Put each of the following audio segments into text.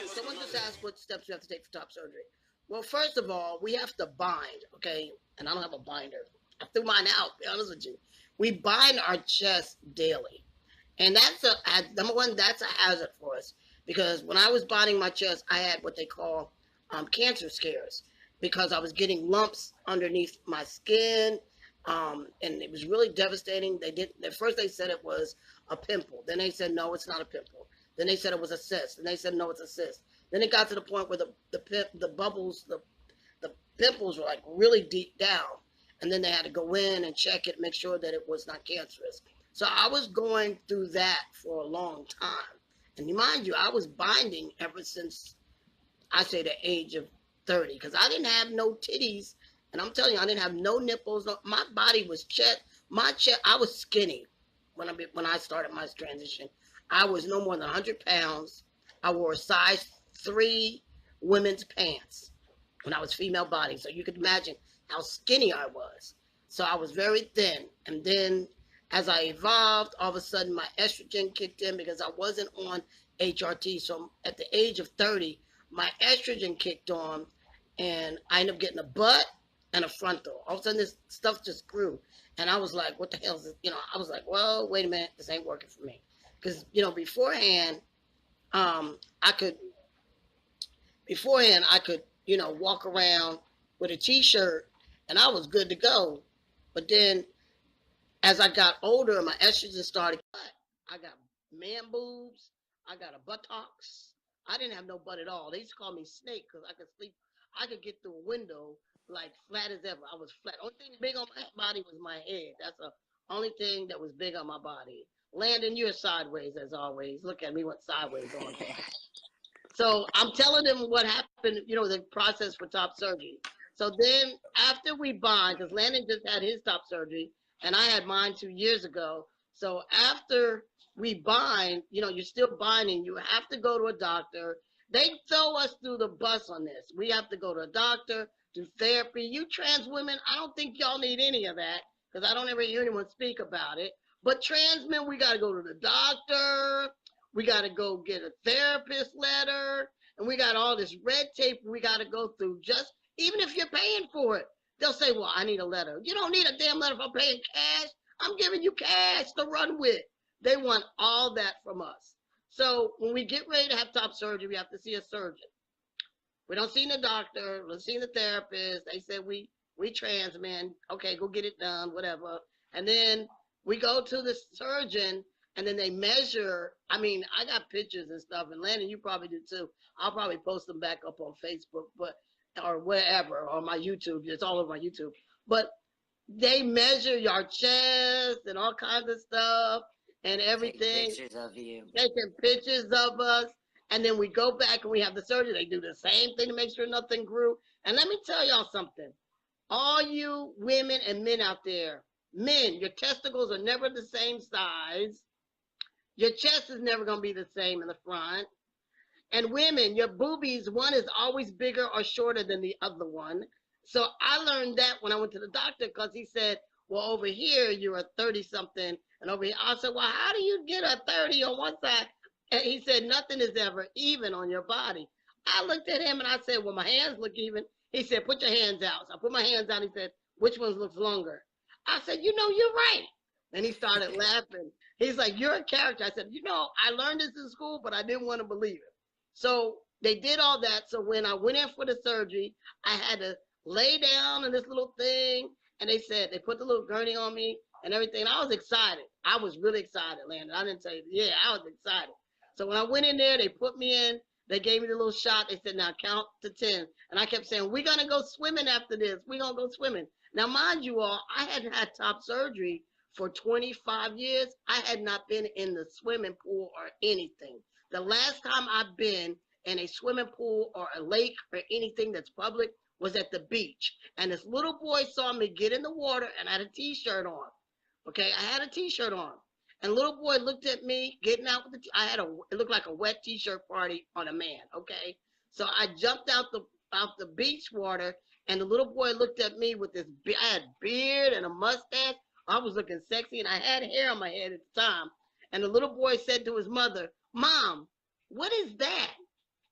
Someone just asked what steps we have to take for top surgery. Well, first of all, we have to bind, okay? And I don't have a binder. I threw mine out, to be honest with you. We bind our chest daily. And that's number one, that's a hazard for us. Because when I was binding my chest, I had what they call cancer scares. Because I was getting lumps underneath my skin. And it was really devastating. At first they said it was a pimple. Then they said, no, it's not a pimple. Then they said it was a cyst. And they said, no, it's a cyst. Then it got to the point where the bubbles, the pimples were like really deep down. And then they had to go in and check it, make sure that it was not cancerous. So I was going through that for a long time. And mind you, I was binding ever since, I say, the age of 30. Because I didn't have no titties. And I'm telling you, I didn't have no nipples. My body was I was skinny when I started my transition. I was no more than 100 pounds. I wore a size 3 women's pants when I was female body. So you could imagine how skinny I was. So I was very thin. And then as I evolved, all of a sudden my estrogen kicked in because I wasn't on HRT. So at the age of 30, my estrogen kicked on and I ended up getting a butt and a frontal. All of a sudden this stuff just grew. And I was like, what the hell is this? I was like, well, wait a minute, this ain't working for me. Because, beforehand, I could, walk around with a t-shirt and I was good to go. But then as I got older, my estrogen started. I got man boobs. I got a buttocks. I didn't have no butt at all. They used to call me Snake because I could sleep. I could get through a window like flat as ever. I was flat. Only thing big on my body was my head. That's the only thing that was big on my body. Landon, you're sideways as always. Look at me, went sideways on that. So I'm telling them what happened, the process for top surgery. So then after we bind, because Landon just had his top surgery and I had mine 2 years ago. So after we bind, you're still binding. You have to go to a doctor. They throw us through the bus on this. We have to go to a doctor, do therapy. You trans women, I don't think y'all need any of that because I don't ever hear anyone speak about it. But trans men, we got to go to the doctor. We got to go get a therapist letter. And we got all this red tape we got to go through even if you're paying for it. They'll say, well, I need a letter. You don't need a damn letter if I'm paying cash. I'm giving you cash to run with. They want all that from us. So when we get ready to have top surgery, we have to see a surgeon. We don't see the doctor. We'll see the therapist. They said, we trans men. Okay, go get it done, whatever. And then we go to the surgeon, and then they measure. I got pictures and stuff, and Landon, you probably do too. I'll probably post them back up on Facebook, or wherever, or my YouTube. It's all over my YouTube. But they measure your chest and all kinds of stuff and everything. Take pictures of you. Taking pictures of us. And then we go back and we have the surgery. They do the same thing to make sure nothing grew. And let me tell y'all something. All you women and men out there, men, your testicles are never the same size. Your chest is never going to be the same in the front. And women, your boobies, one is always bigger or shorter than the other one. So I learned that when I went to the doctor because he said, well, over here, you're a 30-something. And over here, I said, well, how do you get a 30 on one side? And he said, nothing is ever even on your body. I looked at him and I said, well, my hands look even. He said, put your hands out. So I put my hands out. He said, which ones looks longer? I said, you're right. And he started laughing. He's like, you're a character. I said, I learned this in school, but I didn't want to believe it. So they did all that. So when I went in for the surgery, I had to lay down in this little thing. And they put the little gurney on me and everything. And I was excited. I was really excited, Landon. I didn't tell you. Yeah, I was excited. So when I went in there, they put me in. They gave me the little shot. They said, now count to 10. And I kept saying, we're going to go swimming after this. We're going to go swimming. Now, mind you all, I hadn't had top surgery for 25 years. I had not been in the swimming pool or anything. The last time I've been in a swimming pool or a lake or anything that's public was at the beach. And this little boy saw me get in the water and I had a t-shirt on. Okay, I had a t-shirt on. And little boy looked at me getting out with I had it looked like a wet t-shirt party on a man. Okay. So I jumped out the beach water, and the little boy looked at me with this. I had beard and a mustache. I was looking sexy, and I had hair on my head at the time. And the little boy said to his mother, "Mom, what is that?"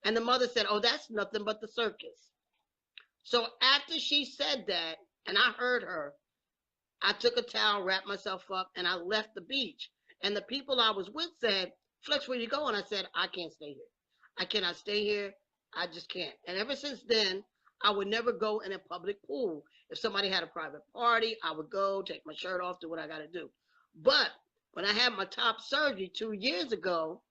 And the mother said, "Oh, that's nothing but the circus." So after she said that, and I heard her, I took a towel, wrapped myself up, and I left the beach. And the people I was with said, "Flex, where you going?" I said, "I can't stay here. I cannot stay here. I just can't." And ever since then, I would never go in a public pool. If somebody had a private party, I would go, take my shirt off, do what I got to do. But when I had my top surgery 2 years ago,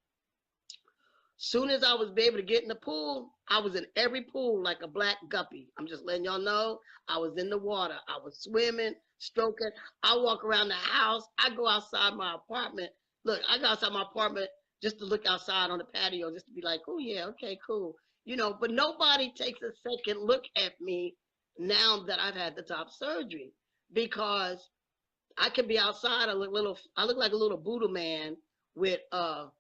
soon as I was able to get in the pool, I was in every pool like a black guppy. I'm just letting y'all know. I was in the water. I was swimming, stroking. I walk around the house. I go outside my apartment. Look, I go outside my apartment just to look outside on the patio, just to be like, "Oh yeah, okay, cool." But nobody takes a second look at me now that I've had the top surgery, because I can be outside. I look like a little Buddha man with a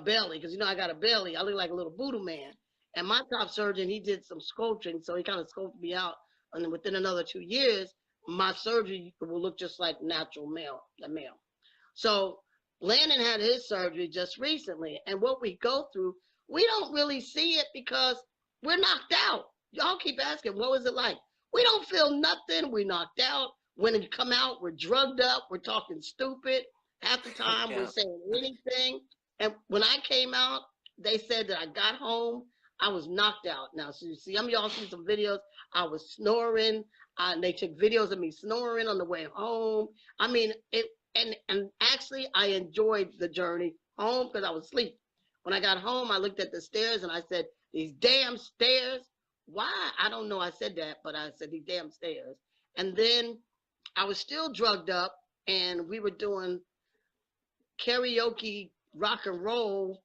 belly, because I got a belly. I look like a little Buddha man. And my top surgeon, he did some sculpting, so he kind of sculpted me out. And then within another 2 years, my surgery will look just like natural male, the male. So Landon had his surgery just recently, and what we go through, we don't really see it because we're knocked out. Y'all keep asking, what was it like? We don't feel nothing. We knocked out. When we come out, we're drugged up. We're talking stupid. Half the time, we're Yeah. saying anything. And when I came out, they said that I got home, I was knocked out. Now, so you see, some of y'all see some videos. I was snoring. They took videos of me snoring on the way home. I mean, and actually, I enjoyed the journey home because I was asleep. When I got home, I looked at the stairs and I said, "These damn stairs." Why? I don't know. I said that, but I said these damn stairs. And then I was still drugged up, and we were doing karaoke rock and roll,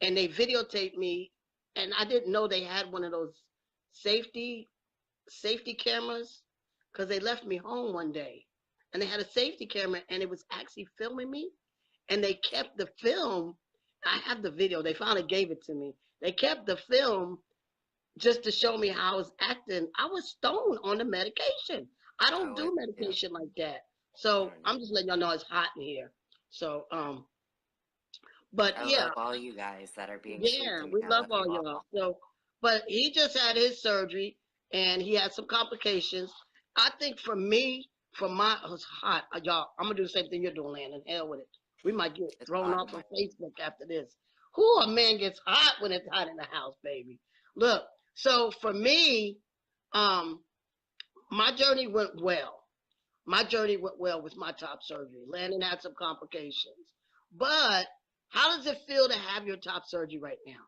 and they videotaped me, and I didn't know they had one of those safety safety cameras, because they left me home one day, and they had a safety camera, and it was actually filming me, and they kept the film. I have the video. They finally gave it to me. They kept the film just to show me how I was acting. I was stoned on the medication. I don't Oh, do yeah. medication like that. I So don't I'm either. just letting y'all know it's hot in here. So but I yeah, love all you guys that are being sweet yeah, to me. we I love love you all y'all. all. So, but he just had his surgery and he had some complications. I think for me, for my, it was hot. Y'all, I'm gonna do the same thing you're doing, Landon. Hell with it. We might get It's thrown hot off in of my. Facebook after this. Who a man gets hot when it's hot in the house, baby. Look, so for me, um, my journey went well. My journey went well with my top surgery. Landon had some complications. But how does it feel to have your top surgery right now?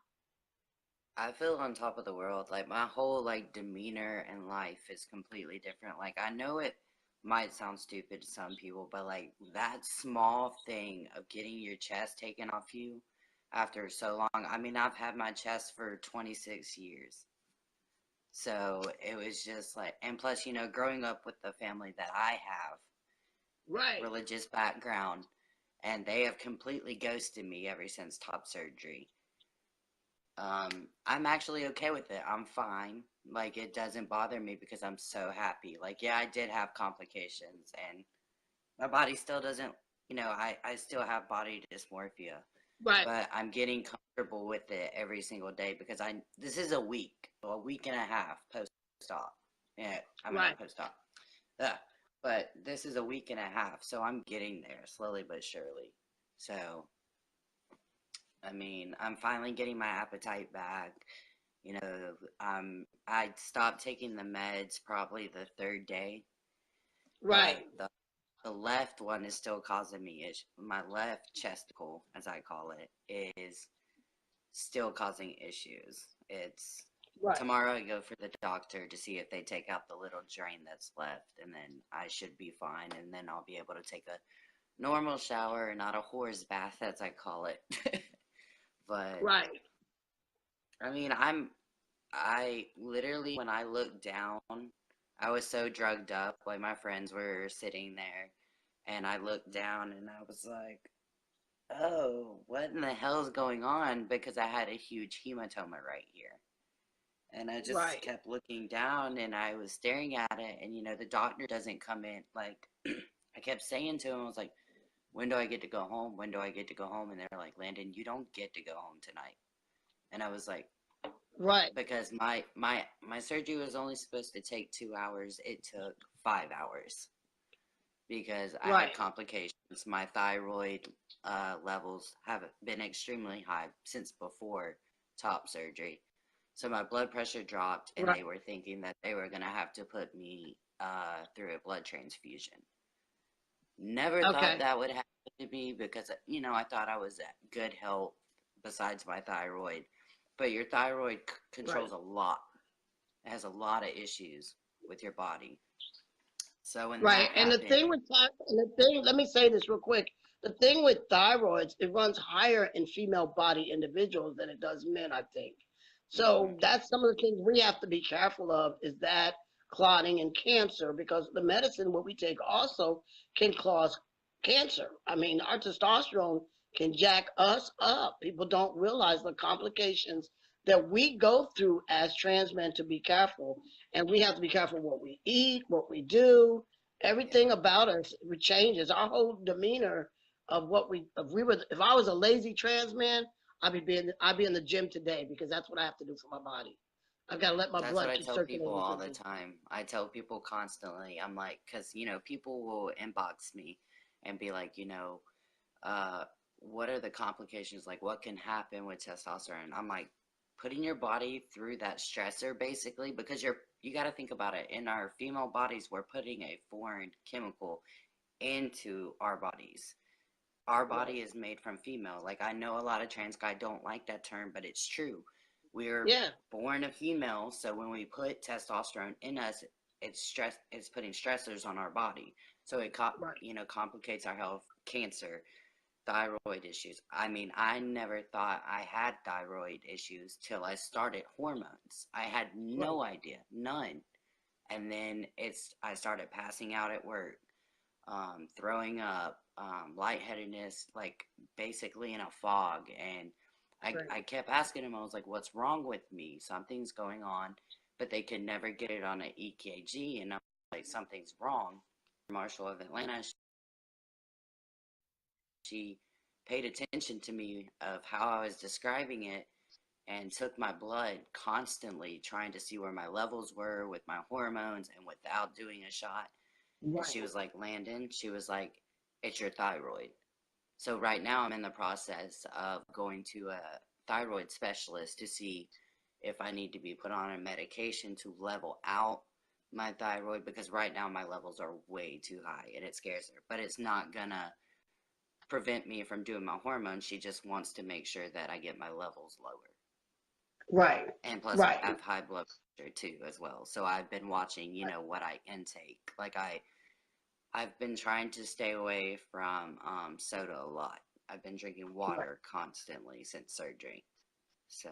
I feel on top of the world. Like my whole demeanor and life is completely different. Like I know it might sound stupid to some people, but like that small thing of getting your chest taken off you after so long. I mean, I've had my chest for 26 years. So it was just like, and plus, growing up with the family that I have, Right. religious background, and they have completely ghosted me ever since top surgery. I'm actually okay with it. I'm fine. Like, it doesn't bother me because I'm so happy. Like, yeah, I did have complications, and my body still doesn't, I still have body dysmorphia, Right. but I'm getting comfortable with it every single day because this is a week and a half post-op. Yeah, I mean, Right. not post-op. Ugh. But this is a week and a half, so I'm getting there slowly but surely. So, I mean, I'm finally getting my appetite back. I stopped taking the meds probably the third day, Right. but the left one is still causing me issues. My left chesticle, as I call it, is still causing issues. It's Right. tomorrow I go for the doctor to see if they take out the little drain that's left, and then I should be fine, and then I'll be able to take a normal shower, not a horse bath, as I call it. But Right. I mean, I literally, when I looked down, I was so drugged up. Like, my friends were sitting there, and I looked down and I was like, oh, what in the hell is going on? Because I had a huge hematoma right here. And I just Right, kept looking down and I was staring at it. And, the doctor doesn't come in. Like, I kept saying to him, I was like, when do I get to go home? When do I get to go home? And they're like, Landon, you don't get to go home tonight. And I was like, right, because my surgery was only supposed to take 2 hours. It took 5 hours because I had right. complications. My thyroid levels have been extremely high since before top surgery. So my blood pressure dropped, and Right. they were thinking that they were going to have to put me through a blood transfusion. Never thought Okay. that would happen to me because, I thought I was at good health besides my thyroid. But your thyroid Right. controls a lot. It has a lot of issues with your body. So when Right. that And the thing happened, with and the thing, let me say this real quick. The thing with thyroids, it runs higher in female body individuals than it does men, I think. mhm, So that's some of the things we have to be careful of is that clotting and cancer because the medicine what we take also can cause cancer. I mean, our testosterone can jack us up. People don't realize the complications that we go through as trans men to be careful. And we have to be careful what we eat, what we do, yeah, everything about us changes. Our whole demeanor of what if I was a lazy trans man, I'd be in the gym today because that's what I have to do for my body. I've got to let my that's what blood I keep tell people circulating all through the me. time. I tell people constantly, I'm like, because, people will inbox me and be like, uh, what are the complications? Like, what can happen with testosterone? I'm like, putting your body through that stressor basically, because you got to think about it. In our female bodies, we're putting a foreign chemical into our bodies. Our Right. body is made from female. Like, I know a lot of trans guys don't like that term, but it's true. We're Yeah. born a female, so when we put testosterone in us, it's putting stressors on our body. So it Right. complicates our health, cancer, thyroid issues. I mean, I never thought I had thyroid issues till I started hormones. I had Right. no idea, none. And then I started passing out at work, throwing up, lightheadedness, like basically in a fog. And Right. I kept asking him, I was like, what's wrong with me? Something's going on. But they could never get it on an EKG. And I'm like, something's wrong. Marshall of Atlanta, she paid attention to me of how I was describing it and took my blood constantly trying to see where my levels were with my hormones and without doing a shot. And Right. she was like, Landon, she was like, it's your thyroid. So right now I'm in the process of going to a thyroid specialist to see if I need to be put on a medication to level out my thyroid because right now my levels are way too high and it scares her. But it's not gonna prevent me from doing my hormones. She just wants to make sure that I get my levels lower. Right. And plus I Right. have high blood pressure too as well. So I've been watching, what I intake. Like I've been trying to stay away from soda a lot. I've been drinking Right. water constantly since surgery. So,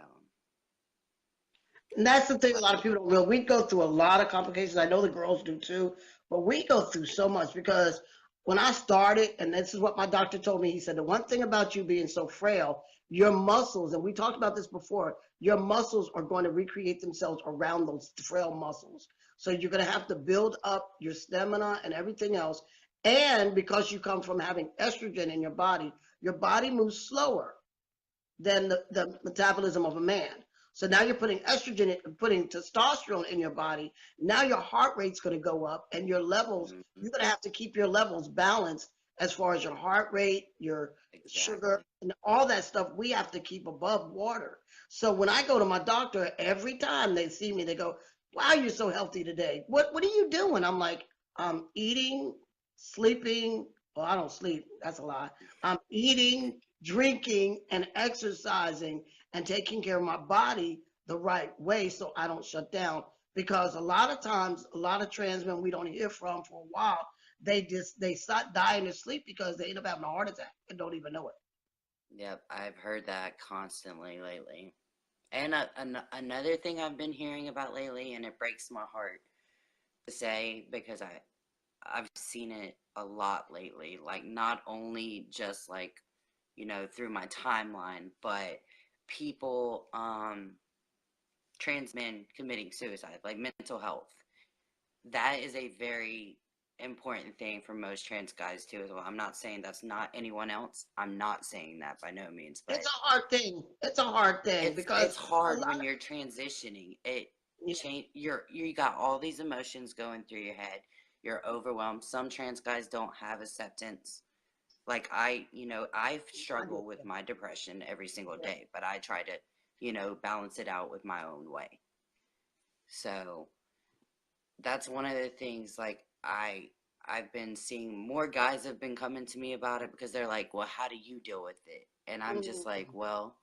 And that's the thing a but lot of people don't realize. We go through a lot of complications. I know the girls do too, but we go through so much because when I started, and this is what my doctor told me, he said, the one thing about you being so frail, your muscles, and we talked about this before, your muscles are going to recreate themselves around those frail muscles. So you're going to have to build up your stamina and everything else. And because you come from having estrogen in your body moves slower than the metabolism of a man. So now you're putting estrogen, putting testosterone in your body. Now your heart rate's going to go up, and your levels, mm, you're going to have to keep your levels balanced as far as your heart rate, your sugar, exactly. and all that stuff. We have to keep above water. So when I go to my doctor, every time they see me, they go, "Wow, you're so healthy today. What are you doing?" I'm like, "I'm eating, sleeping. Well, I don't sleep. That's a lie. I'm eating, drinking, and exercising and taking care of my body the right way so I don't shut down. Because a lot of times, a lot of trans men we don't hear from for a while, they start dying in their sleep because they end up having a heart attack and don't even know it. Yep, I've heard that constantly lately. And another thing I've been hearing about lately, and it breaks my heart to say because I've seen it a lot lately. Like not only just like through my timeline, but people trans men committing suicide, like mental health. That is a very important thing for most trans guys too as well. I'm not saying that's not anyone else. I'm not saying that by no means, It's but a hard thing. It's a hard thing because it's a hard lot when you're transitioning. It of, change you got all these emotions going through your head. You're overwhelmed. Some trans guys don't have acceptance. Like I I get struggle with that. my depression every single Yeah. day, but I try to, balance it out with my own way. So that's one of the things like I've been seeing more guys have been coming to me about it because they're like, well, how do you deal with it? And I'm just like, Mm, well,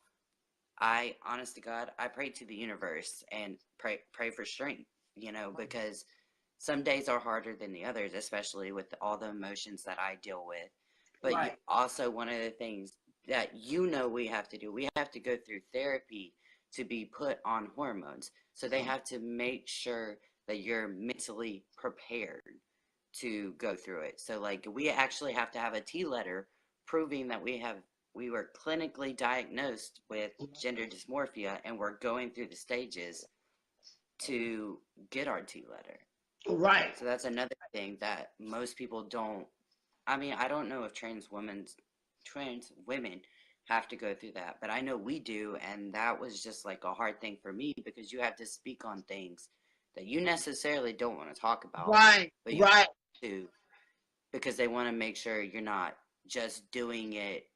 I honest to God, I pray to the universe and pray for strength, because some days are harder than the others, especially with all the emotions that I deal with. But right. also one of the things that we have to do, we have to go through therapy to be put on hormones. So they have to make sure that you're mentally prepared to go through it. So like we actually have to have a T letter proving that we were clinically diagnosed with gender dysmorphia and we're going through the stages to get our T letter. Right. So that's another thing that most people don't. I mean, I don't know if trans women have to go through that, but I know we do, and that was just like a hard thing for me because you have to speak on things that you necessarily don't want to talk about, Right. but you Right. have to because they want to make sure you're not just doing it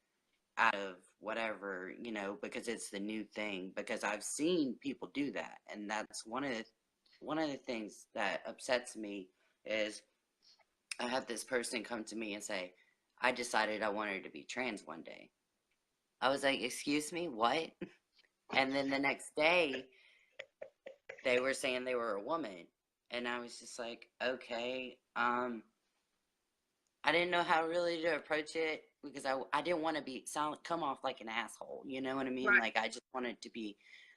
out of whatever, because it's the new thing. Because I've seen people do that, and that's one of the things that upsets me is I had this person come to me and say, I decided I wanted to be trans one day. I was like, excuse me, what? And then the next day, they were saying they were a woman. And I was just like, okay, I didn't know how really to approach it because I didn't want to come off like an asshole. You know what I mean? Right. Like, I just wanted to be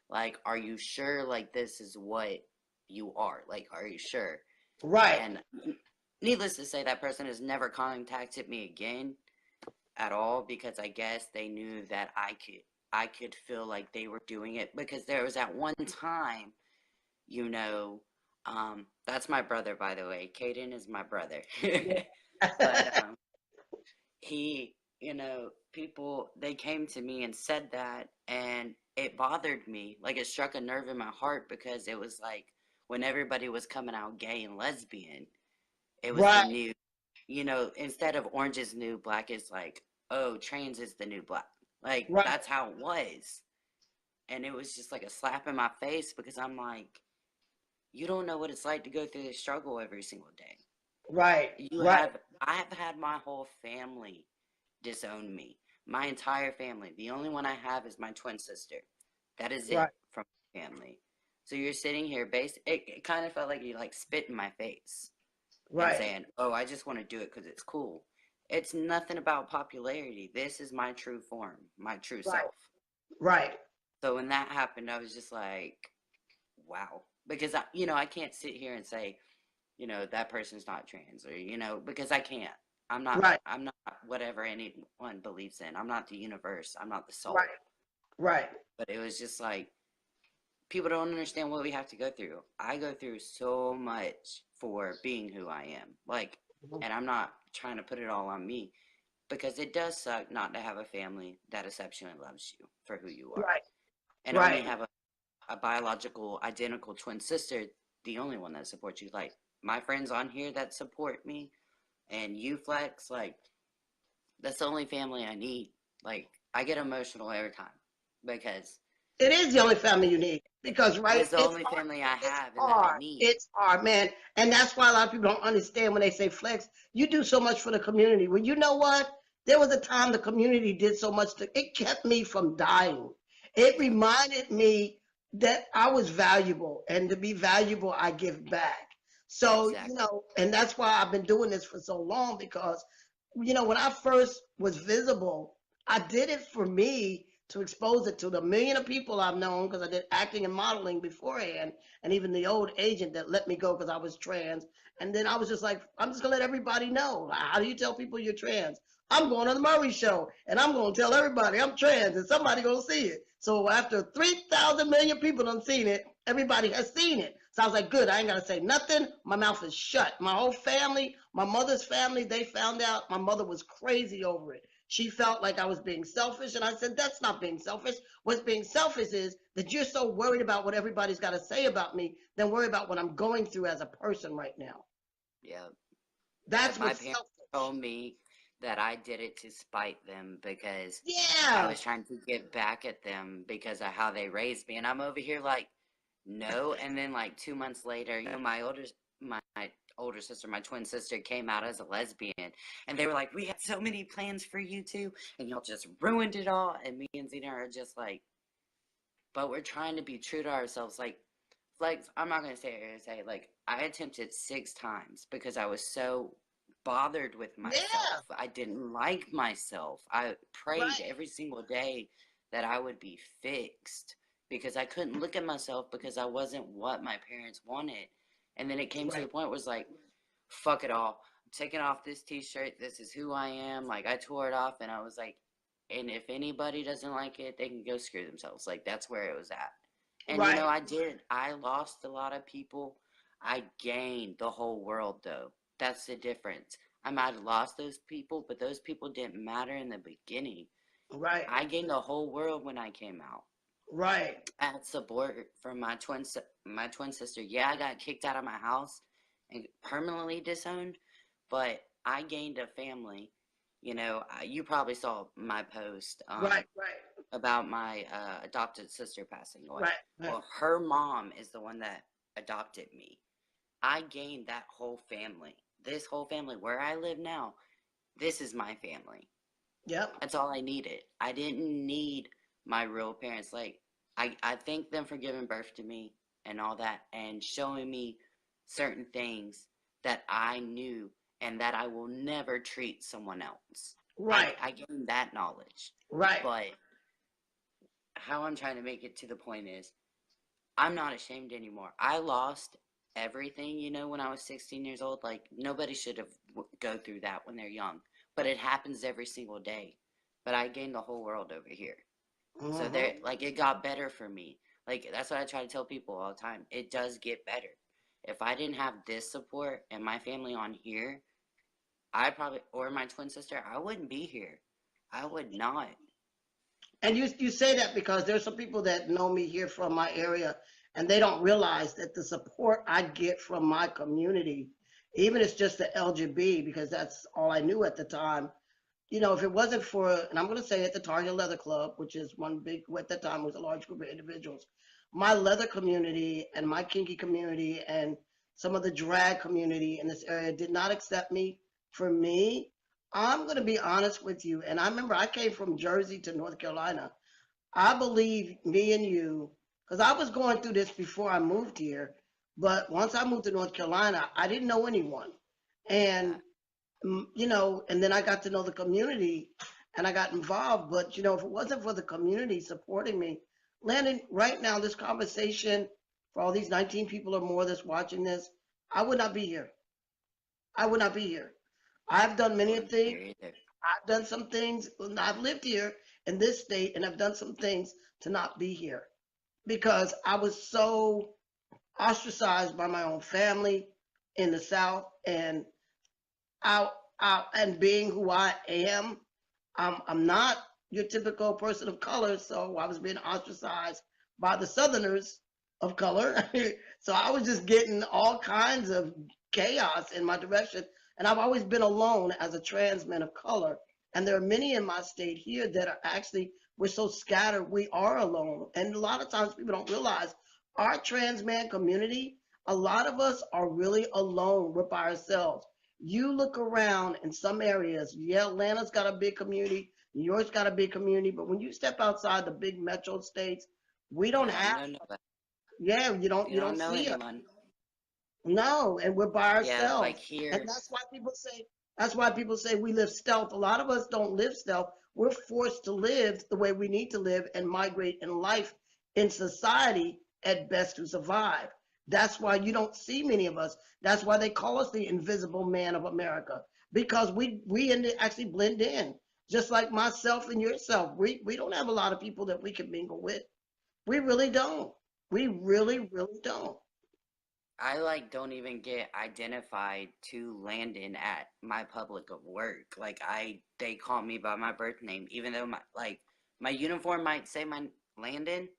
like, are you sure? Like, this is what you are. Like, are you sure? Right. And needless to say, that person has never contacted me again at all because I guess they knew that I could feel like they were doing it because there was at one time, you know, that's my brother, by the way. Kayden is my brother. But Yeah. he, people, they came to me and said that, and it bothered me. Like it struck a nerve in my heart because it was like when everybody was coming out gay and lesbian, it was the Right. new, instead of orange is new, black is like, oh, trans is the new black. Like Right. that's how it was. And it was just like a slap in my face because I'm like, you don't know what it's like to go through this struggle every single day. Right. You Right. have, I have had my whole family disown me. My entire family. The only one I have is my twin sister. That is Right. it from my family. So you're sitting here, it kind of felt like you like spit in my face and Right. saying, oh, I just want to do it because it's cool. It's nothing about popularity. This is my true form, my true Right. self. Right. So when that happened, I was just like, wow. Because I can't sit here and say, that person's not trans or, because I can't. Right. I'm not whatever anyone believes in. I'm not the universe. I'm not the Right. soul. Right. But it was just like people don't understand what we have to go through. I go through so much for being who I am. Like, and I'm not trying to put it all on me because it does suck not to have a family that accepts you and loves you for who you are. Right. And only Right. have a biological identical twin sister, the only one that supports you. Like my friends on here that support me and you Flex, like that's the only family I need. Like I get emotional every time because It is the only family you need because right, it's the it's only hard. family I It's have and that I hard. need. It's hard, man. And that's why a lot of people don't understand when they say flex. You do so much for the community. Well, you know what? There was a time the community did so much that it kept me from dying. It Yeah, reminded me that I was valuable, and to be valuable, I give back. So, exactly. and that's why I've been doing this for so long because, when I first was visible, I did it for me to expose it to the million of people I've known because I did acting and modeling beforehand, and even the old agent that let me go because I was trans. And then I was just like, I'm just gonna let everybody know. Like, how do you tell people you're trans? I'm going on the Murray Show, and I'm gonna tell everybody I'm trans, and somebody gonna see it. So after 3,000 million people done seen it, everybody has seen it. So I was like, good, I ain't gotta say nothing. My mouth is shut. My whole family, my mother's family, they found out. My mother was crazy over it. She felt like I was being selfish, and I said, that's not being selfish. What's being selfish is that you're so worried about what everybody's got to say about me than worry about what I'm going through as a person right now. Yeah. That's My what's parents selfish. told me that I did it to spite them because I Yeah. was trying to get back at them because of how they raised me. And I'm over here like, no. And then like 2 months later, my older sister, my twin sister, came out as a lesbian, and they were like, "We had so many plans for you two, and y'all just ruined it all." And me and Zena are just like, but we're trying to be true to ourselves. Like I'm not gonna say like I attempted 6 times because I was so bothered with Yeah. myself. I didn't like myself. I prayed Right. every single day that I would be fixed because I couldn't look at myself because I wasn't what my parents wanted. And then it came to the Right. point where it was like, fuck it all. I'm taking off this t-shirt. This is who I am. Like I tore it off and I was like, and if anybody doesn't like it, they can go screw themselves. Like that's where it was at. And Right. I did. I lost a lot of people. I gained the whole world though. That's the difference. I might have lost those people, but those people didn't matter in the beginning. Right. I gained the whole world when I came out. Right. I had support from my twin sister. Yeah, I got kicked out of my house and permanently disowned, but I gained a family. You probably saw my post Right. Right. about my adopted sister passing away. Right. Right. Well, her mom is the one that adopted me. I gained that whole family. This whole family, where I live now, this is my family. Yep. That's all I needed. I didn't need my real parents. Like, I thank them for giving birth to me and all that and showing me certain things that I knew and that I will never treat someone else. Right. I gained that knowledge. Right. But how I'm trying to make it to the point is I'm not ashamed anymore. I lost everything, when I was 16 years old. Like nobody should have go through that when they're young, but it happens every single day. But I gained the whole world over here. So Mm-hmm. there, like it got better for me. Like that's what I try to tell people all the time. It does get better. If I didn't have this support and my family on here, I probably or my twin sister, I wouldn't be here. I would not. And you say that because there's some people that know me here from my area, and they don't realize that the support I get from my community, even it's just the LGB, because that's all I knew at the time. If it wasn't for, and I'm going to say it, the Target Leather Club, which is one big, at that time was a large group of individuals, my leather community and my kinky community and some of the drag community in this area did not accept me for me. I'm going to be honest with you. And I remember I came from Jersey to North Carolina. I believe me and you, because I was going through this before I moved here. But once I moved to North Carolina, I didn't know anyone. And Yeah. and then I got to know the community and I got involved. But, if it wasn't for the community supporting me, Landon, right now, this conversation for all these 19 people or more that's watching this, I would not be here. I would not be here. I've done I many wouldn't be things. here either. I've done some things. I've lived here in this state and I've done some things to not be here because I was so ostracized by my own family in the South and out and being who I am. I'm not your typical person of color, so I was being ostracized by the Southerners of color. So I was just getting all kinds of chaos in my direction, and I've always been alone as a trans man of color. And there are many in my state here that are actually we're so scattered we are alone. And a lot of times people don't realize our trans man community. A lot of us are really alone. We're by ourselves. You look around in some areas, yeah, Atlanta's got a big community, New York's got a big community, but when you step outside the big metro states, we don't Yeah, you have, don't know, but yeah, you don't you you don't don't know see us. anyone. No, and we're by Yeah, ourselves. like And here. that's why people say, That's why people say we live stealth. A lot of us don't live stealth. We're forced to live the way we need to live and migrate in life, in society, at best to survive. That's why you don't see many of us. That's why they call us the invisible man of America, because actually blend in, just like myself and yourself. We don't have a lot of people that we can mingle with. We really don't. We really don't. I like don't even get identified to Landon at my public of work. Like they call me by my birth name, even though my uniform might say my Landon,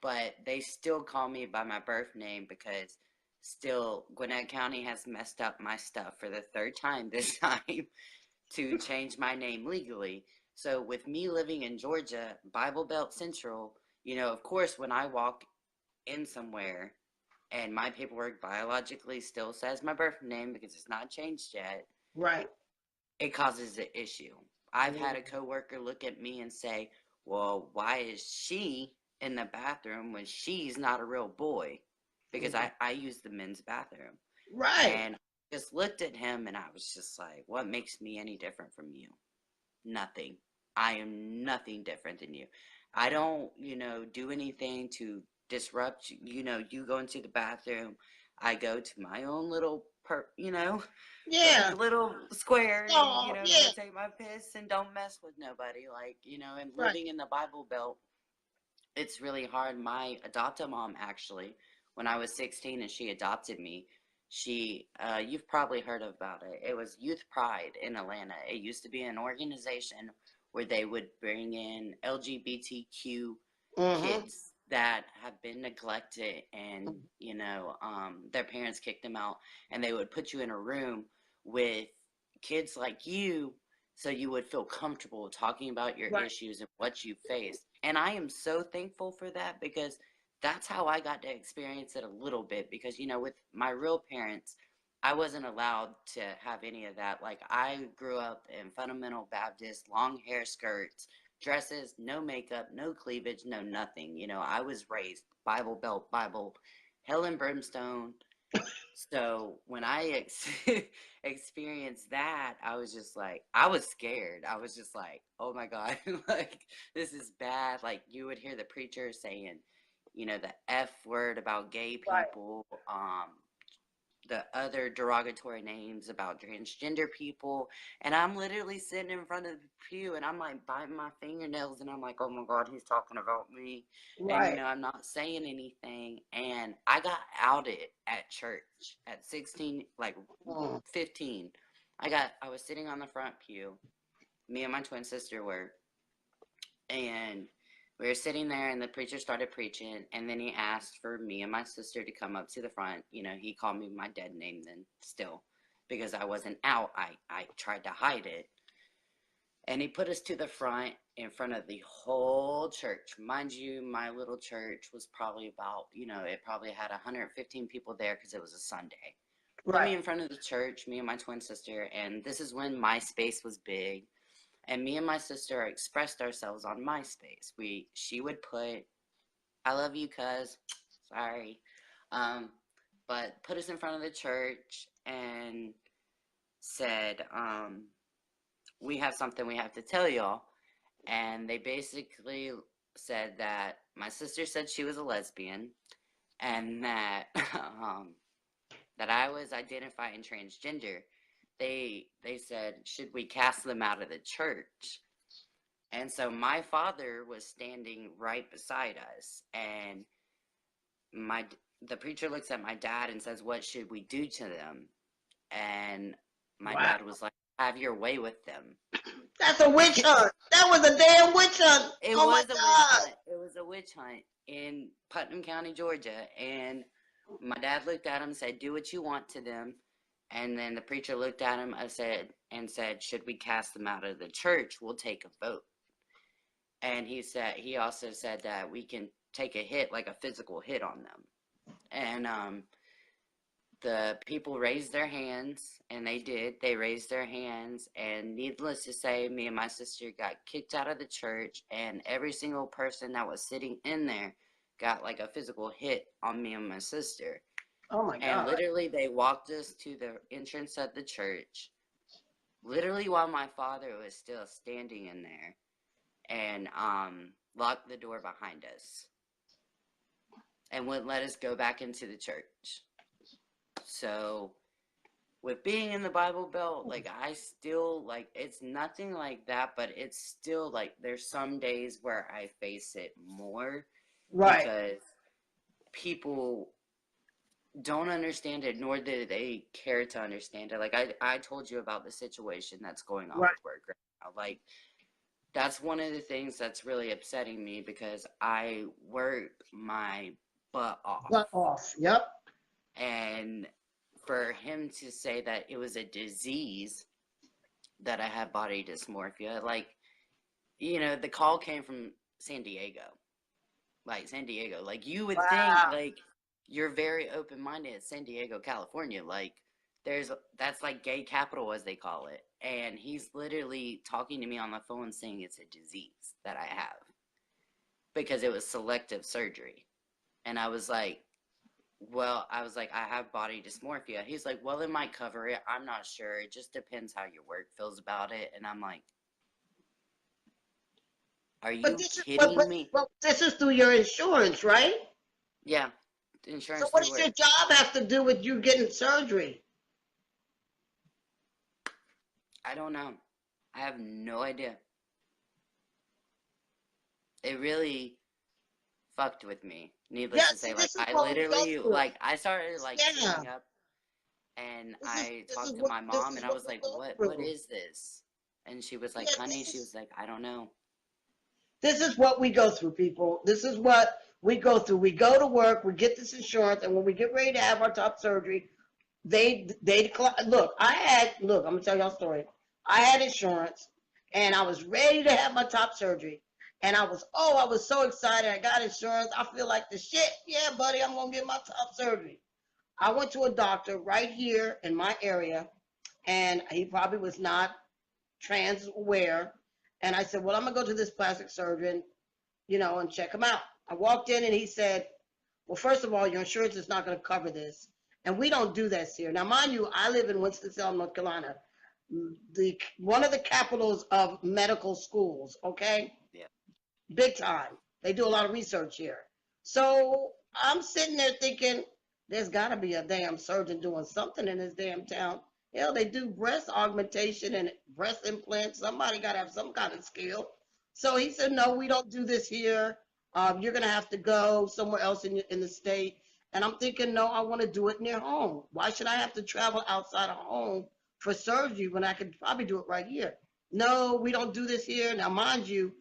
but they still call me by my birth name because still Gwinnett County has messed up my stuff for the third time this time to change my name legally. So with me living in Georgia, Bible Belt Central, of course when I walk in somewhere and my paperwork biologically still says my birth name because it's not changed yet, Right. it causes an issue. I've had a Mhm. coworker look at me and say, "Well, why is she in the bathroom when she's not a real boy?" Because Mhm. I use the men's bathroom. Right. And I just looked at him and I was just like, "What makes me any different from you? Nothing. I am nothing different than you. I don't, do anything to disrupt you. You go into the bathroom. I go to my own little Yeah. little square and, Oh, go yeah. take my piss and don't mess with nobody. Like, and Right. living in the Bible Belt, it's really hard. My adoptive mom, actually, when I was 16 and she adopted me, you've probably heard about it. It was Youth Pride in Atlanta. It used to be an organization where they would bring in LGBTQ Mm-hmm. kids that have been neglected and, their parents kicked them out. And they would put you in a room with kids like you so you would feel comfortable talking about your Right. issues and what you faced. And I am so thankful for that because that's how I got to experience it a little bit. Because, with my real parents, I wasn't allowed to have any of that. Like, I grew up in fundamental Baptist, long hair skirts, dresses, no makeup, no cleavage, no nothing. I was raised Bible Belt, Bible, hell and brimstone. So when I experienced that, I was just like, I was scared. I was just like, oh my God, like this is bad. Like you would hear the preacher saying, the F word about gay Right. people, the other derogatory names about transgender people. And I'm literally sitting in front of the pew and I'm like biting my fingernails and I'm like, oh my God, he's talking about me. And, Right. I'm not saying anything. And I got outed at church at 16, like Mm. 15. I was sitting on the front pew. Me and my twin sister were. And we were sitting there and the preacher started preaching and then he asked for me and my sister to come up to the front. He called me my dead name then still because I wasn't out. I tried to hide it. And he put us to the front in front of the whole church. Mind you, my little church was probably about, it probably had 115 people there because it was a Sunday. Put Right. me in front of the church, me and my twin sister, and this is when MySpace was big. And me and my sister expressed ourselves on MySpace. She would put, "I love you, cuz," sorry, um, but put us in front of the church and said, "We have something we have to tell y'all." And they basically said that my sister said she was a lesbian, and that that I was identifying transgender. They said, should we cast them out of the church? And so my father was standing right beside us, and my the preacher looks at my dad and says, "What should we do to them?" And my Wow. dad was like, "Have your way with them." That's a witch hunt. That was a damn witch hunt. It Oh my was a witch God. hunt. It was a witch hunt in Putnam County, Georgia. And my dad looked at him and said, "Do what you want to them." And then the preacher looked at him and said, "Should we cast them out of the church? We'll take a vote." And he also said that we can take a hit, like a physical hit on them. And the people raised their hands, and they did. They raised their hands, and needless to say, me and my sister got kicked out of the church, and every single person that was sitting in there got like a physical hit on me and my sister. Oh my And God. literally, they walked us to the entrance of the church, literally while my father was still standing in there, and locked the door behind us and wouldn't let us go back into the church. So with being in the Bible Belt, like, I still, like, it's nothing like that, but it's still, like, there's some days where I face it more Right. because people don't understand it, nor do they care to understand it. Like, I told you about the situation that's going on Right. with work right now. Like, that's one of the things that's really upsetting me because I work my butt off. Butt off. Yep. And for him to say that it was a disease that I had body dysmorphia, like, you know, the call came from San Diego. Like, San Diego. Like, you would think, Wow. like, you're very open-minded at San Diego, California. Like, that's like gay capital, as they call it. And he's literally talking to me on the phone saying it's a disease that I have because it was selective surgery. And I was like, I have body dysmorphia. He's like, well, it might cover it. I'm not sure. It just depends how your work feels about it. And I'm like, are But you this is kidding me? but this is through your insurance, right? Yeah, So insurance what through does your work. job have to do with you getting surgery? I don't know. I have no idea. It really fucked with me. Yeah, Needless to see, say, like, this is I what we go literally, through. like, I started, like, Yeah. sitting up, and This is I this is talked to what my this mom, is and I what was we like, go what through. is this? And she was like, Yeah, honey, she was like, I don't know. this is what we go through, people. This is what we go through. We go to work, we get this insurance, and when we get ready to have our top surgery, they decline. Look, I'm gonna tell y'all a story. I had insurance, and I was ready to have my top surgery, and I was so excited. I got insurance. I feel like the shit. Yeah, buddy, I'm gonna get my top surgery. I went to a doctor right here in my area, and he probably was not trans aware. And I said, well, I'm gonna go to this plastic surgeon, and check him out. I walked in and he said, well, first of all, your insurance is not going to cover this. And we don't do this here. Now, mind you, I live in Winston-Salem, North Carolina, one of the capitals of medical schools, okay? Yeah. Big time. They do a lot of research here. So I'm sitting there thinking, there's got to be a damn surgeon doing something in this damn town. Hell, they do breast augmentation and breast implants. Somebody got to have some kind of skill. So he said, no, we don't do this here. You're going to have to go somewhere else in the state. And I'm thinking, no, I want to do it near home. Why should I have to travel outside of home for surgery when I could probably do it right here? No, we don't do this here. Now, mind you,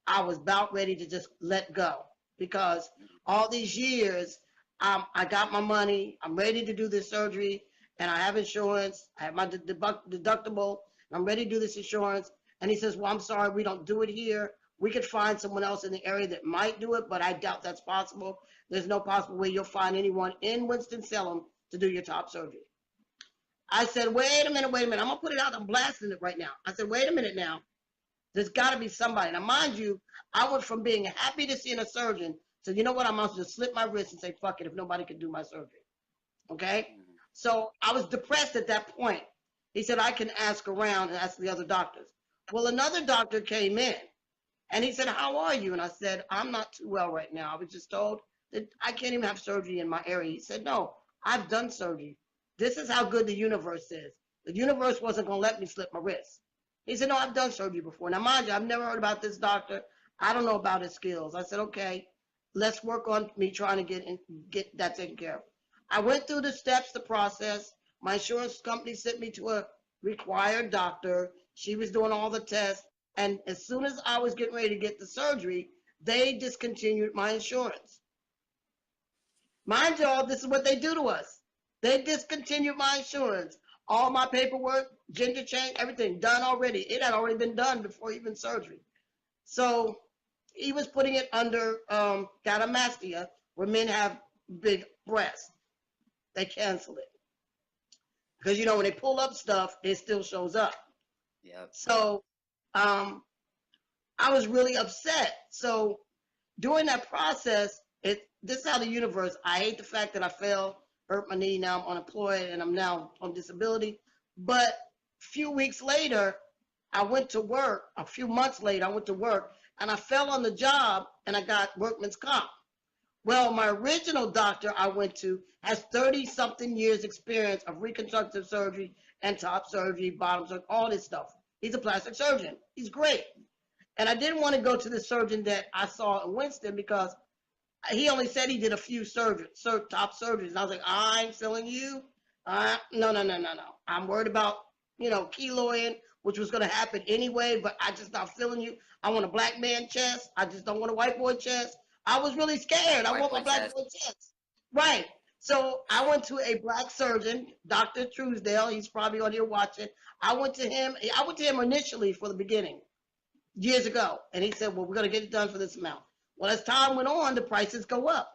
I was about ready to just let go because all these years, I got my money. I'm ready to do this surgery, and I have insurance. I have my deductible. I'm ready to do this insurance. And he says, well, I'm sorry, we don't do it here. We could find someone else in the area that might do it, but I doubt that's possible. There's no possible way you'll find anyone in Winston-Salem to do your top surgery. I said, wait a minute. I'm going to put it out. I'm blasting it right now. I said, wait a minute now. There's got to be somebody. Now, mind you, I went from being happy to seeing a surgeon to, you know what, I'm going to just slip my wrist and say, fuck it, if nobody can do my surgery. Okay? So I was depressed at that point. He said, I can ask around and ask the other doctors. Well, another doctor came in and he said, how are you? And I said, I'm not too well right now. I was just told that I can't even have surgery in my area. He said, no, I've done surgery. This is how good the universe is. The universe wasn't going to let me slip my wrist. He said, no, I've done surgery before. Now, mind you, I've never heard about this doctor. I don't know about his skills. I said, okay, let's work on me trying to get that taken care of. I went through the steps, the process. My insurance company sent me to a required doctor. She was doing all the tests. And as soon as I was getting ready to get the surgery, they discontinued my insurance. Mind y'all, this is what they do to us. They discontinued my insurance. All my paperwork, gender change, everything done already. It had already been done before even surgery. So he was putting it under gynecomastia, where men have big breasts. They cancel it. Because, when they pull up stuff, it still shows up. Yep. So I was really upset. So during that process, this is how the universe, I hate the fact that I fell, hurt my knee, now I'm unemployed, and I'm now on disability. But few weeks later, I went to work. A few months later, I went to work and I fell on the job and I got workman's comp. Well, my original doctor I went to has 30 something years experience of reconstructive surgery and top surgery, bottom surgery, all this stuff. He's a plastic surgeon. He's great. And I didn't want to go to the surgeon that I saw in Winston because he only said he did a few top surgeries. And I was like, I ain't feeling you. No, no, no, no, no. I'm worried about, keloid, which was going to happen anyway, but I just not feeling you. I want a black man chest. I just don't want a white boy chest. I was really scared. I White want boy my black chest. boy chest. Right. So I went to a black surgeon, Dr. Truesdale. He's probably on here watching. I went to him. I went to him initially for the beginning years ago. And he said, well, we're going to get it done for this amount. Well, as time went on, the prices go up.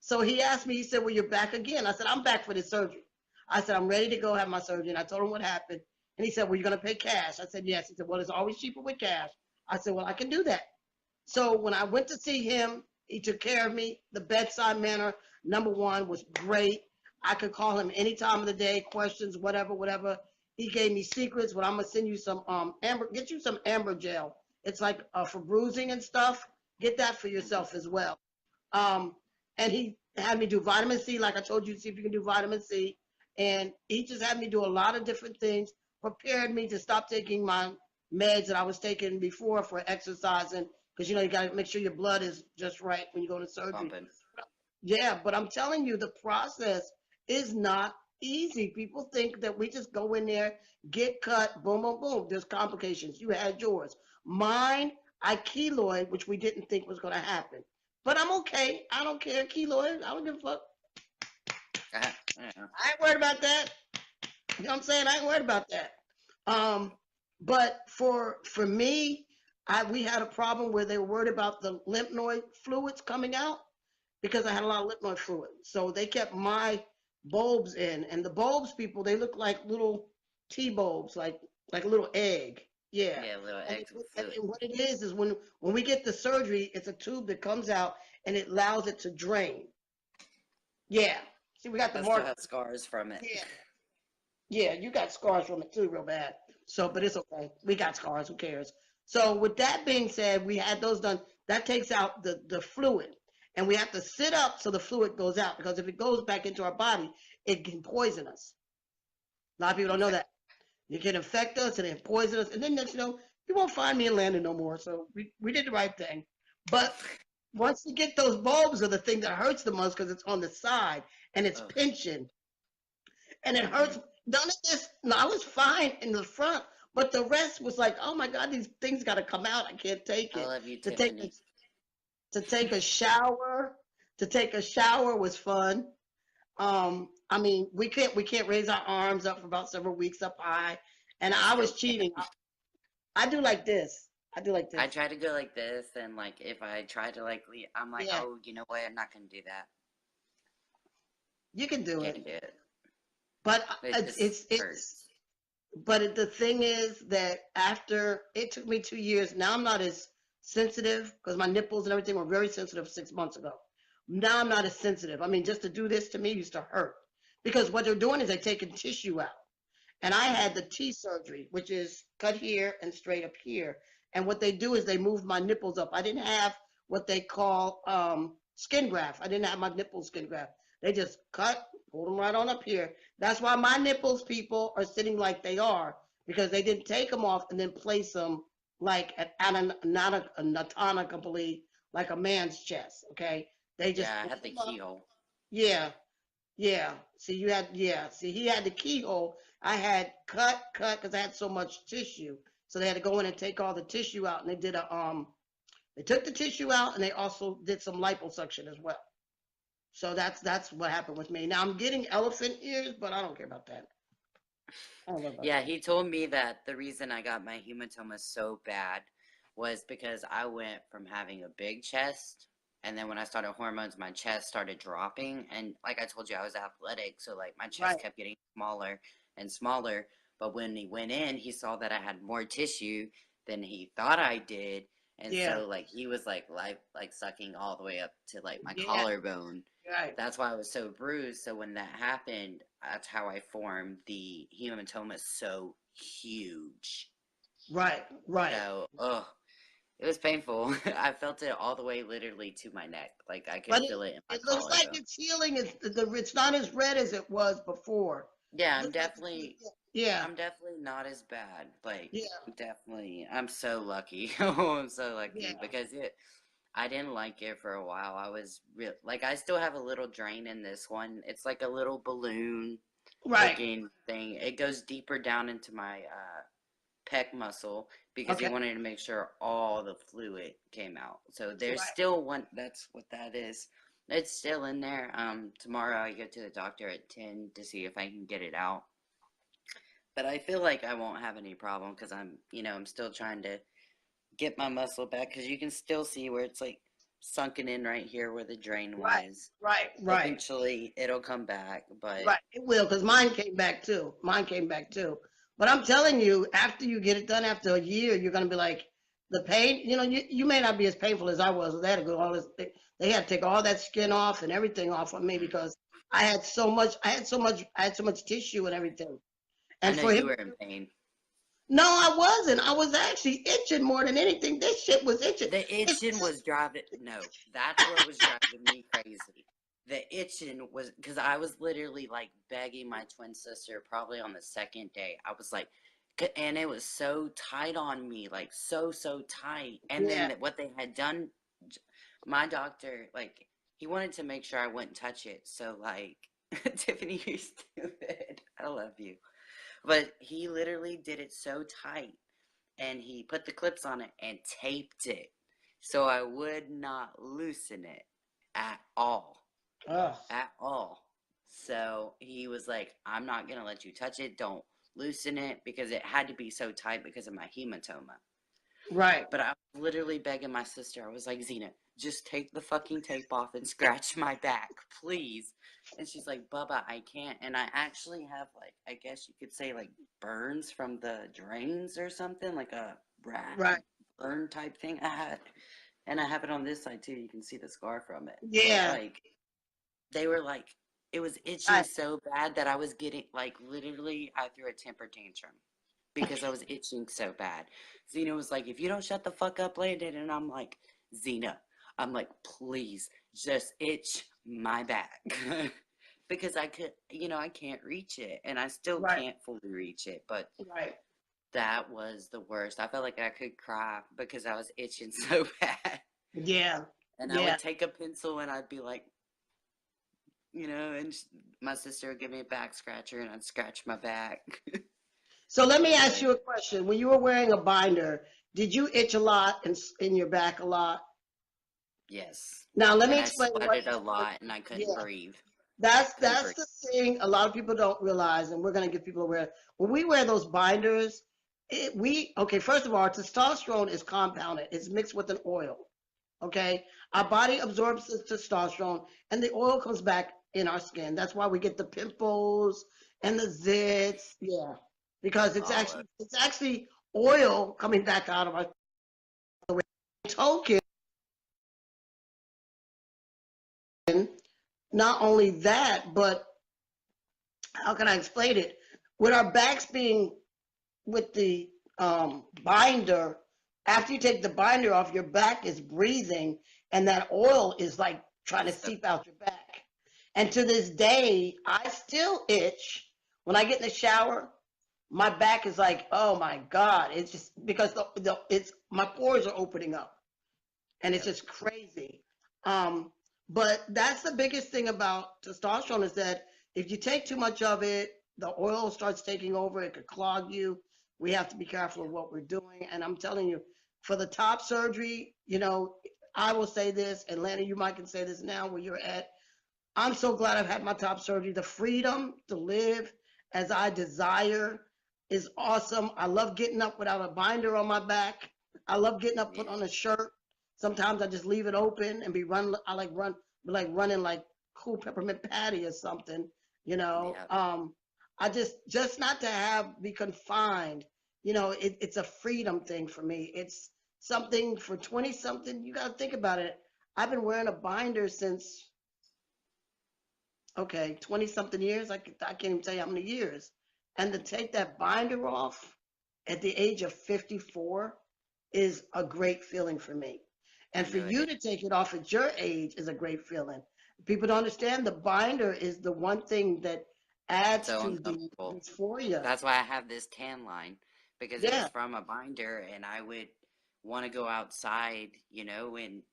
So he asked me, he said, well, you're back again. I said, I'm back for this surgery. I said, I'm ready to go have my surgery. And I told him what happened. And he said, well, you're going to pay cash. I said, yes. He said, well, it's always cheaper with cash. I said, well, I can do that. So when I went to see him, he took care of me. The bedside manner, number one, was great. I could call him any time of the day, questions, whatever, whatever. He gave me secrets. But I'm gonna send you some get you some amber gel. It's like for bruising and stuff. Get that for yourself as well. Um, and he had me do vitamin C, like I told you, see if you can do vitamin C. And he just had me do a lot of different things, prepared me to stop taking my meds that I was taking before for exercising, because you got to make sure your blood is just right when you go to surgery. Bumping. Yeah, but I'm telling you, the process is not easy. People think that we just go in there, get cut, boom, boom, boom. There's complications. You had yours. Mine, I keloid, which we didn't think was going to happen. But I'm okay. I don't care. Keloid, I don't give a fuck. Yeah. I ain't worried about that. You know what I'm saying? I ain't worried about that. But for me, we had a problem where they were worried about the lymph node fluids coming out because I had a lot of lymph node fluid. So they kept my bulbs in, and the bulbs, people, they look like little tea bulbs, like a little egg. Yeah. Yeah, little And, eggs of and fluid. what it is when we get the surgery, it's a tube that comes out and it allows it to drain. Yeah. See, we got the I still mark. have scars from it. Yeah. Yeah, you got scars from it too, real bad. So, but it's okay. We got scars. Who cares? So, with that being said, we had those done. That takes out the fluid, and we have to sit up so the fluid goes out because if it goes back into our body, it can poison us. A lot of people don't know Okay. that. It can infect us and it poison us, and then next you won't find me in Landon no more. So we did the right thing. But once you get those bulbs are the thing that hurts the most because it's on the side and it's Oh. pinching and it Mm-hmm. hurts. None of this. No, I was fine in the front, but the rest was like, oh my god, these things got to come out. I can't take I it. love you, To take Tiffany. to take a shower, to take a shower was fun. I mean, we can't raise our arms up for about several weeks up high, and I I still was cheating. can't. I do like this. I do like I this. try to go like this, and like if I try to like leave, I'm like, Yeah, oh, you know what? I'm not gonna do that. you can do Can't it, do it. but It it's just it's, it's hurts. but the thing is that after it took me 2 years, now I'm not as sensitive because my nipples and everything were very sensitive 6 months ago. Now I'm not as sensitive. I mean, just to do this to me used to hurt because what they're doing is they're taking tissue out. And I had the Mm-hmm. T surgery, which is cut here and straight up here. And what they do is they move my nipples up. I didn't have what they call skin graft. I didn't have my nipple skin graft. They just cut, pull them right on up here. That's why my nipples, people, are sitting like they are because they didn't take them off and then place them like anatomically like a man's chest. Okay, they just Yeah, I pull had the them up. keyhole. Yeah, yeah. See, See, he had the keyhole. I had cut because I had so much tissue. So they had to go in and take all the tissue out, and they did they took the tissue out, and they also did some liposuction as well. So that's what happened with me. Now I'm getting elephant ears, but I don't care about that. I don't know about Yeah, that. he told me that the reason I got my hematoma so bad was because I went from having a big chest, and then when I started hormones, my chest started dropping. And like I told you, I was athletic, so like my chest Right. kept getting smaller and smaller. But when he went in, he saw that I had more tissue than he thought I did. And Yeah. so like he was like sucking all the way up to like my Yeah. collarbone. Right. That's why I was so bruised. So when that happened, that's how I formed the hematoma so huge. Right. Right. So, it was painful. I felt it all the way literally to my neck. Like I could But feel it in my it looks like collarbone. it's healing. It's not as red as it was before. Yeah, It looks like it's yeah. I'm definitely not as bad. Like, Yeah. definitely, I'm so lucky. Oh, I'm so Yeah. lucky because I didn't like it for a while. I was real, like, I still have a little drain in this one. It's like a little balloon Right. looking thing. It goes deeper down into my pec muscle because he Okay. wanted to make sure all the fluid came out. So there's Right. still one. That's what that is. It's still in there. Tomorrow I go to the doctor at 10 to see if I can get it out. But I feel like I won't have any problem because I'm still trying to get my muscle back because you can still see where it's like sunken in right here where the drain Right. was. Right. Right. Eventually it'll come back, but Right. It will, because mine came back too. Mine came back too. But I'm telling you, after you get it done, after a year, you're gonna be like, the pain. You may not be as painful as I was. They had to go all this. They had to take all that skin off and everything off of me because I had so much. I had so much tissue and everything. I And know for you him, were in pain. no, I wasn't. I was actually itching more than anything. This shit was itching. The It's itching was driving. No, that's what was driving me crazy. The itching was because I was literally like begging my twin sister probably on the second day. I was like, and it was so tight on me, like so tight. And yeah, then what they had done, my doctor, like, he wanted to make sure I wouldn't touch it. So, like, Tiffany, you're stupid. I love you. But he literally did it so tight and he put the clips on it and taped it so I would not loosen it at all. oh, At all. So he was like, I'm not going to let you touch it. Don't loosen it because it had to be so tight because of my hematoma. right, But I was literally begging my sister. I was like, Zena, just take the fucking tape off and scratch my back, please. And she's like, Bubba, I can't. And I actually have, like, I guess you could say, like, burns from the drains or something, like a rat right, burn type thing I had. And I have it on this side too. You can see the scar from it. But, yeah. like, they were like, it was itching I, so bad that I was getting, like, literally, I threw a temper tantrum because I was itching so bad. Xena was like, if you don't shut the fuck up, Landon. And I'm like, Xena, I'm like, please just itch my back. Because I could, I can't reach it. And I still right, can't fully reach it. But right. that was the worst. I felt like I could cry because I was itching so bad. Yeah, And I yeah. would take a pencil and I'd be like, and my sister would give me a back scratcher and I'd scratch my back. So let me ask But you a question. When you were wearing a binder, did you itch a lot in your back a lot? yes. Now let me And I explain what. sweated a lot and I couldn't Yeah, breathe. Couldn't that's breathe. the thing. A lot of people don't realize, and we're gonna get people aware. When we wear those binders, okay. First of all, testosterone is compounded. It's mixed with an oil. Okay, our body absorbs the testosterone, and the oil comes back in our skin. That's why we get the pimples and the zits. Yeah, because All of it's actually oil coming back out of our token. Not only that, but how can I explain it? With our backs being with the binder, after you take the binder off, your back is breathing, and that oil is like trying to it's the seep out your back. And to this day, I still itch when I get in the shower. My back is like, oh my god! It's just because it's my pores are opening up, and it's yep. just crazy. Um, but that's the biggest thing about testosterone is that if you take too much of it, the oil starts taking over. It could clog you. We have to be careful of Yep. what we're doing. And I'm telling you, for the top surgery, I will say this, and Lana, you might can say this now where you're at. I'm so glad I've had my top surgery. The freedom to live as I desire is awesome. I love getting up without a binder on my back. I love getting up, put Yeah. on a shirt. Sometimes I just leave it open and be run. I be like running like cool peppermint patty or something. You know, Yep. um, I just not to be confined. It's a freedom thing for me. It's something for 20 something. You got to think about it. I've been wearing a binder since okay, 20 something years. I can't even tell you how many years. And to take that binder off at the age of 54 is a great feeling for me. I And for know it you is. to take it off at your age is a great feeling. People don't understand the binder is the one thing that adds So to the uncomfortable. dysphoria. That's why I have this tan line, because it was Yeah, from a binder, and I would want to go outside, and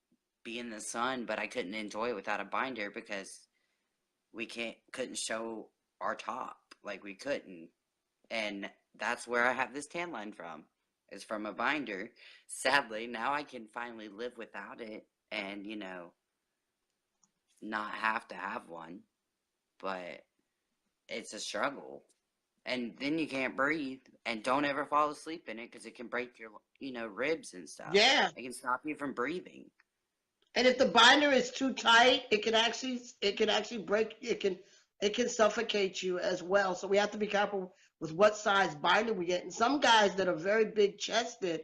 be in the sun, but I couldn't enjoy it without a binder because we couldn't show our top, like we couldn't. And that's where I have this tan line from. It's from a binder. Sadly, now I can finally live without it and, not have to have one, but it's a struggle. And then you can't breathe, and don't ever fall asleep in it because it can break your, ribs and stuff. yeah. It can stop you from breathing. And if the binder is too tight, it can actually break it can suffocate you as well. So we have to be careful with what size binder we get. And some guys that are very big chested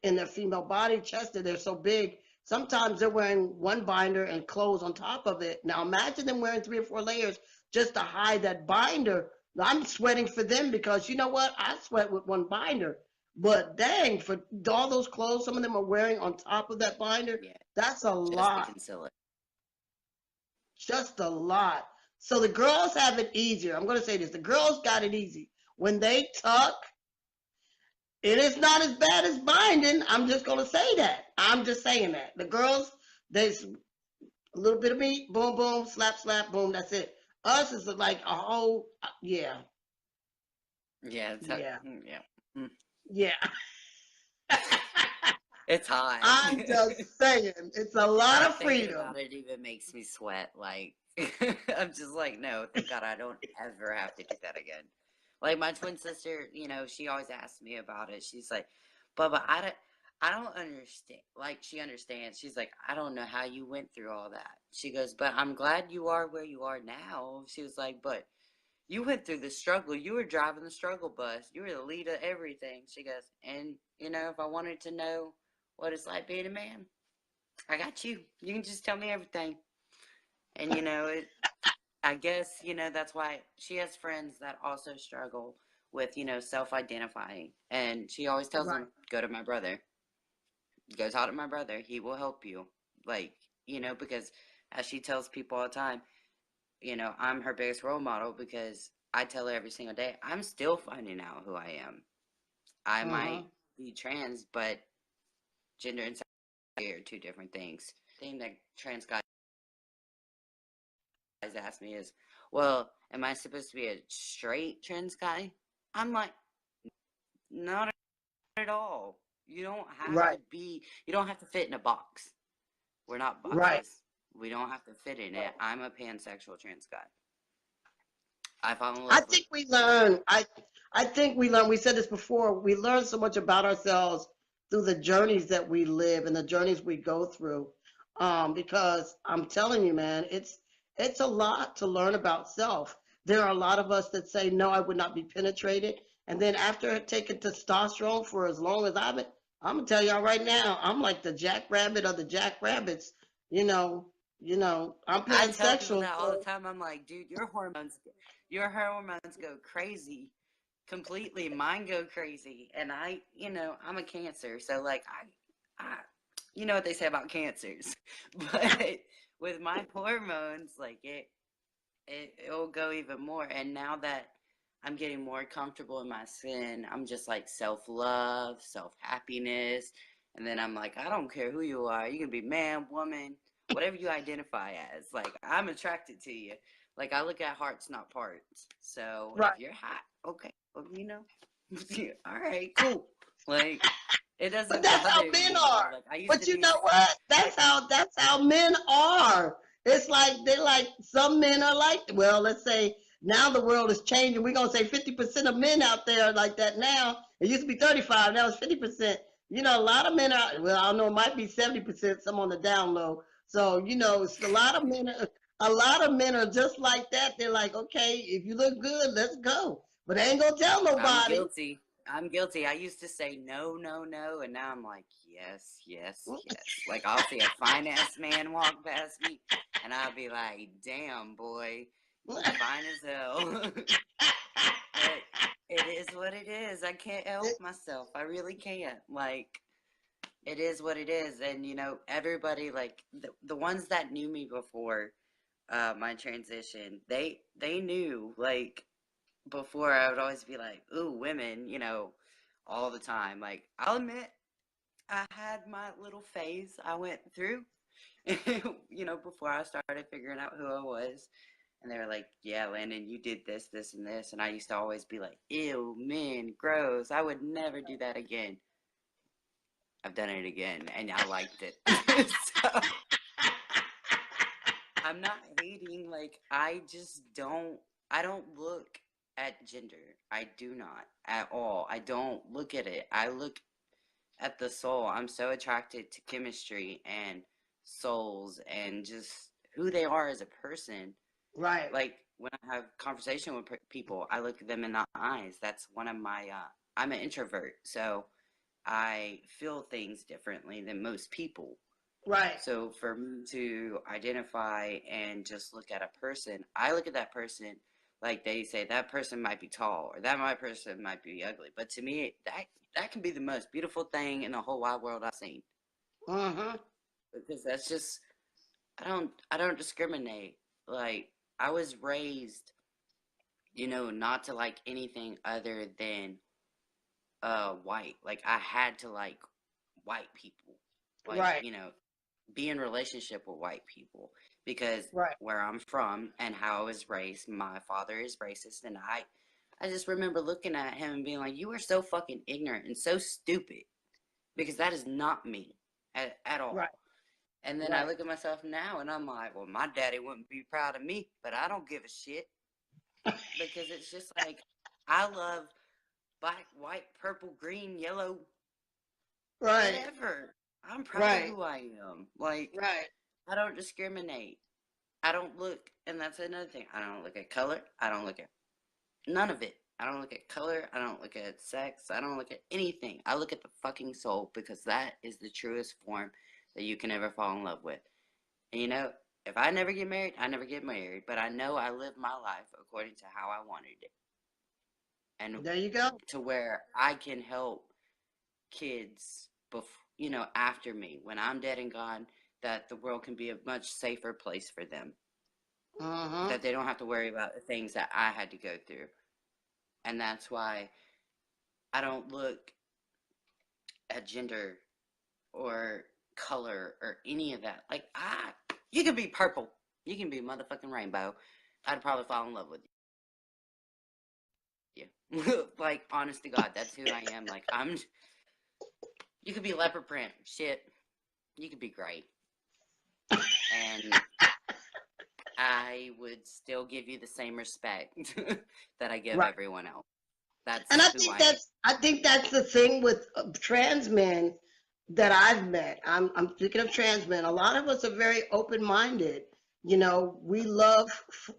in their female body chested, they're so big. Sometimes they're wearing one binder and clothes on top of it. Now imagine them wearing 3 or 4 layers just to hide that binder. I'm sweating for them because you know what? I sweat with one binder. But dang, for all those clothes some of them are wearing on top of that binder, Yeah, that's a just to lot. conceal it. Just a lot. So the girls have it easier. I'm going to say this. The girls got it easy. When they tuck, it is not as bad as binding. I'm just going to say that. I'm just saying that. The girls, there's a little bit of meat, boom, boom, slap, slap, boom, that's it. Us is like a whole, yeah, Yeah, yeah, yeah. Mm. yeah. It's hot. I'm just saying, it's a lot of Thinking freedom. about it even makes me sweat. Like, I'm just like, no, thank God I don't ever have to do that again. Like my twin sister, she always asks me about it. She's like, Bubba, I don't understand. Like, she understands. She's like, I don't know how you went through all that. She goes, but I'm glad you are where you are now. She was like, but you went through the struggle. You were driving the struggle bus. You were the lead of everything. She goes, and, if I wanted to know what it's like being a man, I got you. You can just tell me everything. And, I guess, that's why she has friends that also struggle with, self identifying. And she always tells Right. them, go to my brother. Go talk to my brother. He will help you. Like, because as she tells people all the time, I'm her biggest role model because I tell her every single day, I'm still finding out who I am. I Uh-huh. might be trans, but gender and sexuality are two different things. The thing that trans guys ask me is, well, am I supposed to be a straight trans guy? I'm like, not at all. Right. You don't have to fit in a box. We're not Right. boxes. We don't have to fit in it. I'm a pansexual trans guy. I fall in I love with, think we learn. I think we learn. We said this before. We learn so much about ourselves through the journeys that we live and the journeys we go through. Because I'm telling you, man, it's a lot to learn about self. There are a lot of us that say, no, I would not be penetrated. And then after taking testosterone for as long as I've been, I'm gonna tell y'all right now, I'm like the jackrabbit of the jackrabbits. You know, I'm I tell people pansexual, that all the so time. I'm like, dude, your hormones go crazy completely. Mine go crazy. And I'm a cancer. So like I you know what they say about cancers. But with my hormones, like it'll go even more. And now that I'm getting more comfortable in my skin, I'm just like self-love, self-happiness. And then I'm like, I don't care who you are. You can be man, woman, whatever you identify as. Like, I'm attracted to you. Like, I look at hearts, not parts. So if right. you're hot, okay, well, all right, cool. Like, it But doesn't that's how bother me men anymore. are. Like, I used But to you be, know what? like, That's how men are. It's like they like some men are like, well, let's say now the world is changing. We're gonna say 50% of men out there are like that now. It used to be 35, now it's 50%. A lot of men are, well, I don't know, it might be 70%, some on the down low. So, it's a lot of men are just like that. They're like, okay, if you look good, let's go. But they ain't gonna tell I'm nobody. guilty. I'm guilty. I used to say no, no, no, and now I'm like, yes, yes, yes. Like, I'll see a fine ass man walk past me, and I'll be like, damn, boy, fine as hell. But it is what it is. I can't help myself. I really can't. Like, it is what it is. And, you know, everybody, like, the ones that knew me before my transition, they knew, like, before I would always be like, ooh, women, you know, all the time. Like, I'll admit, I had my little phase I went through, you know, before I started figuring out who I was. And they were like, yeah, Landon, you did this, this, and this. And I used to always be like, ew, men, gross. I would never do that again. I've done it again, and I liked it. So, I'm not hating. Like, I don't look at gender. I do not at all. I don't look at it. I look at the soul. I'm so attracted to chemistry and souls and just who they are as a person. Right. Like, when I have conversation with people, I look at them in the eyes. That's one of my, I'm an introvert, so I feel things differently than most people. Right. So for me to identify and just look at a person, I look at that person like they say that person might be tall or that person might be ugly. But to me, that can be the most beautiful thing in the whole wide world I've seen. Mm-hmm. Because that's just I don't discriminate. Like, I was raised, you know, not to like anything other than white. Like, I had to like white people. Like, Right. you know, be in relationship with white people because Right. where I'm from and how I was raised, my father is racist, and I just remember looking at him and being like, "You are so fucking ignorant and so stupid," because that is not me at Right. all. And then I Right. look at myself now and I'm like, "Well, my daddy wouldn't be proud of me, but I don't give a shit because it's just like I love black, white, purple, green, yellow, Right. whatever. I'm proud of Right. who I am. Like, Right. I don't discriminate. I don't look, and that's another thing. I don't look at color. I don't look at none of it. I don't look at color. I don't look at sex. I don't look at anything. I look at the fucking soul because that is the truest form that you can ever fall in love with. And you know, if I never get married, I never get married. But I know I live my life according to how I wanted it. And There you go. to where I can help kids, you know, after me, when I'm dead and gone, that the world can be a much safer place for them. Mm-hmm. That they don't have to worry about the things that I had to go through. And that's why I don't look at gender or color or any of that. Like, you can be purple. You can be a motherfucking rainbow. I'd probably fall in love with you. Like, honest to God, that's who I am. Like, you could be leopard print. Shit. You could be great. And I would still give you the same respect that I give Right. everyone else. And That's who I am. I think that's the thing with trans men that I've met. I'm speaking of trans men. A lot of us are very open minded. You know, we love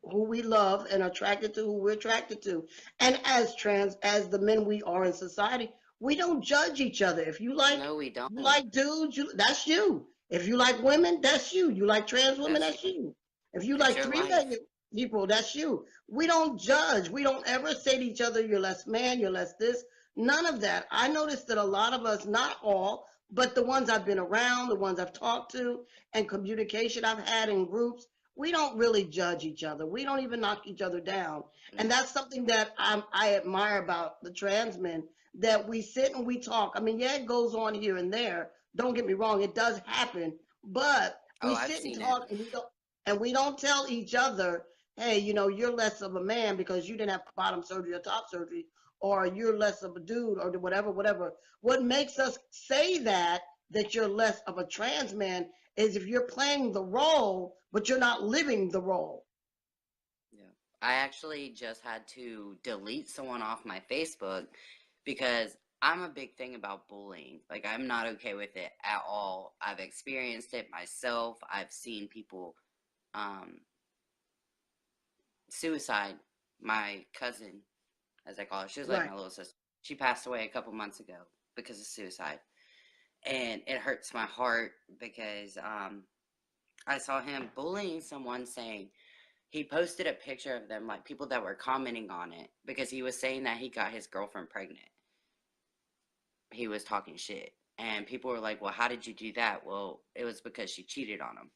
who we love and attracted to who we're attracted to. And as the men we are in society, we don't judge each other. If No, we you don't. like dudes, that's you. If you like women, that's you. You like trans women, That's that's you. you. If you It's like your three-legged life. people, that's you. We don't judge. We don't ever say to each other, you're less man, you're less this. None of that. I noticed that a lot of us, not all, but the ones I've been around, the ones I've talked to, and communication I've had in groups, we don't really judge each other. We don't even knock each other down. And No. that's something that I admire about the trans men, that we sit and we talk. I mean, yeah, it goes on here and there. Don't get me wrong, it does happen. But Oh, we I've sit and seen it. talk and we don't tell each other, hey, you know, you're less of a man because you didn't have bottom surgery or top surgery, or you're less of a dude, or whatever, whatever. What makes us say that you're less of a trans man is if you're playing the role, but you're not living the role. Yeah. I actually just had to delete someone off my Facebook because I'm a big thing about bullying. Like, I'm not okay with it at all. I've experienced it myself. I've seen people um, suicide. My cousin, as I call her, she was like Right, my little sister. She passed away a couple months ago because of suicide. And it hurts my heart because I saw him bullying someone, saying he posted a picture of them, like people that were commenting on it, because he was saying that he got his girlfriend pregnant. He was talking shit. And people were like, well, how did you do that? Well, it was because she cheated on him.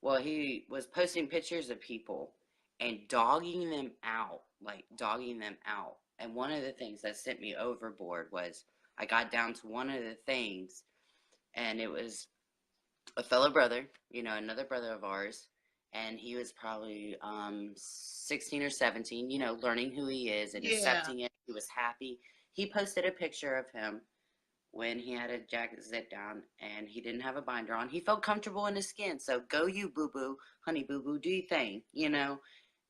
Well, he was posting pictures of people and dogging them out, like dogging them out. And one of the things that sent me overboard was I got down to one of the things, and it was a fellow brother, another brother of ours, and he was probably 16 or 17, learning who he is and Yeah. accepting it. He was happy. He posted a picture of him when he had a jacket zip down and he didn't have a binder on. He felt comfortable in his skin. So go you, boo boo, honey boo boo, do your thing,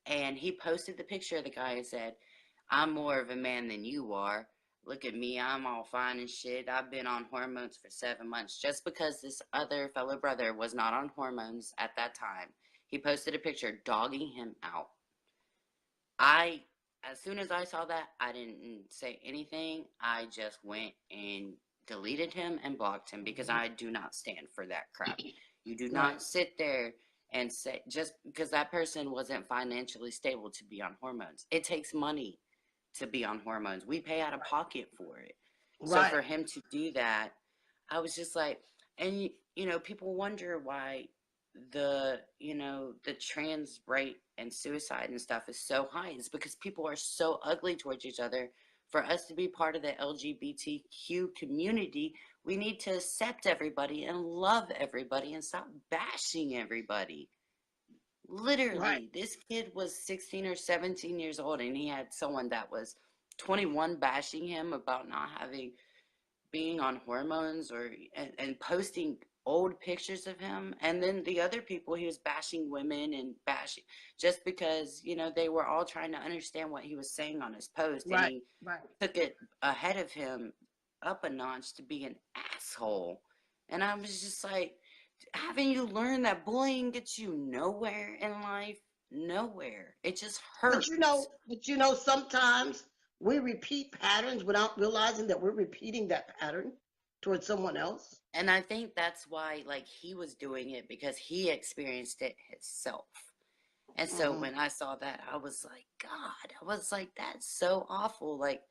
And he posted the picture of the guy and said, I'm more of a man than you are. Look at me, I'm all fine and shit. I've been on hormones for 7 months. Just because this other fellow brother was not on hormones at that time, he posted a picture dogging him out. As soon as I saw that, I didn't say anything. I just went and deleted him and blocked him because I do not stand for that crap. You do not sit there and say, just because that person wasn't financially stable to be on hormones. It takes money to be on hormones. We pay out of pocket for it. So for him to do that, I was just like, and people wonder why the trans rate and suicide and stuff is so high. It's because people are so ugly towards each other. For us to be part of the LGBTQ community, we need to accept everybody and love everybody and stop bashing everybody. Literally, this kid was 16 or 17 years old and he had someone that was 21 bashing him about not being on hormones and posting old pictures of him. And then the other people, he was bashing women and bashing just because they were all trying to understand what he was saying on his post, and he took it ahead of him up a notch to be an asshole. And I was just like, haven't you learned that bullying gets you nowhere in life? Nowhere. It just hurts. Sometimes we repeat patterns without realizing that we're repeating that pattern towards someone else. And I think that's why, like, he was doing it because he experienced it himself. And so when I saw that, I was like, God, I was like, that's so awful. Like,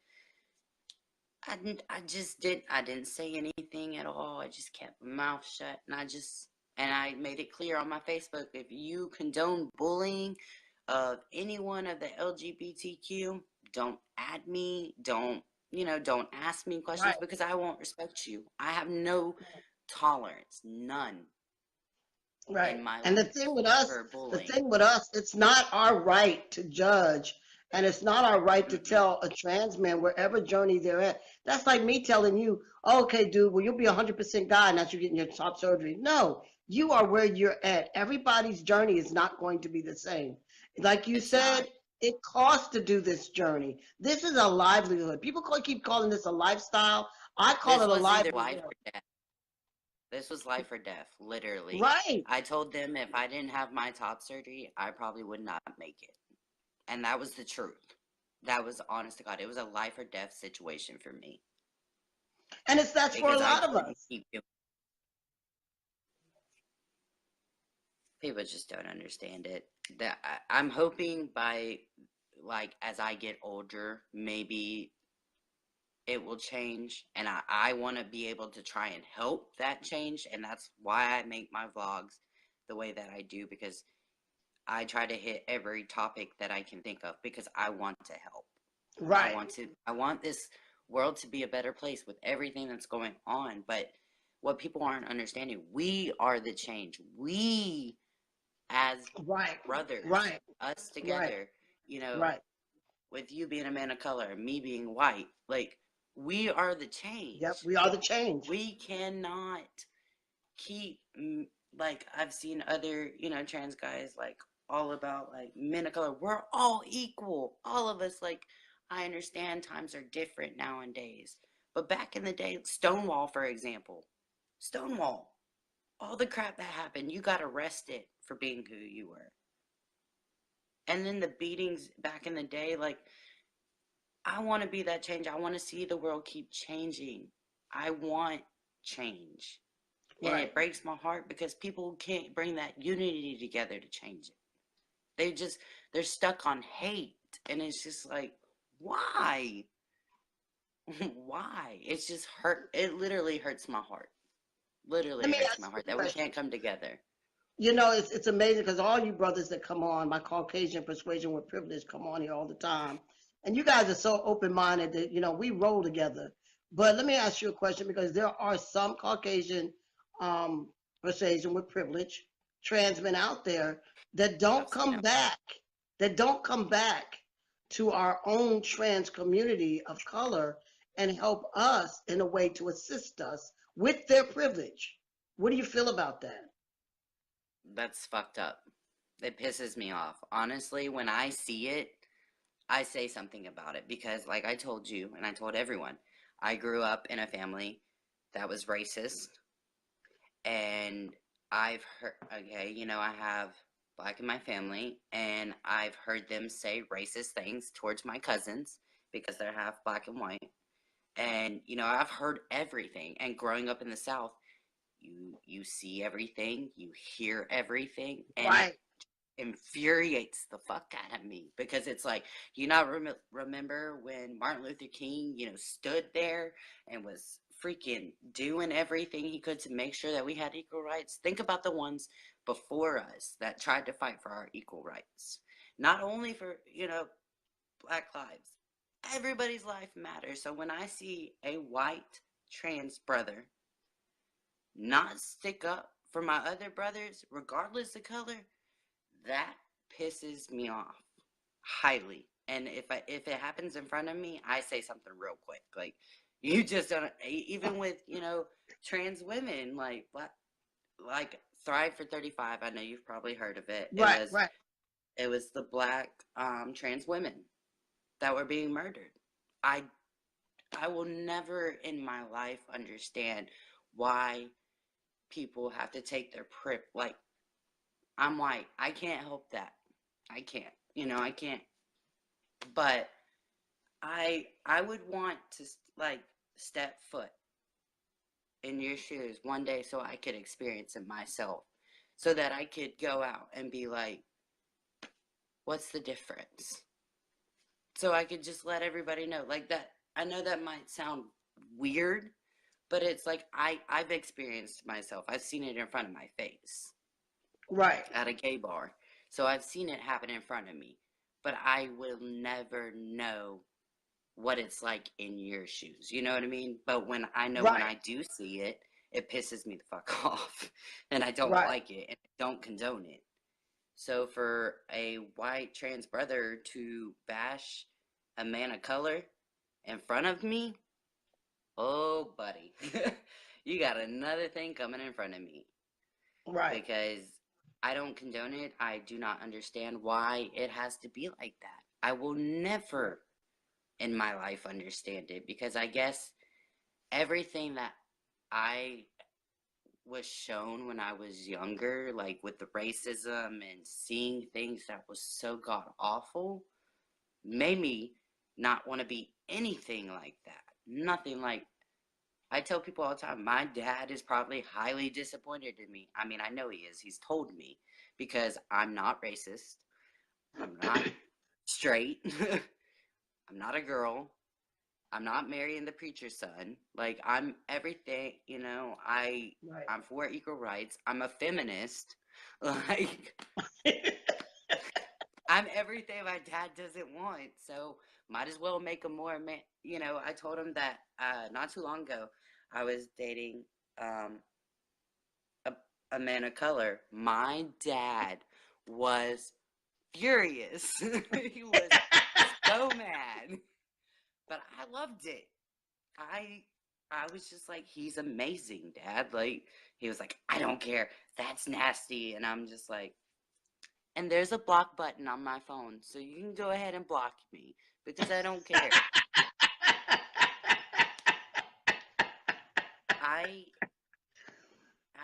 I didn't say anything at all. I just kept my mouth shut, and I made it clear on my Facebook, if you condone bullying of anyone of the LGBTQ, don't add me, don't ask me questions because I won't respect you. I have no tolerance, none in my And the life thing with for bullying. it's not our right to judge, and it's not our right to Mm-mm. tell a trans man wherever journey they're at. That's like me telling you, oh, okay, dude, well, you'll be 100% guy and that's you getting your top surgery. No, you are where you're at. Everybody's journey is not going to be the same. Like you It's not. said, it costs to do this journey. This is a livelihood. People keep calling this a lifestyle. I call This it a was either life livelihood. or death. This was life or death, literally. Right. I told them if I didn't have my top surgery, I probably would not make it. And that was the truth. That was honest to God. It was a life or death situation for me And that's for a because I lot of couldn't us. keep doing. People just don't understand it. That I'm hoping by, like, as I get older, maybe it will change, and I want to be able to try and help that change, and that's why I make my vlogs the way that I do, because I try to hit every topic that I can think of because I want to help. Right. I want this world to be a better place with everything that's going on. But what people aren't understanding, we are the change. We as Right. brothers, Right. us Right. together, Right. with you being a man of color, me being white, like, we are the Yep. change. We are the change. We cannot keep, like, I've seen other trans guys, like, all about, like, men of color, we're all equal, all of us. Like, I understand times are different nowadays, but back in the day, Stonewall, for example, Stonewall, all the crap that happened, you got arrested for being who you were. And then the beatings back in the day, like, I want to be that change. I want to see the world keep changing. I want change. And Right. it breaks my heart because people can't bring that unity together to change it. they're stuck on hate, and it's just like, why? Why? It's just hurt. It literally hurts my heart. Literally Let me hurts ask my you heart a that we question. can't come together. You know, it's amazing because all you brothers that come on, my Caucasian persuasion with privilege, come on here all the time, and you guys are so open minded that we roll together. But let me ask you a question because there are some Caucasian um, persuasion with privilege trans men out there that I've don't seen come them. back, that don't come back to our own trans community of color and help us in a way to assist us with their privilege. What do you feel about that? That's fucked up. It pisses me off. Honestly, when I see it, I say something about it because, like I told you, and I told everyone, I grew up in a family that was racist, and I've heard, okay, I have black in my family, and I've heard them say racist things towards my cousins because they're half black and white. And, I've heard everything. And growing up in the South, you see everything, you hear everything, and it Right. infuriates the fuck out of me because it's like, you not remember when Martin Luther King, stood there and was freaking doing everything he could to make sure that we had equal rights? Think about the ones before us that tried to fight for our equal rights. Not only for, black lives. Everybody's life matters. So when I see a white trans brother not stick up for my other brothers, regardless of color, that pisses me off highly. And if it happens in front of me, I say something real quick. Like, you just don't. Even with trans women, like Thrive for 35. I know you've probably heard of it. It Right, was right. it was the black trans women that were being murdered. I I will never in my life understand why people have to take their like, I'm white. I can't help that. I can't. I can't. But I would want to like step foot in your shoes one day so I could experience it myself. So that I could go out and be like, what's the difference? So I could just let everybody know. Like that, I know that might sound weird, but it's like I've experienced myself. I've seen it in front of my face Right. at a gay bar. So I've seen it happen in front of me. But I will never know what it's like in your shoes. You know what I mean? But when Right. I do see it, it pisses me the fuck off. And I don't Right. like it and I don't condone it. So for a white trans brother to bash a man of color in front of me, oh buddy, you got another thing coming in front of me. Right. Because I don't condone it. I do not understand why it has to be like that. I will never in my life understand it because I guess everything that I was shown when I was younger, like with the racism and seeing things that was so god awful, made me not want to be anything like that. Nothing like. I tell people all the time, my dad is probably highly disappointed in me. I mean, I know he is. He's told me because I'm not racist. I'm not straight. I'm not a girl. I'm not marrying the preacher's son. Like, I'm everything, Right. I'm for equal rights. I'm a feminist. Like, I'm everything my dad doesn't want. So might as well make him more man. I told him that not too long ago I was dating um, a, a man of color. My dad was furious. He was so mad. But I loved it. I I was just like, he's amazing, Dad. Like, he was like, I don't care. That's nasty. And I'm just like, and there's a block button on my phone, so you can go ahead and block me because I don't care. I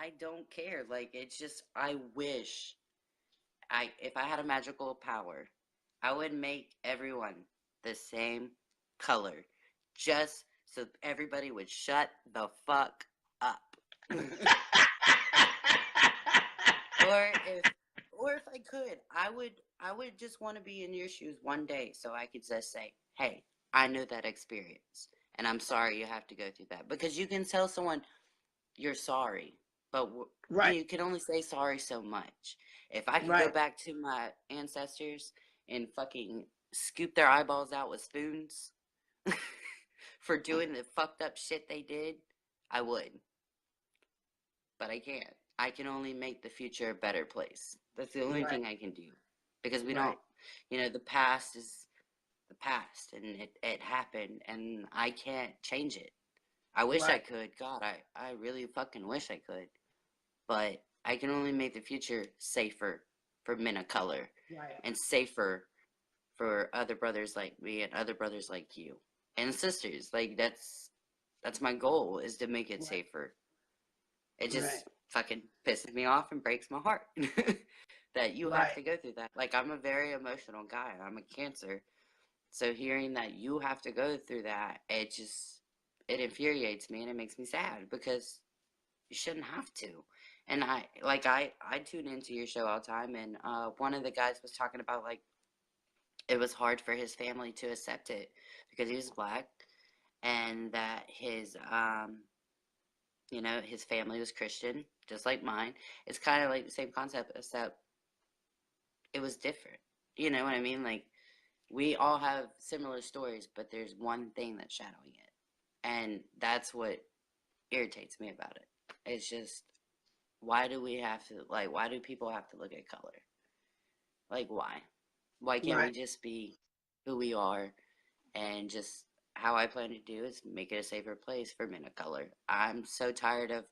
I don't care. Like, it's just, I wish if I had a magical power, I would make everyone the same color just so everybody would shut the fuck up. or if or if I could, I would just want to be in your shoes one day so I could just say, "Hey, I know that experience, and I'm sorry you have to go through that." Because you can tell someone you're sorry, but Right. you can only say sorry so much. If I could go Right. back to my ancestors and fucking scoop their eyeballs out with spoons for doing the fucked up shit they did, I would. But I can't. I can only make the future a better place. That's the only Right. thing I can do. Because we don't, Right. the past is the past and it happened and I can't change it. I wish I Right. could. God, I really fucking wish I could. But I can only make the future safer for men of color Right. and safer for other brothers like me and other brothers like you and sisters. Like that's my goal is to make it Right. safer. It Right. just fucking pisses me off and breaks my heart that you have Right. to go through that. Like I'm a very emotional guy. I'm a Cancer. So hearing that you have to go through that, it infuriates me and it makes me sad because you shouldn't have to. And I tune into your show all the time and one of the guys was talking about like it was hard for his family to accept it because he was black and that his family was Christian, just like mine. It's kind of like the same concept, except it was different. You know what I mean? Like, we all have similar stories, but there's one thing that's shadowing it. And that's what irritates me about it. It's just, why do people have to look at color? Like, why? Why can't we Right. just be who we are and just how I plan to do is make it a safer place for men of color? I'm so tired of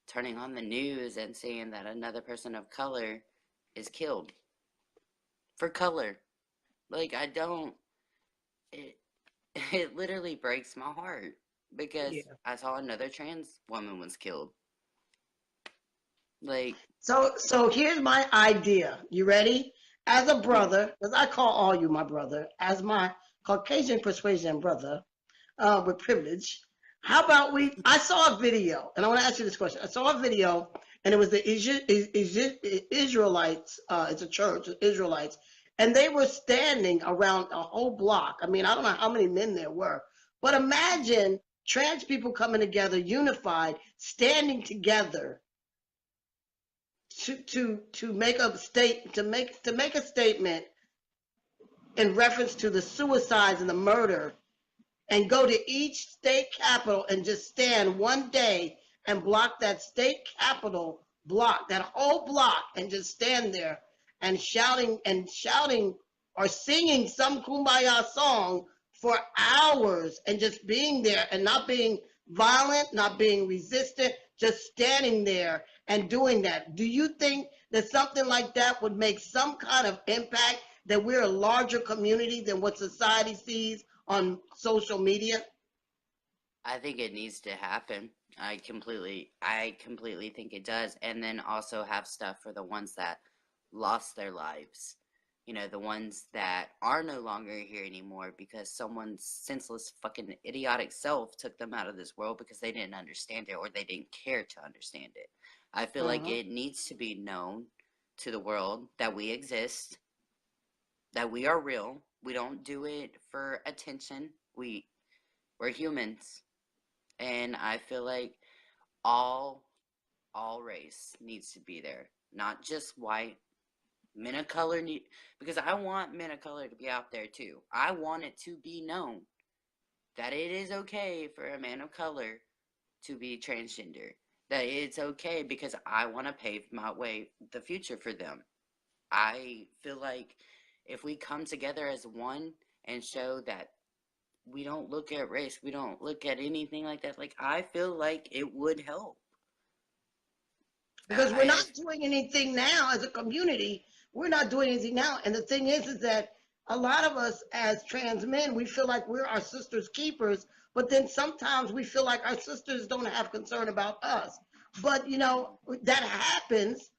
turning on the news and seeing that another person of color is killed for color. Like I don't it it literally breaks my heart because Yeah. I saw another trans woman was killed. Like So here's my idea. You ready? As a hmm, brother, because I call all you my brother, as my Caucasian persuasion brother, with privilege. How about I saw a video, and I want to ask you this question. I saw a video, and it was the Israelites. It's a church, Israelites, and they were standing around a whole block. I mean, I don't know how many men there were, but imagine trans people coming together, unified, standing together to make a statement in reference to the suicides and the murder, and go to each state capital and just stand one day and block that state capital block, that whole block, and just stand there and shouting or singing some kumbaya song for hours and just being there and not being violent, not being resistant, just standing there and doing that. Do you think that something like that would make some kind of impact, that we're a larger community than what society sees on social media? I think it needs to happen. I completely think it does. And then also have stuff for the ones that lost their lives. The ones that are no longer here anymore because someone's senseless fucking idiotic self took them out of this world because they didn't understand it or they didn't care to understand it. I feel like Uh-huh. it needs to be known to the world that we exist, that we are real. We don't do it for attention. We're humans. And I feel like all all race needs to be there, not just white. Men of color need, because I want men of color to be out there too. I want it to be known that it is okay for a man of color to be transgender. That it's okay because I want to pave my way the future for them. I feel like if we come together as one and show that we don't look at race, we don't look at anything like that, like I feel like it would help. Because we're I not doing anything now as a community. We're not doing anything now. And the thing is that a lot of us as trans men, we feel like we're our sister's keepers, but then sometimes we feel like our sisters don't have concern about us. But that happens,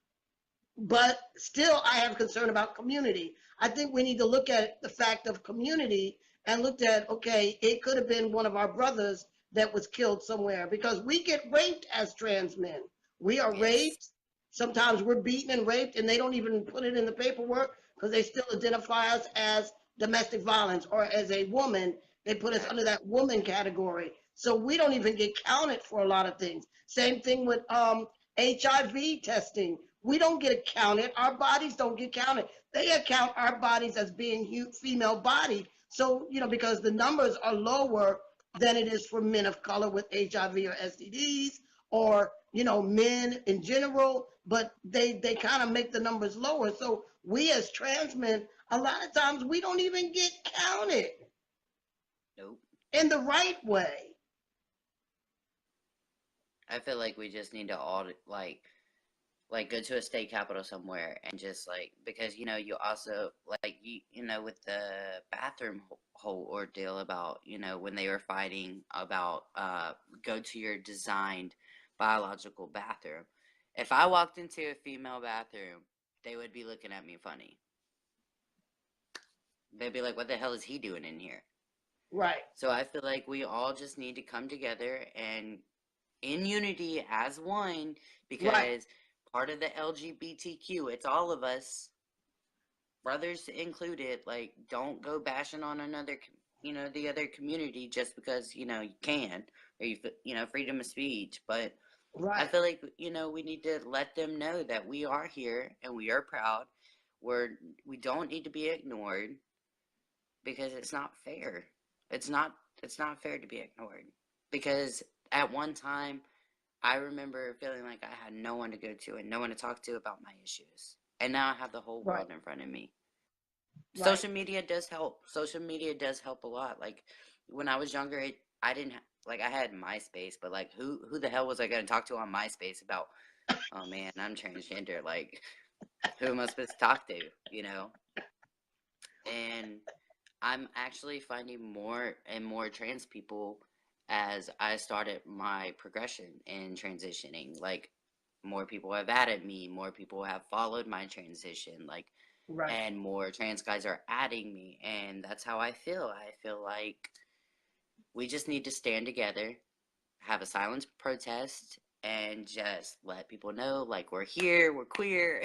but still I have concern about community. I think we need to look at the fact of community and looked at, okay, it could have been one of our brothers that was killed somewhere, because we get raped as trans men. We are yes. raped, Sometimes we're beaten and raped, and they don't even put it in the paperwork because they still identify us as domestic violence, or as a woman, they put us under that woman category. So we don't even get counted for a lot of things. Same thing with HIV testing. We don't get counted. Our bodies don't get counted. They account our bodies as being female body. So, because the numbers are lower than it is for men of color with HIV or STDs, or, men in general, but they kind of make the numbers lower. So we as trans men, a lot of times we don't even get counted. Nope. In the right way. I feel like we just need to audit, like go to a state capital somewhere and just because you also with the bathroom whole ordeal about when they were fighting about go to your designed biological bathroom. If I walked into a female bathroom, they would be looking at me funny. They'd be like, what the hell is he doing in here? Right. So I feel like we all just need to come together and in unity as one, because part of the LGBTQ, it's all of us, brothers included. Don't go bashing on another, the other community just because, you can, or freedom of speech. But I feel like, we need to let them know that we are here and we are proud. We don't need to be ignored, because it's not fair. It's not fair to be ignored, because at one time, I remember feeling like I had no one to go to and no one to talk to about my issues. And now I have the whole world in front of me. Social media does help. Social media does help a lot. When I was younger, I didn't I had MySpace, but who the hell was I going to talk to on MySpace about, oh man, I'm transgender. Who am I supposed to talk to, And I'm actually finding more and more trans people as I started my progression in transitioning. More people have added me, more people have followed my transition, and more trans guys are adding me, and that's how I feel. I feel like we just need to stand together, have a silent protest, and just let people know, we're here, we're queer,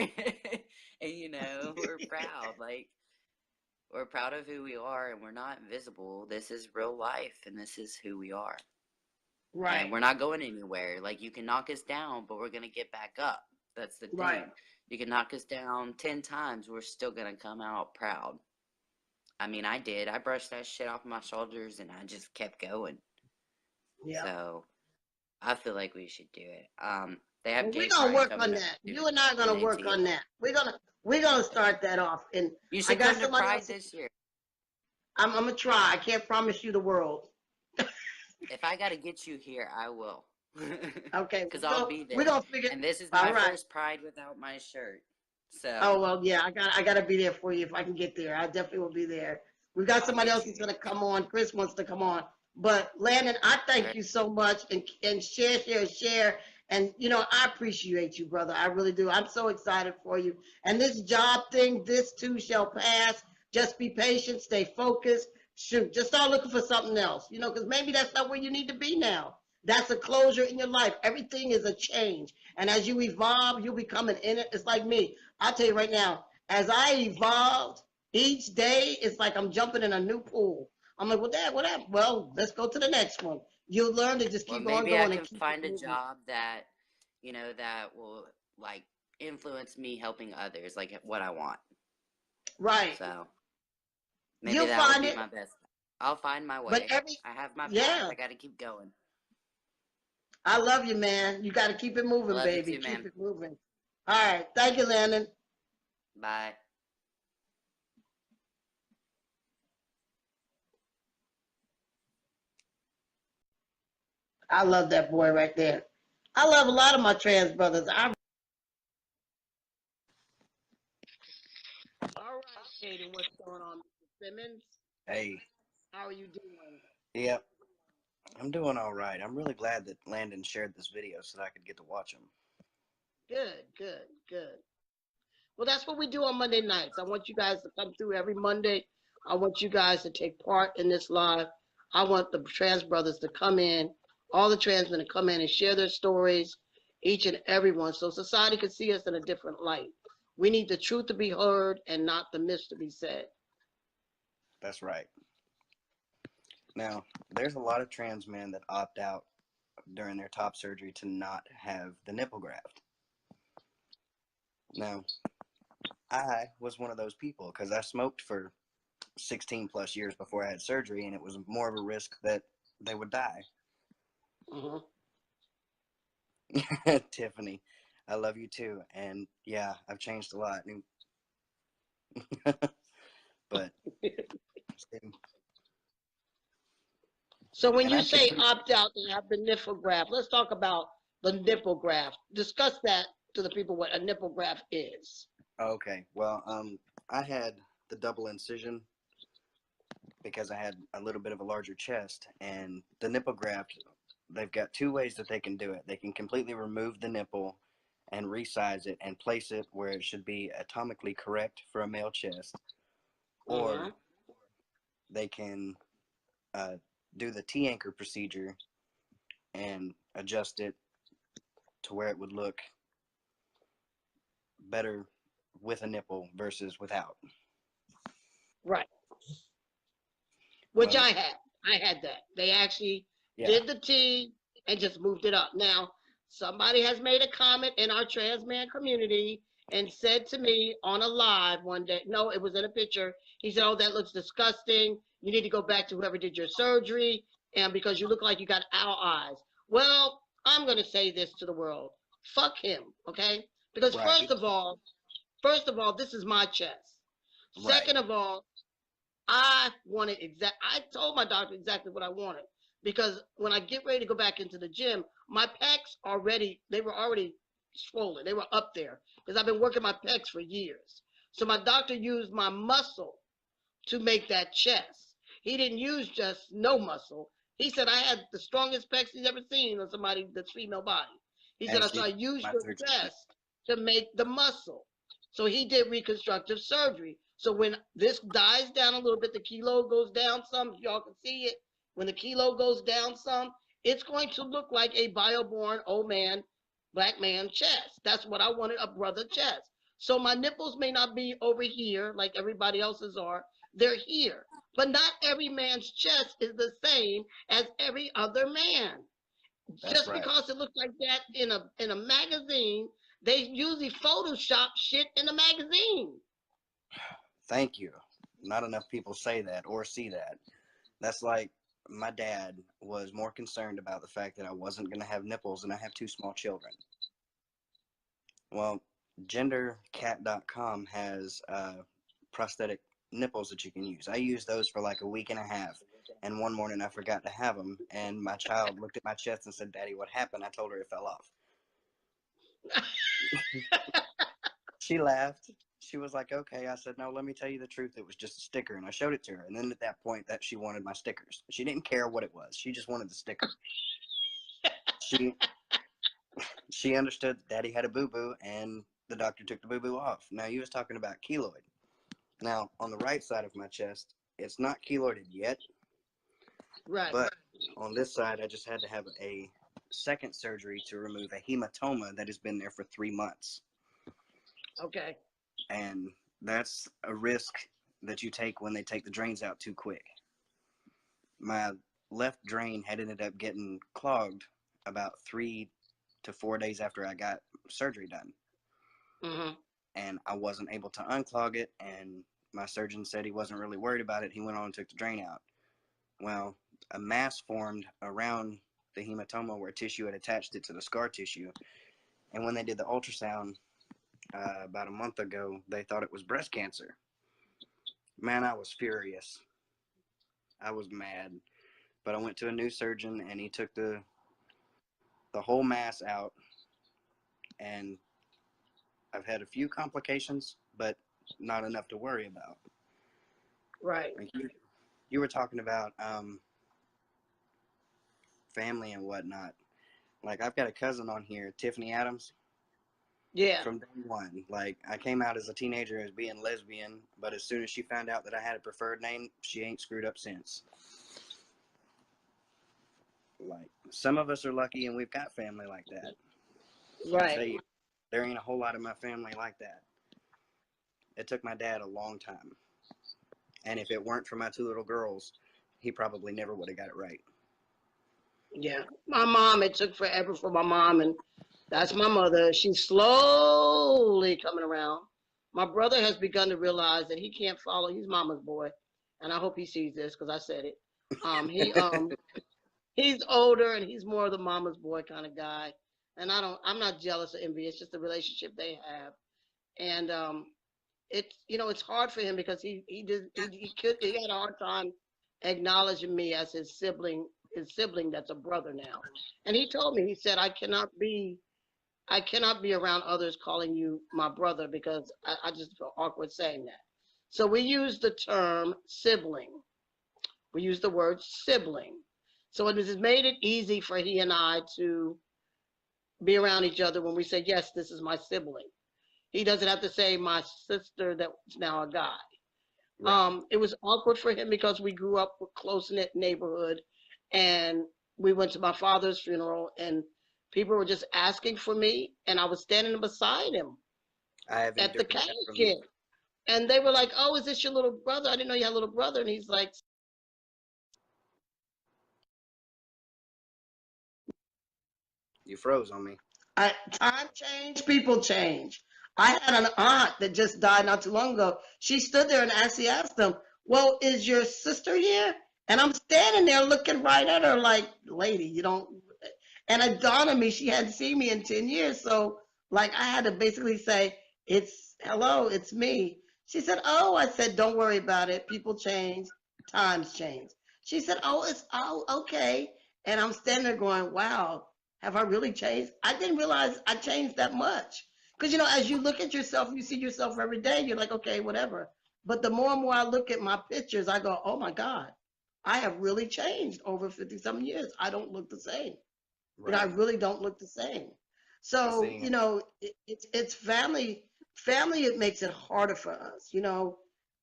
and we're proud. We're proud of who we are, and we're not invisible. This is real life, and this is who we are. Right. And we're not going anywhere. You can knock us down, but we're going to get back up. That's the thing. You can knock us down 10 times, we're still going to come out proud. I mean, I did. I brushed that shit off my shoulders, and I just kept going. Yeah. So, I feel like we should do it. They have we're gonna work on that. You and I are gonna work on that. We're gonna start that off. And you should come to Pride this year. I'm gonna try. I can't promise you the world. If I gotta get you here, I will. Okay. Because I'll be there. We're gonna figure. And this is my first Pride without my shirt. So. Oh well, yeah. I gotta be there for you if I can get there. I definitely will be there. We've got somebody else who's gonna come on. Chris wants to come on. But Landon, I thank you so much, and share. And I appreciate you, brother. I really do. I'm so excited for you. And this job thing, this too shall pass. Just be patient, stay focused. Shoot, just start looking for something else. Because maybe that's not where you need to be now. That's a closure in your life. Everything is a change. And as you evolve, you'll become an in it. It's like me. I'll tell you right now, as I evolved, each day, it's like I'm jumping in a new pool. I'm like, well, Dad, what happened? Well, let's go to the next one. You'll learn to just keep on going. Maybe I can find a job that, that will influence me helping others, what I want. Right. So maybe that will be my best. I'll find my way. But I have my path. I got to keep going. I love you, man. You got to keep it moving, baby. Keep it moving. All right. Thank you, Landon. Bye. I love that boy right there. I love a lot of my trans brothers. All right, Kayden, what's going on, Mr. Simmons? Hey. How are you doing? Yep. I'm doing all right. I'm really glad that Landon shared this video so that I could get to watch him. Good. Well, that's what we do on Monday nights. I want you guys to come through every Monday. I want you guys to take part in this live. I want the trans brothers to come in, all the trans men to come in and share their stories each and every one, so society can see us in a different light. We need the truth to be heard and not the myth to be said. That's right. Now, there's a lot of trans men that opt out during their top surgery to not have the nipple graft. Now, I was one of those people because I smoked for 16 plus years before I had surgery, and it was more of a risk that they would die. Mm-hmm. Tiffany, I love you too. And yeah, I've changed a lot. But So when and you I say completely opt out to have the nipple graft, let's talk about the nipple graft. Discuss that to the people what a nipple graft is. okay. Well, I had the double incision because I had a little bit of a larger chest, and the nipple graft. They've got two ways that they can do it. They can completely remove the nipple and resize it and place it where it should be atomically correct for a male chest, or Mm-hmm. they can uh, do the T-anchor procedure and adjust it to where it would look better with a nipple versus without. Right. Which Well, I had. I had that. They actually yeah, did the T and just moved it up. Now, somebody has made a comment in our trans man community and said to me on a live one day, no, it was in a picture. He said, "Oh, that looks disgusting. You need to go back to whoever did your surgery, and because you look like you got owl eyes." Well, I'm going to say this to the world. Fuck him, okay? Because right, first of all, this is my chest. right. Second of all, I told my doctor exactly what I wanted because when I get ready to go back into the gym, my pecs they were already swollen. They were up there because I've been working my pecs for years. So my doctor used my muscle to make that chest. He didn't use just no muscle. He said I had the strongest pecs he's ever seen on somebody that's female body. He said, As so did I used my your third surgery. chest to make the muscle. So he did reconstructive surgery. So when this dies down a little bit, the kilo goes down some, if y'all can see it. When the kilo goes down some, it's going to look like a bioborn old man, black man chest. That's what I wanted, a brother chest. So my nipples may not be over here like everybody else's are. They're here. But not every man's chest is the same as every other man. That's Just right. because it looks like that in a magazine, they usually Photoshop shit in a magazine. Thank you. Not enough people say that or see that. That's like my dad was more concerned about the fact that I wasn't going to have nipples and I have two small children. Well, gendercat.com has prosthetic nipples that you can use. I used those for like a week and a half, and one morning I forgot to have them, and my child looked at my chest and said, "Daddy, what happened?" I told her it fell off. She laughed. She was like, "Okay." I said, "No, let me tell you the truth. It was just a sticker." And I showed it to her. And then at that point, that she wanted my stickers. She didn't care what it was. She just wanted the sticker. She she understood that Daddy had a boo boo, and the doctor took the boo boo off. Now he was talking about keloid. Now on the right side of my chest, it's not keloided yet, Right. but on this side, I just had to have a second surgery to remove a hematoma that has been there for 3 months. Okay. And that's a risk that you take when they take the drains out too quick. My left drain had ended up getting clogged about 3 to 4 days after I got surgery done. Mm-hmm. And I wasn't able to unclog it, and my surgeon said he wasn't really worried about it. He went on and took the drain out. Well, a mass formed around the hematoma where tissue had attached it to the scar tissue. And when they did the ultrasound about a month ago, they thought it was breast cancer. Man, I was furious. I was mad. But I went to a new surgeon, and he took the whole mass out. And I've had a few complications, but not enough to worry about. Right. Like you were talking about family and whatnot. Like I've got a cousin on here, Tiffany Adams, Yeah. from day one. Like I came out as a teenager as being lesbian, but as soon as she found out that I had a preferred name, she ain't screwed up since. Like some of us are lucky and we've got family like that. I Right. tell you, there ain't a whole lot of my family like that. It took my dad a long time. And if it weren't for my two little girls, he probably never would have got it right. Yeah. My mom, it took forever for my mom, and that's my mother. She's slowly coming around. My brother has begun to realize that he can't follow. He's mama's boy, and I hope he sees this because I said it. He he's older and he's more of the mama's boy kind of guy. And I'm not jealous or envy. It's just the relationship they have. And it's it's hard for him because he had a hard time acknowledging me as his sibling that's a brother now. And he told me, he said, I cannot be around others calling you my brother because I just feel awkward saying that. So we use the term sibling. We use the word sibling. So it has made it easy for he and I to be around each other when we say, yes, this is my sibling. He doesn't have to say my sister that's now a guy. Right. It was awkward for him because we grew up with close knit neighborhood, and we went to my father's funeral, and people were just asking for me, and I was standing beside him I have at the endured that from casket, and they were like, "Oh, is this your little brother? I didn't know you had a little brother." And he's like, you froze on me. Time change, people change. I had an aunt that just died not too long ago. She stood there and actually asked them, "Well, is your sister here?" And I'm standing there looking right at her like, "Lady, you don't." And it dawned on me she hadn't seen me in 10 years. So, like, I had to basically say, hello, it's me. She said, "Oh," I said, "Don't worry about it. People change, times change." She said, "Oh, okay." And I'm standing there going, "Wow, have I really changed?" I didn't realize I changed that much. Because, as you look at yourself, you see yourself every day, you're like, okay, whatever. But the more and more I look at my pictures, I go, oh my God, I have really changed over 50 some years. I don't look the same. I Right. really don't look the same. So, See, it's family. Family, it makes it harder for us.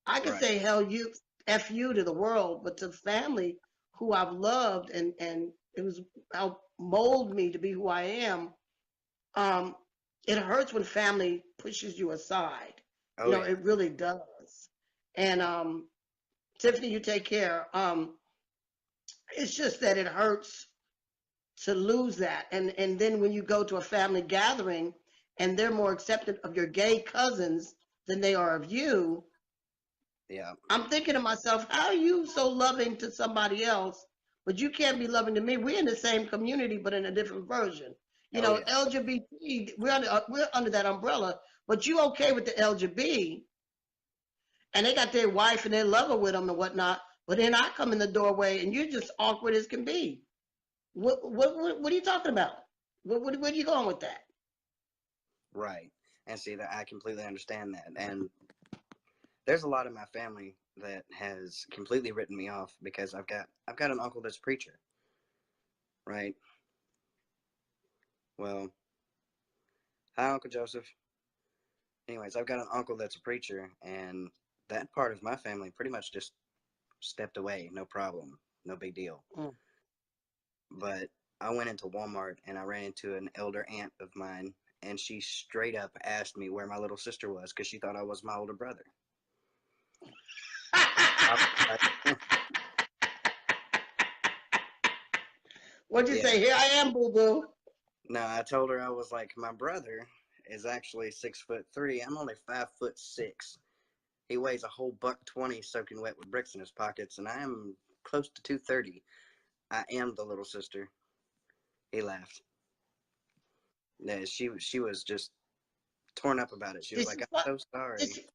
I could right. say hell you, F you to the world, but to family who I've loved and it was helped mold me to be who I am. Um, it hurts when family pushes you aside. Oh, yeah. It really does. And Tiffany, you take care. It's just that it hurts to lose that. And then when you go to a family gathering and they're more accepting of your gay cousins than they are of you, Yeah. I'm thinking to myself, how are you so loving to somebody else, but you can't be loving to me? We're in the same community, but in a different version. Oh, yeah. LGBT, we're under that umbrella, but you okay with the LGBT, and they got their wife and their lover with them and whatnot. But then I come in the doorway and you're just awkward as can be. What are you talking about? Where are you going with that? Right. And see that I completely understand that. And there's a lot of my family that has completely written me off because I've got an uncle that's a preacher, right? Well, hi Uncle Joseph. Anyways, I've got an uncle that's a preacher, and that part of my family pretty much just stepped away, no problem, no big deal. Mm. But I went into Walmart and I ran into an elder aunt of mine, and she straight up asked me where my little sister was because she thought I was my older brother. I was like, What'd you yeah. say? Here I am, boo boo. No, I told her I was like, my brother is actually 6'3". I'm only 5'6". He weighs a whole $120 soaking wet with bricks in his pockets, and I am close to 230. I am the little sister. He laughed. Yeah, she was just torn up about it. She was Did like, she, "I'm fa- so did sorry." she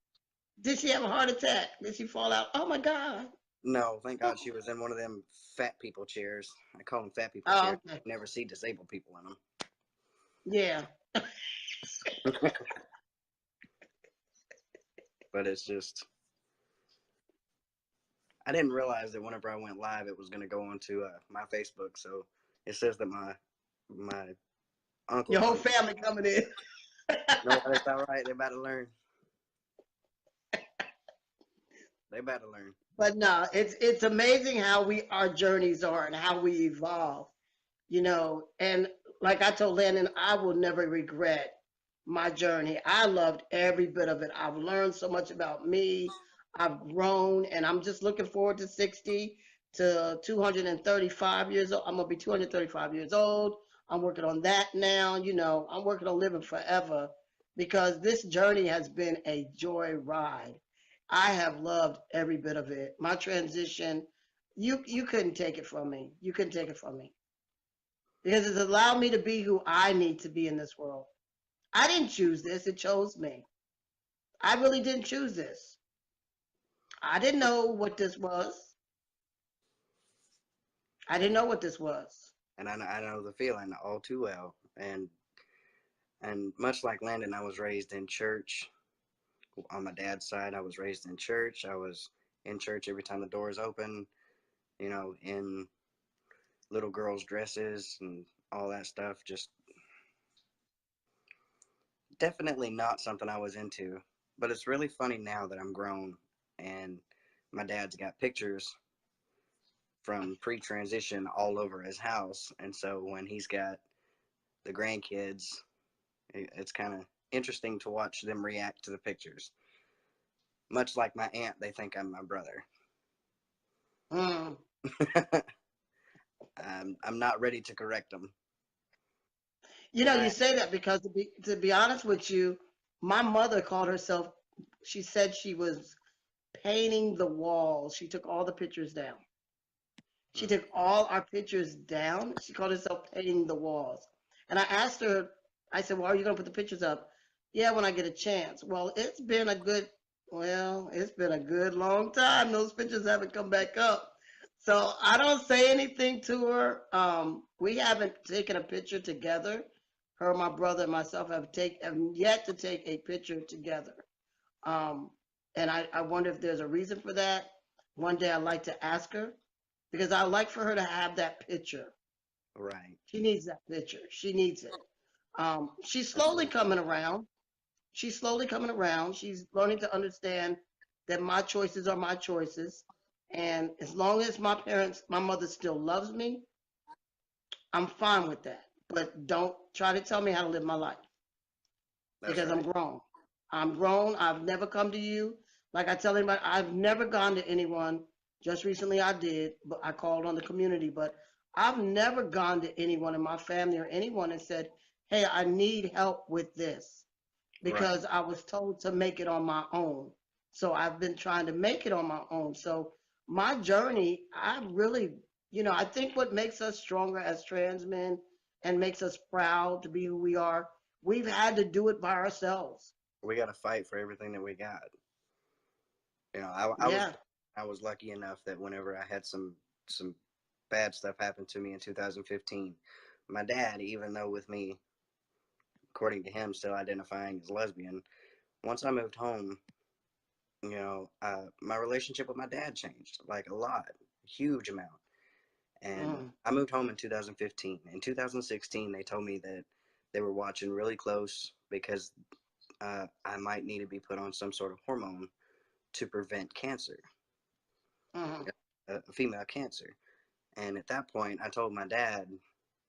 did she have a heart attack? Did she fall out? Oh my God. No, thank God she was in one of them fat people chairs. I call them fat people Oh, chairs. okay. You never see disabled people in them. Yeah. But it's just, I didn't realize that whenever I went live, it was going to go onto my Facebook. So it says that my Your uncle's whole on. family coming in. No, that's all right. They about to learn. They about to learn. But no, it's amazing how our journeys are and how we evolve. And like I told Landon, I will never regret my journey. I loved every bit of it. I've learned so much about me. I've grown, and I'm just looking forward to 60 to 235 years old. I'm gonna be 235 years old. I'm working on that now. I'm working on living forever because this journey has been a joy ride. I have loved every bit of it. My transition, you couldn't take it from me. You couldn't take it from me because it's allowed me to be who I need to be in this world. I didn't choose this, it chose me. I really didn't choose this. I didn't know what this was. I didn't know what this was. And I know the feeling all too well. And much like Landon, I was raised in church. On my dad's side, I was raised in church. I was in church every time the doors open, in little girls' dresses and all that stuff. Just definitely not something I was into. But it's really funny now that I'm grown and my dad's got pictures from pre-transition all over his house. And so when he's got the grandkids, it's kind of interesting to watch them react to the pictures. Much like my aunt, they think I'm my brother. Mm. I'm not ready to correct them. You say that because to be honest with you, my mother called herself. She said she was painting the walls. She took all the pictures down. She Mm. took all our pictures down. She called herself painting the walls. And I asked her, I said, well, are you going to put the pictures up? Yeah, when I get a chance. Well, it's been a good long time. Those pictures haven't come back up. So I don't say anything to her. We haven't taken a picture together. Her, my brother, and myself have yet to take a picture together. Um, and I wonder if there's a reason for that. One day I'd like to ask her because I like for her to have that picture. Right. She needs that picture. She needs it. She's slowly Absolutely. coming around. She's slowly coming around. She's learning to understand that my choices are my choices. And as long as my mother still loves me, I'm fine with that. But don't try to tell me how to live my life That's because I'm right. grown. I'm grown. I've never come to you. Like I tell anybody, I've never gone to anyone. Just recently I did, but I called on the community. But I've never gone to anyone in my family or anyone and said, hey, I need help with this Right. because I was told to make it on my own. So I've been trying to make it on my own. So my journey, I really, I think what makes us stronger as trans men and makes us proud to be who we are, we've had to do it by ourselves. We got to fight for everything that we got. Yeah. I was lucky enough that whenever I had some bad stuff happen to me in 2015, my dad, even though with me, according to him, still identifying as lesbian, once I moved home, my relationship with my dad changed like a lot, a huge amount. And Mm, I moved home in 2015. In 2016, they told me that they were watching really close because I might need to be put on some sort of hormone to prevent cancer, mm, female cancer. And at that point, I told my dad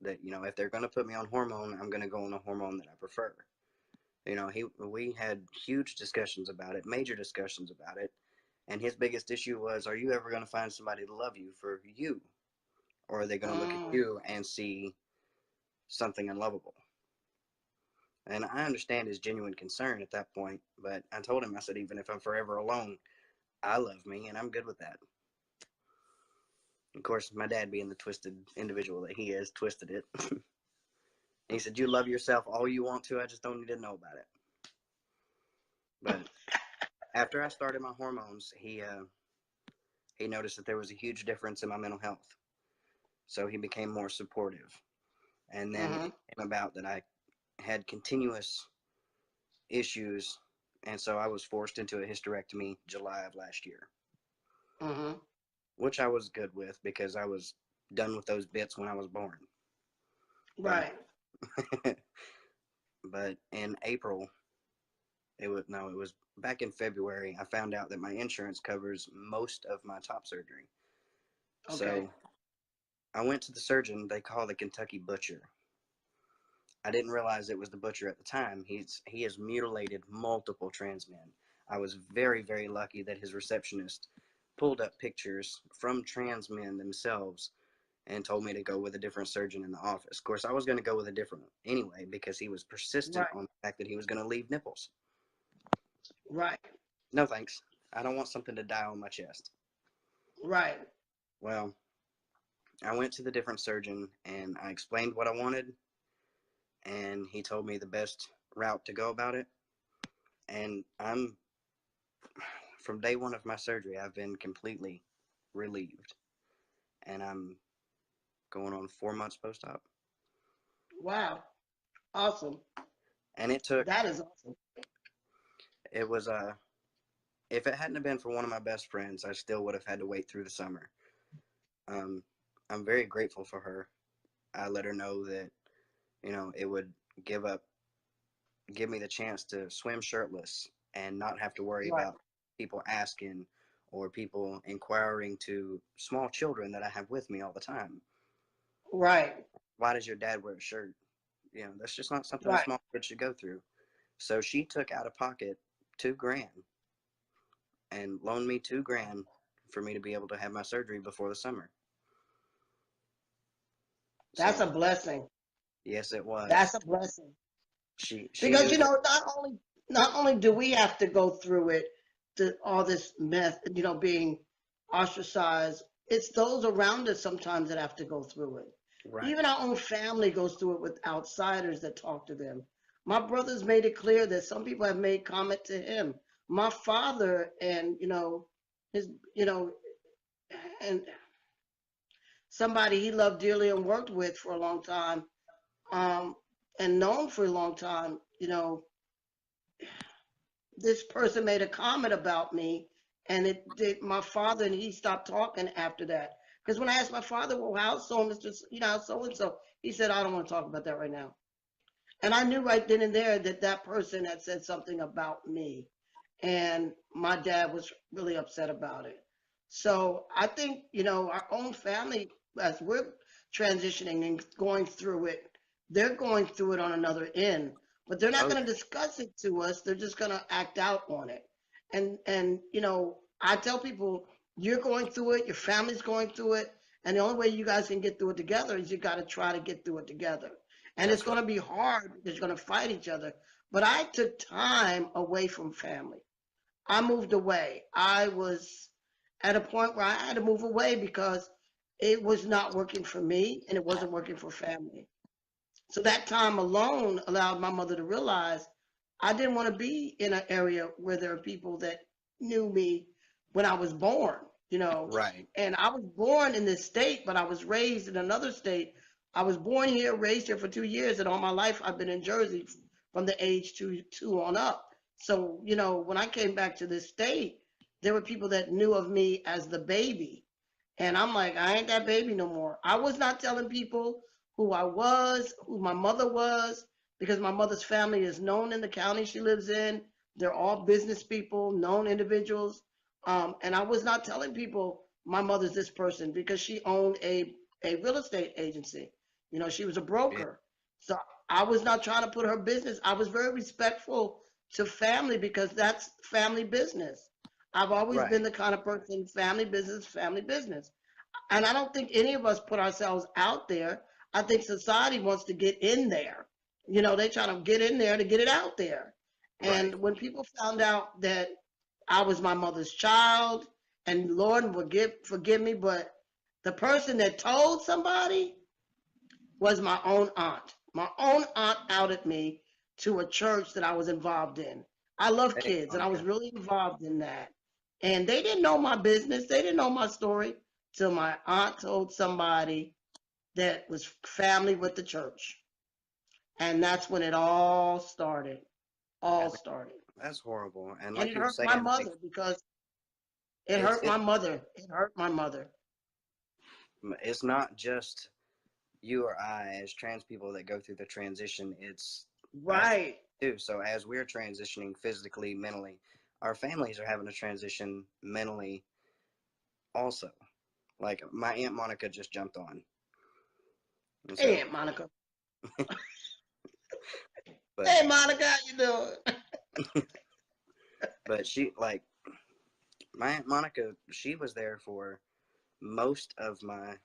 that if they're going to put me on hormone, I'm going to go on a hormone that I prefer. We had huge discussions about it, major discussions about it, and his biggest issue was, are you ever going to find somebody to love you for you, or are they going to look at mm, you and see something unlovable? And I understand his genuine concern at that point, but I told him, I said, even if I'm forever alone, I love me, and I'm good with that. Of course, my dad, being the twisted individual that he is, twisted it. He said, you love yourself all you want to, I just don't need to know about it. But after I started my hormones, he noticed that there was a huge difference in my mental health. So he became more supportive. And then mm, it came about that I had continuous issues, and so I was forced into a hysterectomy July of last year, mm. which I was good with because I was done with those bits when I was born. But Right. but in April, it was back in February, I found out that my insurance covers most of my top surgery. Okay. So I went to the surgeon they call the Kentucky Butcher. I didn't realize it was the butcher at the time. He has mutilated multiple trans men. I was very, very lucky that his receptionist pulled up pictures from trans men themselves and told me to go with a different surgeon in the office. Of course, I was going to go with a different one anyway because he was persistent Right. on the fact that he was going to leave nipples. Right. No thanks. I don't want something to die on my chest. Right. Well, I went to the different surgeon and I explained what I wanted, and he told me the best route to go about it. And from day one of my surgery, I've been completely relieved. And I'm going on 4 months post-op. Wow. Awesome. And That is awesome. it was, if it hadn't been for one of my best friends, I still would have had to wait through the summer. I'm very grateful for her. I let her know that, it would give me the chance to swim shirtless and not have to worry Right. about people asking or people inquiring to small children that I have with me all the time. Right. Why does your dad wear a shirt? That's just not something a Right. small kid should go through. So she took out of pocket $2,000 and loaned me $2,000 for me to be able to have my surgery before the summer. That's a So blessing. yes, it was. That's a blessing. She Because knew that. not only do we have to go through it, all this mess, being ostracized, it's those around us sometimes that have to go through it. Right. Even our own family goes through it with outsiders that talk to them. My brother's made it clear that some people have made comment to him. My father and his and somebody he loved dearly and worked with for a long time, um, and known for a long time, this person made a comment about me, and it did my father, and he stopped talking after that. Because when I asked my father, well, how's so, Mr. How's so and so, he said, I don't want to talk about that right now. And I knew right then and there that that person had said something about me, and my dad was really upset about it. So I think our own family, as we're transitioning and going through it, they're going through it on another end, but they're not Oh, going to discuss it to us. They're just going to act out on it. And I tell people, you're going through it, your family's going through it, and the only way you guys can get through it together is you got to try to get through it together. And it's that's going right. to be hard because you're going to fight each other. But I took time away from family. I moved away. I was at a point where I had to move away because it was not working for me and it wasn't working for family. So that time alone allowed my mother to realize I didn't want to be in an area where there are people that knew me when I was born, you know. Right. And I was born in this state, but I was raised in another state. I was born here, raised here for 2 years, and all my life I've been in Jersey from the age two on up. So, when I came back to this state, there were people that knew of me as the baby. And I'm like, I ain't that baby no more. I was not telling people who I was, who my mother was, because my mother's family is known in the county she lives in. They're all business people, known individuals. And I was not telling people my mother's this person because she owned a real estate agency. She was a Yeah. broker. So I was not trying to put her business. I was very respectful to family because that's family business. I've always been Right. the kind of person, family business. And I don't think any of us put ourselves out there. I think society wants to get in there. They try to get in there to get it out there. Right. And when people found out that I was my mother's child, and Lord forgive me, but the person that told somebody was my own aunt. My own aunt outed me to a church that I was involved in. I love Hey, kids, and I was Monica. really involved in that. And they didn't know my business. They didn't know my story till my aunt told somebody that was family with the church. And that's when it all started. Yeah, All started. that's horrible. And And like it you were hurt my saying, like mother because it it's hurt it, my mother. It hurt my mother. it's not just you or I as trans people that go through the transition. It's us Right. too. So as we're transitioning physically, mentally, our families are having to transition mentally also. Like my aunt Monica just jumped on, and Hey, so Aunt Monica. But Hey, Monica, how you doing? but she like my Aunt Monica, she was there for most of my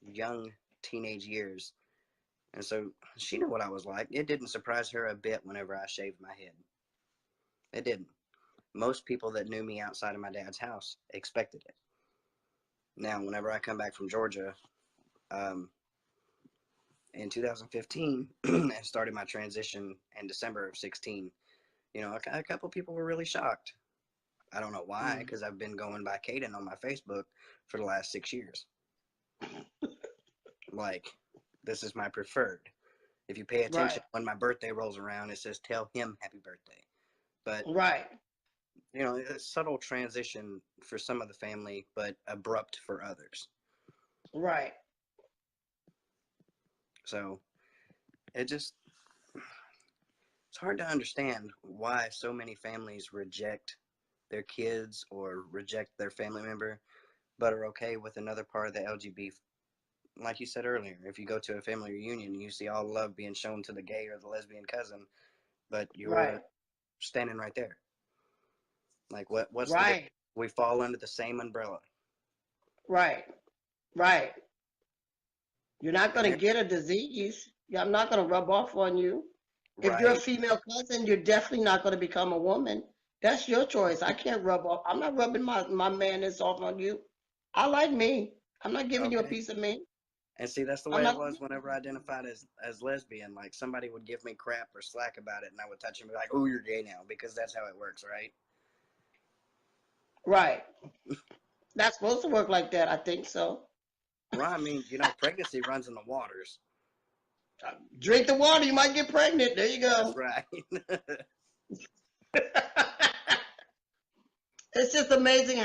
young teenage years. And so she knew what I was like. It didn't surprise her a bit whenever I shaved my head. It didn't. Most people that knew me outside of my dad's house expected it. Now, whenever I come back from Georgia, um, in 2015, and started my transition in December of 16, a couple people were really shocked. I don't know why, because I've been going by Kayden on my Facebook for the last 6 years. Like, this is my preferred. If you pay attention, when my birthday rolls around, it says, tell him happy birthday. But, a subtle transition for some of the family, but abrupt for others. Right. So, it's hard to understand why so many families reject their kids or reject their family member, but are okay with another part of the LGBT. Like you said earlier, if you go to a family reunion, you see all love being shown to the gay or the lesbian cousin, but you're standing right there. Like, what's the difference? We fall under the same umbrella. Right. You're not going to get a disease. I'm not going to rub off on you. If you're a female cousin, you're definitely not going to become a woman. That's your choice. I can't rub off. I'm not rubbing my manness off on you. I like me. I'm not giving you a piece of me. And see, that's the way it was whenever I identified as lesbian. Like, somebody would give me crap or slack about it, and I would touch them and be like, oh, you're gay now, because that's how it works, right? Right. That's supposed to work like that. I think so. Well, I mean, pregnancy runs in the waters. Drink the water, you might get pregnant. There you go. That's right. It's just amazing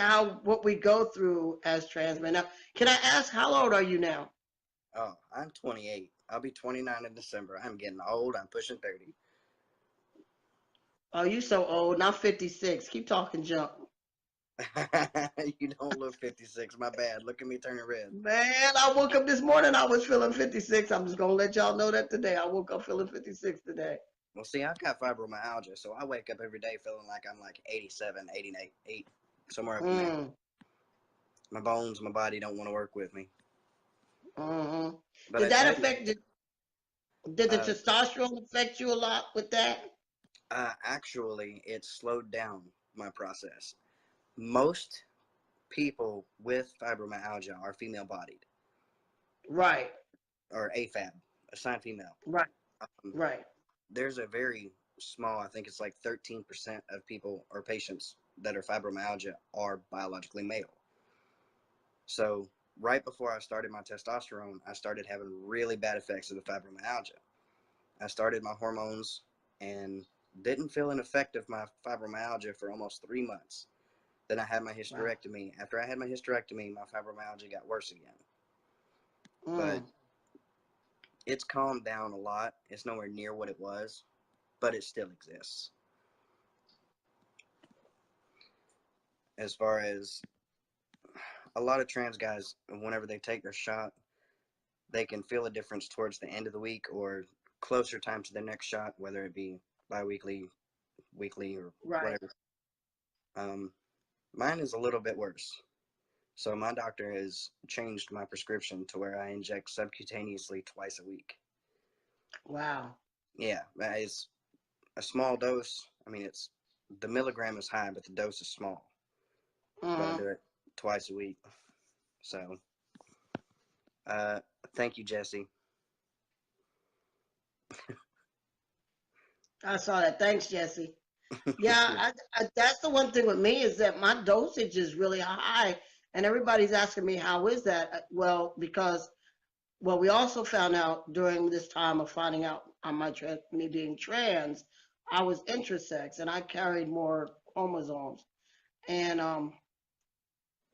what we go through as trans men. Now, can I ask, how old are you now? Oh, I'm 28. I'll be 29 in December. I'm getting old. I'm pushing 30. Oh, you so old. Now 56. Keep talking junk. You don't look 56. My bad. Look at me turning red. Man, I woke up this morning, I was feeling 56. I'm just going to let y'all know that today. I woke up feeling 56 today. Well, see, I've got fibromyalgia, so I wake up every day feeling like I'm like 87, 88, somewhere up in there. My bones, my body don't want to work with me. Mm-hmm. Did that affect you? Did the testosterone affect you a lot with that? Actually, it slowed down my process. Most people with fibromyalgia are female-bodied. Right. Or AFAB, assigned female. Right. There's a very small, I think it's like 13% of people or patients that are fibromyalgia are biologically male. So right before I started my testosterone, I started having really bad effects of the fibromyalgia. I started my hormones and didn't feel an effect of my fibromyalgia for almost 3 months. Then I had my hysterectomy. Wow. After I had my hysterectomy, my fibromyalgia got worse again. But it's calmed down a lot. It's nowhere near what it was, but it still exists. As far as a lot of trans guys, whenever they take their shot, they can feel a difference towards the end of the week or closer time to the next shot, whether it be bi-weekly, weekly, or whatever. Mine is a little bit worse. So my doctor has changed my prescription to where I inject subcutaneously twice a week. Wow. Yeah, it's a small dose. I mean, the milligram is high, but the dose is small. But I do it twice a week. So, thank you, Jesse. I saw that. Thanks, Jesse. Yeah, that's the one thing with me is that my dosage is really high, and everybody's asking me, how is that? Well, because we also found out during this time of finding out on me being trans, I was intersex and I carried more chromosomes, and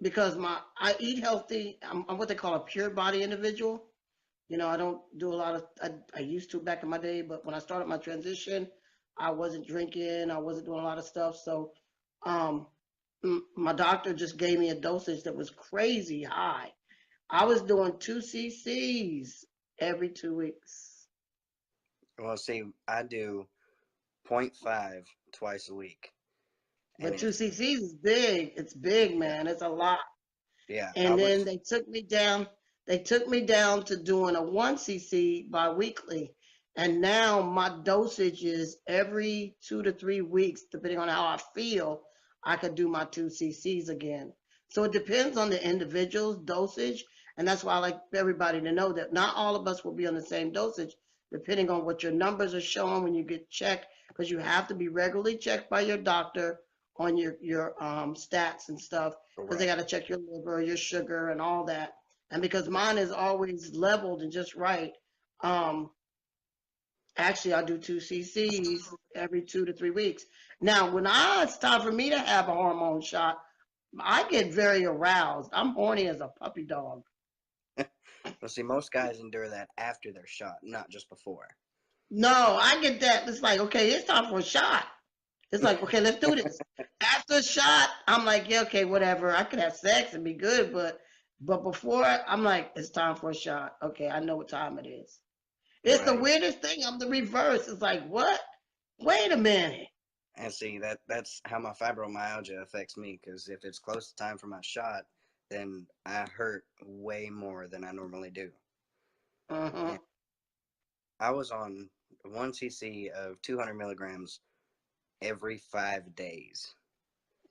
because I eat healthy, I'm what they call a pure body individual. I don't do a lot of, I used to back in my day, but when I started my transition, I wasn't drinking, I wasn't doing a lot of stuff. So my doctor just gave me a dosage that was crazy high. I was doing 2 cc's every 2 weeks. Well, see, I do 0.5 twice a week, and But 2 cc's is big. It's big, yeah, man. It's a lot. yeah, I And then was, they took me down to doing a 1 cc biweekly. And now my dosage is every 2 to 3 weeks, depending on how I feel, I could do my 2 cc's again. So it depends on the individual's dosage. And that's why I like everybody to know that not all of us will be on the same dosage, depending on what your numbers are showing when you get checked, because you have to be regularly checked by your doctor on your stats and stuff, because they right. got to check your liver, your sugar, and all that. And because mine is always leveled and just right, um, actually, I do 2 cc's every 2 to 3 weeks. Now, when it's time for me to have a hormone shot, I get very aroused. I'm horny as a puppy dog. Well, see, most guys endure that after their shot, not just before. No, I get that. It's like, okay, it's time for a shot. It's like, okay, let's do this. After a shot, I'm like, yeah, okay, whatever. I could have sex and be good, but before, I'm like, it's time for a shot. Okay, I know what time it is. It's the Right. weirdest thing. I'm the reverse. It's like, what? Wait a minute. And see, that's how my fibromyalgia affects me, because if it's close to time for my shot, then I hurt way more than I normally do. Uh-huh. And I was on 1 cc of 200 milligrams every 5 days.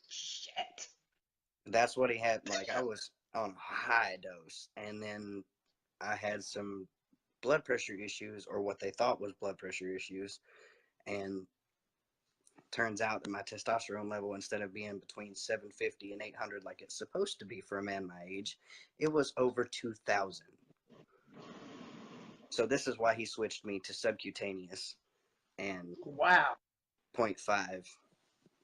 Shit. That's what he had. Like, I was on high dose, and then I had some blood pressure issues, or what they thought was blood pressure issues, and turns out that my testosterone level, instead of being between 750 and 800 like it's supposed to be for a man my age, it was over 2,000. So this is why he switched me to subcutaneous and Wow. zero point 0.5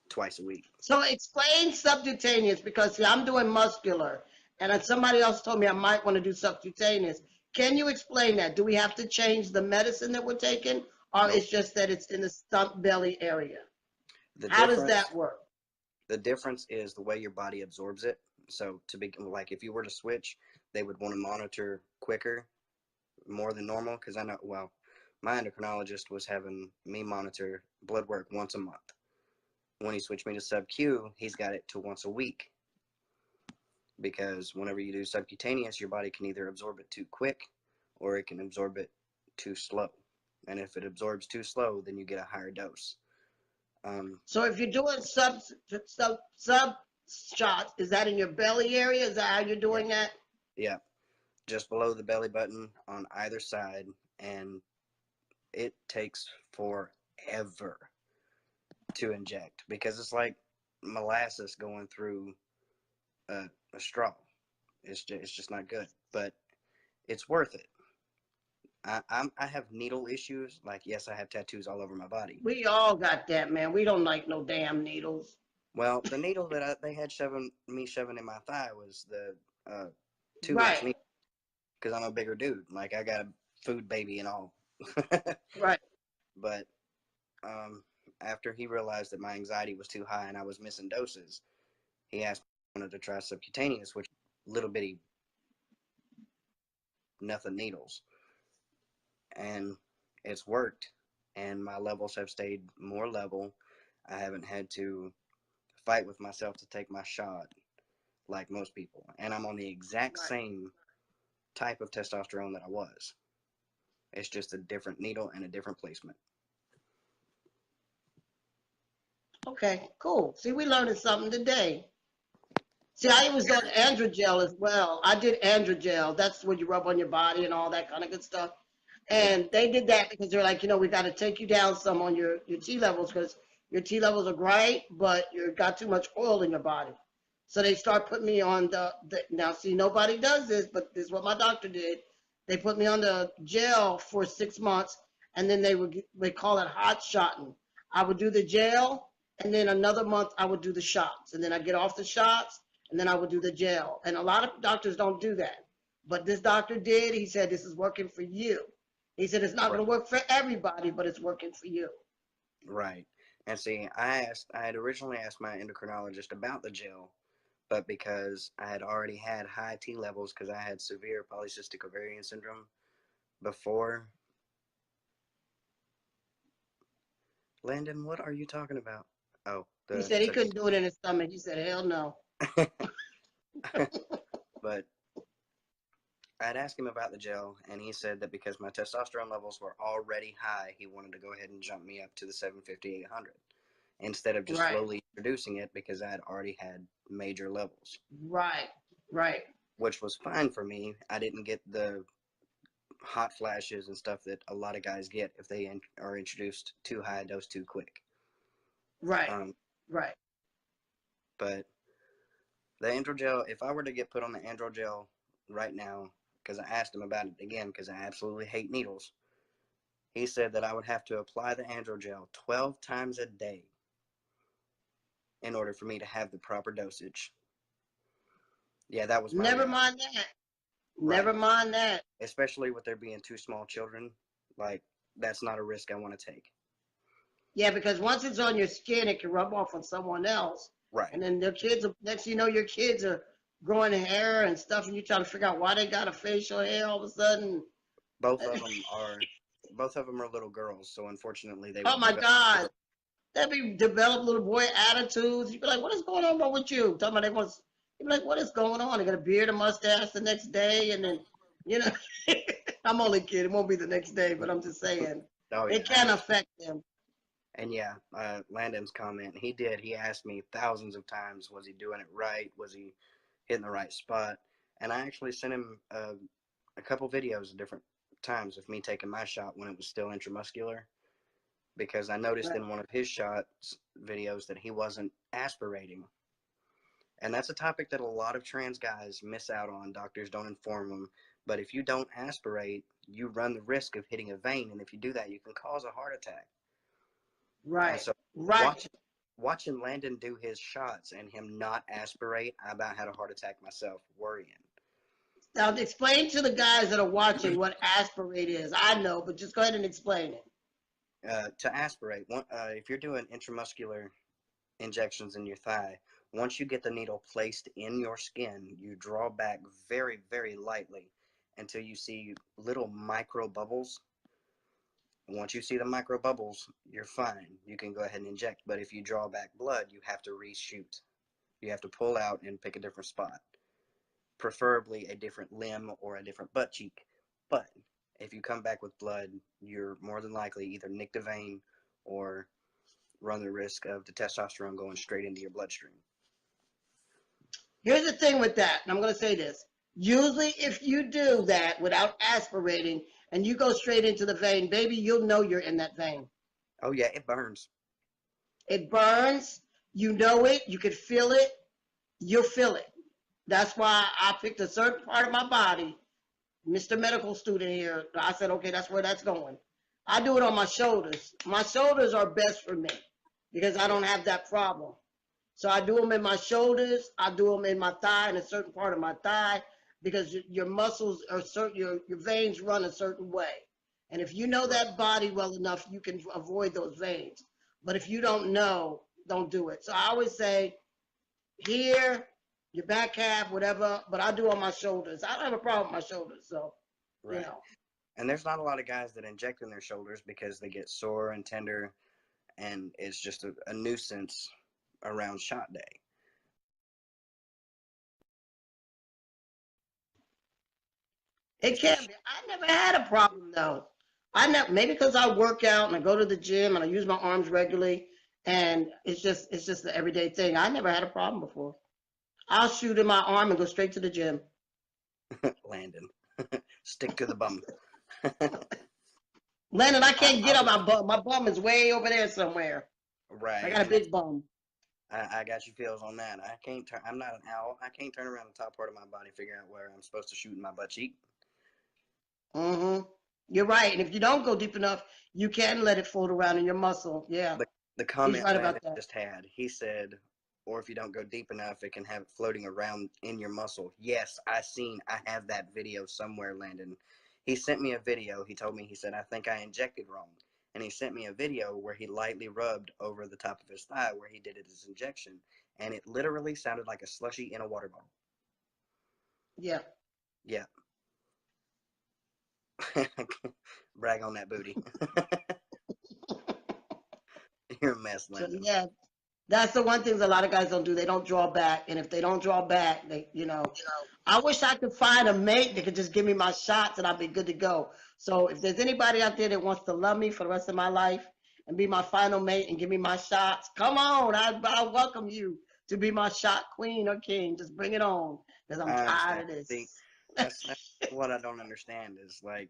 twice a week. So explain subcutaneous, because see, I'm doing muscular, and then somebody else told me I might want to do subcutaneous. Can you explain that? Do we have to change the medicine that we're taking, or Nope. it's just that it's in the stump belly area? The How does difference that work? the difference is the way your body absorbs it. So to be like, if you were to switch, they would want to monitor quicker, more than normal, because I know, well, my endocrinologist was having me monitor blood work once a month. When he switched me to sub Q, he's got it to once a week, because whenever you do subcutaneous, your body can either absorb it too quick or it can absorb it too slow. And if it absorbs too slow, then you get a higher dose. So if you're doing sub shots, is that in your belly area? Is that how you're Yeah, doing that? yeah, just below the belly button on either side, and it takes forever to inject, because it's like molasses going through a, a straw. It's just not good, but it's worth it. I have needle issues. Like, yes, I have tattoos all over my body. We all got that, man. We don't like no damn needles. Well, the needle that they had shoving in my thigh was the uh, 2 inch Right, needle, because I'm a bigger dude. Like, I got a food baby and all. right. But um, after he realized that my anxiety was too high and I was missing doses, he asked me if I wanted to try subcutaneous, which little bitty nothing needles, and it's worked. And my levels have stayed more level. I haven't had to fight with myself to take my shot like most people, and I'm on the exact Right. same type of testosterone that I was. It's just a different needle and a different placement. Okay, cool. See, we learning something today. See, I was on androgel as well. I did androgel. That's what you rub on your body and all that kind of good stuff. Yeah, And they did that because they're like, we got to take you down some on your T levels, because your T levels are great, but you got too much oil in your body. So they start putting me on now see, nobody does this, but this is what my doctor did. They put me on the gel for 6 months, and then they call it hot shotting. I would do the gel, and then another month I would do the shots, and then I get off the shots, and then I would do the gel. And a lot of doctors don't do that, but this doctor did. He said this is working for you. He said it's not going right, to work for everybody, but it's working for you. right. And see, I had originally asked my endocrinologist about the gel, but because I had already had high T levels, because I had severe polycystic ovarian syndrome before Landon, what are you talking about? Oh, He the said he subject. couldn't do it in his stomach. He said, hell no. But I'd asked him about the gel, and he said that because my testosterone levels were already high, he wanted to go ahead and jump me up to the 750, 800 instead of just Right, slowly introducing it because I had already had major levels, right, right, which was fine for me. I didn't get the hot flashes and stuff that a lot of guys get if they are introduced too high a dose too quick. right, Um, right. but the androgel, if I were to get put on the androgel right now, because I asked him about it again, because I absolutely hate needles, he said that I would have to apply the androgel 12 times a day in order for me to have the proper dosage. Yeah, that was my Never reaction. mind that. Right. Never mind that. Especially with there being two small children. Like, that's not a risk I want to take. Yeah, because once it's on your skin, it can rub off on someone else. Right. And then their kids, next thing you know, your kids are growing hair and stuff, and you try to figure out why they got a facial hair all of a sudden. Both of them are both of them are little girls, so unfortunately they Oh would my develop God. little. That be develop little boy attitudes. You'd be like, what is going on with you? Talking about they want, you'd be like, what is going on? They got a beard and mustache the next day, and then, you know, I'm only kidding. It won't be the next day, but I'm just saying Oh it yeah, I can understand. affect them. And yeah, Landon's comment, he did. He asked me thousands of times, was he doing it right? Was he hitting the right spot? And I actually sent him a couple videos of different times of me taking my shot when it was still intramuscular, because I noticed Right. in one of his shots videos that he wasn't aspirating. And that's a topic that a lot of trans guys miss out on. Doctors don't inform them. But if you don't aspirate, you run the risk of hitting a vein. And if you do that, you can cause a heart attack. And Right. so Right. watching Landon do his shots and him not aspirate, I about had a heart attack myself, worrying. Now explain to the guys that are watching what aspirate is. I know, but just go ahead and explain it. To aspirate, if you're doing intramuscular injections in your thigh, once you get the needle placed in your skin, you draw back very, very lightly until you see little micro bubbles. Once you see the micro bubbles, you're fine. You can go ahead and inject. But if you draw back blood, you have to reshoot. You have to pull out and pick a different spot, preferably a different limb or a different butt cheek. But if you come back with blood, you're more than likely either nicked a vein or run the risk of the testosterone going straight into your bloodstream. Here's the thing with that, and I'm going to say this. Usually, if you do that without aspirating and you go straight into the vein, baby, you'll know you're in that vein. Oh yeah, it burns. It burns. You know it. You can feel it. You'll feel it. That's why I picked a certain part of my body. Mr. Medical Student here. I said, okay, that's where that's going. I do it on my shoulders. My shoulders are best for me because I don't Yeah, have that problem. So I do them in my shoulders. I do them in my thigh, in a certain part of my thigh, because your muscles are certain, your veins run a certain way. And if you know right. that body well enough, you can avoid those veins. But if you don't know, don't do it. So I always say here, your back half, whatever, but I do on my shoulders. I don't have a problem with my shoulders. So, you Right. know, And there's not a lot of guys that inject in their shoulders because they get sore and tender, and it's just a nuisance around shot day. it can Especially, be. I never had a problem though. I never, maybe because I work out and I go to the gym and I use my arms regularly, and it's just the everyday thing. I never had a problem before. I'll shoot in my arm and go straight to the gym. Landon, stick to the bum. Landon, I I, can't I get on was my bum. My bum is way over there somewhere. I right, got a and that's big bum. I got you feels on that. I can't turn. I'm not an owl. I can't turn around the top part of my body, figuring out where I'm supposed to shoot in my butt cheek. Mm-hmm. You're right. And if you don't go deep enough, you can let it float around in your muscle. Yeah, The the he's comment right about Landon that. just had, he said, or if you don't go deep enough, it can have it floating around in your muscle. Yes, I have that video somewhere, Landon. He sent me a video. He told me, he said, I think I injected wrong. And he sent me a video where he lightly rubbed over the top of his thigh where he did his injection. And it literally sounded like a slushy in a water bottle. Yeah. Yeah. Brag on that booty. You're a mess, So Landon. yeah, that's the one thing a lot of guys don't do. They don't draw back, and if they don't draw back, I wish I could find a mate that could just give me my shots and I'd be good to go. So if there's anybody out there that wants to love me for the rest of my life and be my final mate and give me my shots, come on. I welcome you to be my shot queen or king. Just bring it on, because I'm I tired understand. of See, this. that's what I don't understand is like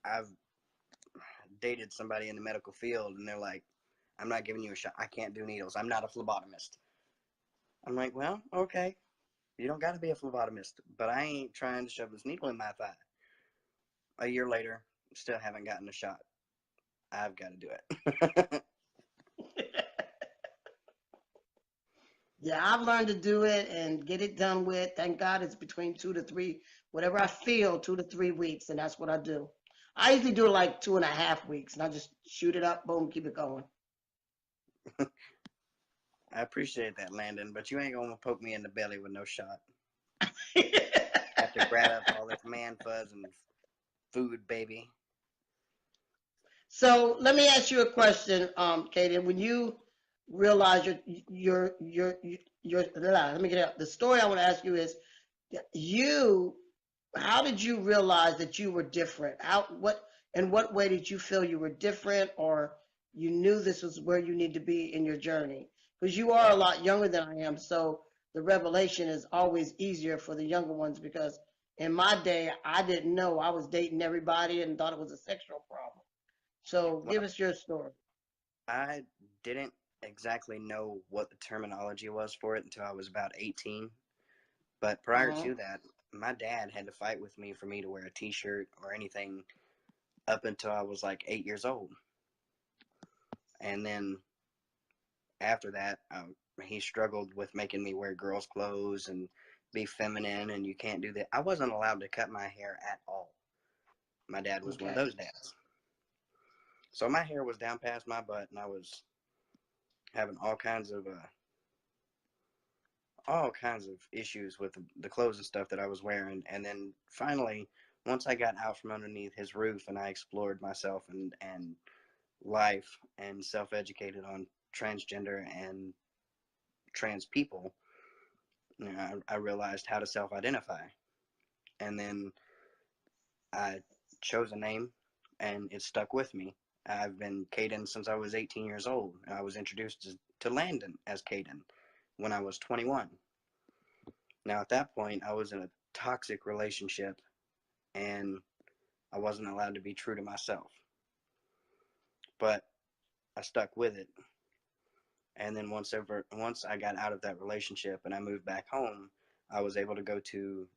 I've dated somebody in the medical field and they're like, I'm not giving you a shot. I can't do needles. I'm not a phlebotomist. I'm like, well, okay. You don't got to be a phlebotomist, but I ain't trying to shove this needle in my thigh. A year later, still haven't gotten a shot. I've got to do it. Yeah, I've learned to do it and get it done with. Thank God it's between 2 to 3, whatever I feel, 2 to 3 weeks, and that's what I do. I usually do it like 2.5 weeks, and I just shoot it up, boom, keep it going. I appreciate that, Landon, but you ain't going to poke me in the belly with no shot. Have to grab up all this man fuzz and food, baby. So let me ask you a question, Kaden. When you realize let me get it out. The story I want to ask you is you. How did you realize that you were different? In what way did you feel you were different, or you knew this was where you need to be in your journey? Because you are a Well, lot younger than I am, so the revelation is always easier for the younger ones. Because in my day, I didn't know. I was dating everybody and thought it was a sexual problem. So give well, us your story. I didn't exactly know what the terminology was for it until I was about 18. But prior Uh-huh. to that, my dad had to fight with me for me to wear a t-shirt or anything up until I was like 8 years old. And then after that, he struggled with making me wear girls' clothes and be feminine, and you can't do that. I wasn't allowed to cut my hair at all. My dad was one of Okay. those dads. So my hair was down past my butt, and I was having all kinds of issues with the clothes and stuff that I was wearing. And then finally, once I got out from underneath his roof and I explored myself and life and self-educated on transgender and trans people, you know, I realized how to self-identify. And then I chose a name, and it stuck with me. I've been Kayden since I was 18 years old. I was introduced to Landon as Kayden when I was 21. Now, at that point, I was in a toxic relationship, and I wasn't allowed to be true to myself. But I stuck with it. And then once I got out of that relationship and I moved back home, I was able to go to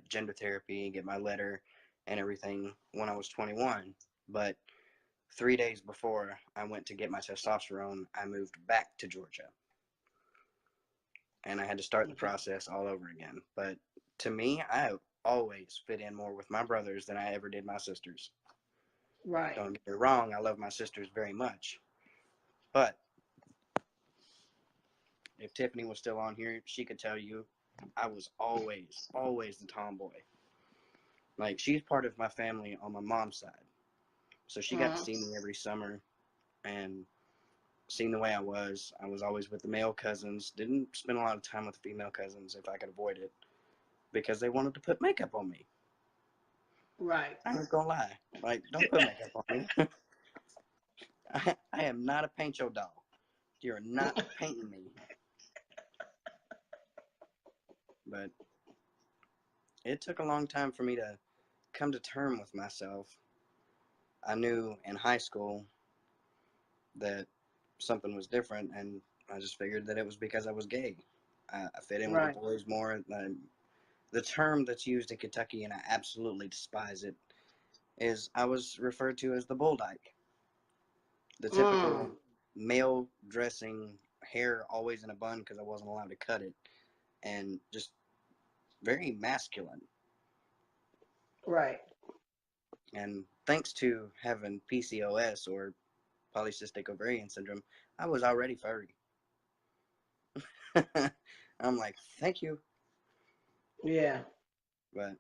gender therapy and get my letter and everything when I was 21. But 3 days before I went to get my testosterone, I moved back to Georgia, and I had to start the Okay. process all over again. But to me, I always fit in more with my brothers than I ever did my sisters. Right. Don't get me wrong, I love my sisters very much. But if Tiffany was still on here, she could tell you I was always the tomboy. Like, she's part of my family on my mom's side. So she got to Uh-huh. see me every summer and seen the way I was. I was always with the male cousins. Didn't spend a lot of time with the female cousins if I could avoid it because they wanted to put makeup on me. Right. I ain't gonna lie. Like, don't put makeup on me. I am not a paint your doll. You're not painting me. But it took a long time for me to come to term with myself. I knew in high school that something was different, and I just figured that it was because I was gay. I fit in with the Right. boys more. The term that's used in Kentucky, and I absolutely despise it, is I was referred to as the bull dyke. The Mm. typical male dressing, hair always in a bun because I wasn't allowed to cut it, and just very masculine. Right. And thanks to having PCOS or polycystic ovarian syndrome, I was already furry. I'm like, thank you. Yeah. But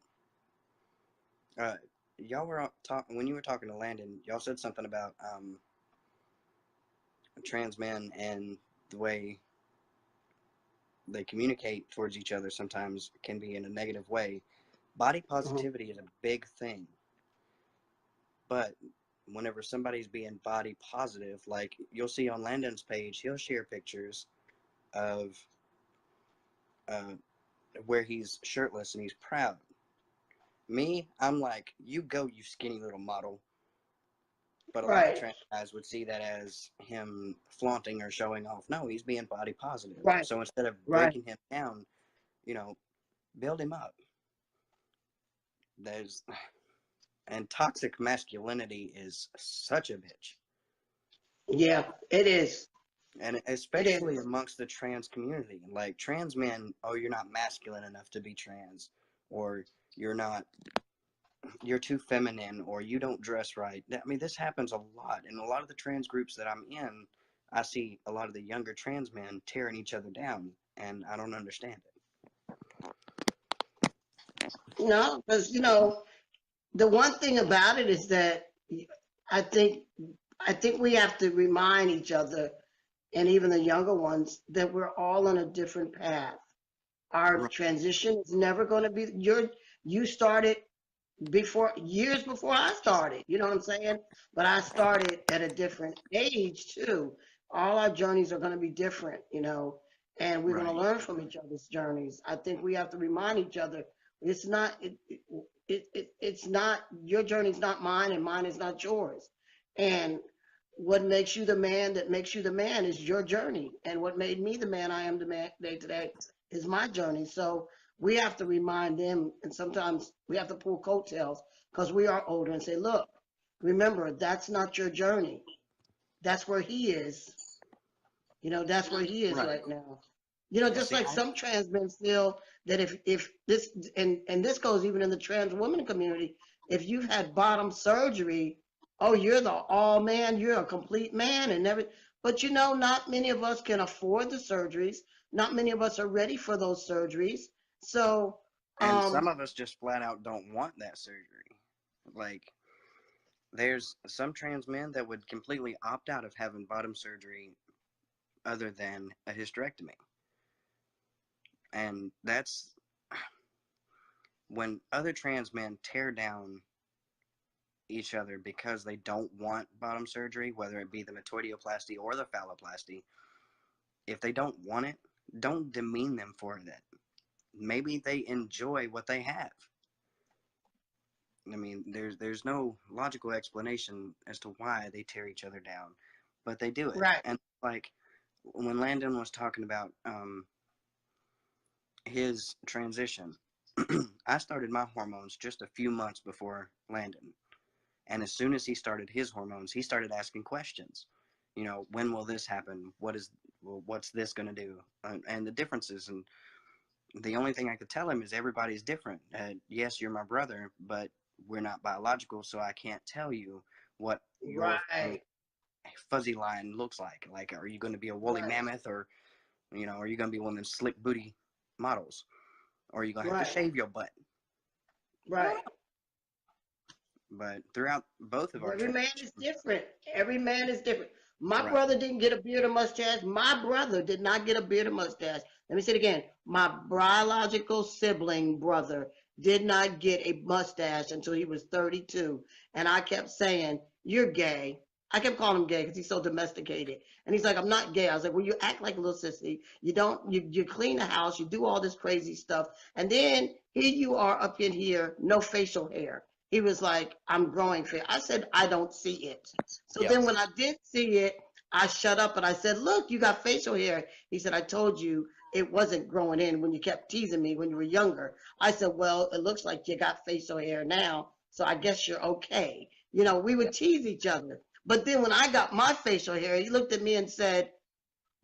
uh, y'all were talking when you were talking to Landon. Y'all said something about trans men and the way they communicate towards each other sometimes can be in a negative way. Body Mhm. positivity is a big thing, but whenever somebody's being body positive, like you'll see on Landon's page, he'll share pictures of uh, where he's shirtless and he's proud. Me, I'm like, you go, you skinny little model. But a lot of Right, trans guys would see that as him flaunting or showing off. No, he's being body positive. right, So instead of right. breaking him down, you know, build him up. There's and toxic masculinity is such a bitch. Yeah, it is. And It especially is. amongst the trans community. Like trans men, oh, you're not masculine enough to be trans, or you're not, you're too feminine, or you don't dress right. I mean, this happens a lot. In a lot of the trans groups that I'm in, I see a lot of the younger trans men tearing each other down, and I don't understand it. No, because the one thing about it is that I think I think we have to remind each other and even the younger ones that we're all on a different path. Our Right. transition is never going to be you started before years before I started. You know what I'm saying? But I started at a different age too. All our journeys are going to be different, and we're going to Right. learn from each other's journeys. I think we have to remind each other it's not it's not your journey's not mine and mine is not yours. And what makes you the man that makes you the man is your journey. And what made me the man I am the man today is my journey. So we have to remind them, and sometimes we have to pull coattails because we are older and say, look, remember, that's not your journey. That's where he is. That's where he is Right. right now. Yeah. Just See, like some trans men feel that if this, and this goes even in the trans women community, if you've had bottom surgery, oh, you're the all man, you're a complete man and everything. But not many of us can afford the surgeries. Not many of us are ready for those surgeries. So, and some um, of us just flat out don't want that surgery. Like, there's some trans men that would completely opt out of having bottom surgery other than a hysterectomy. And that's when other trans men tear down each other because they don't want bottom surgery, whether it be the metoidioplasty or the phalloplasty. If they don't want it, don't demean them for it. Maybe they enjoy what they have. I mean, there's no logical explanation as to why they tear each other down, but they do it. right, And like when Landon was talking about his transition, I started my hormones just a few months before Landon. And as soon as he started his hormones, he started asking questions. When will this happen? What's this going to do? And the differences. And the only thing I could tell him is everybody's different. Yes, you're my brother, but we're not biological, so I can't tell you what your right, fuzzy line looks like. Like, are you going to be a woolly right, mammoth, or are you going to be one of them slick booty models, or are you going to have to right, shave your butt? right. But throughout both of our Every man is transitions, different. Every man is different. My right, brother didn't get a beard or mustache. My brother did not get a beard or mustache. Let me say it again. My biological sibling brother did not get a mustache until he was 32. And I kept saying, you're gay. I kept calling him gay because he's so domesticated. And he's like, I'm not gay. I was like, well, you act like a little sissy. You don't, you clean the house. You do all this crazy stuff. And then here you are up in here, no facial hair. He was like, I'm growing fair. I said, I don't see it. So yep, then when I did see it, I shut up and I said, look, you got facial hair. He said, I told you it wasn't growing in when you kept teasing me when you were younger. I said, well, it looks like you got facial hair now, so I guess you're okay. We would yep. tease each other. But then when I got my facial hair, he looked at me and said,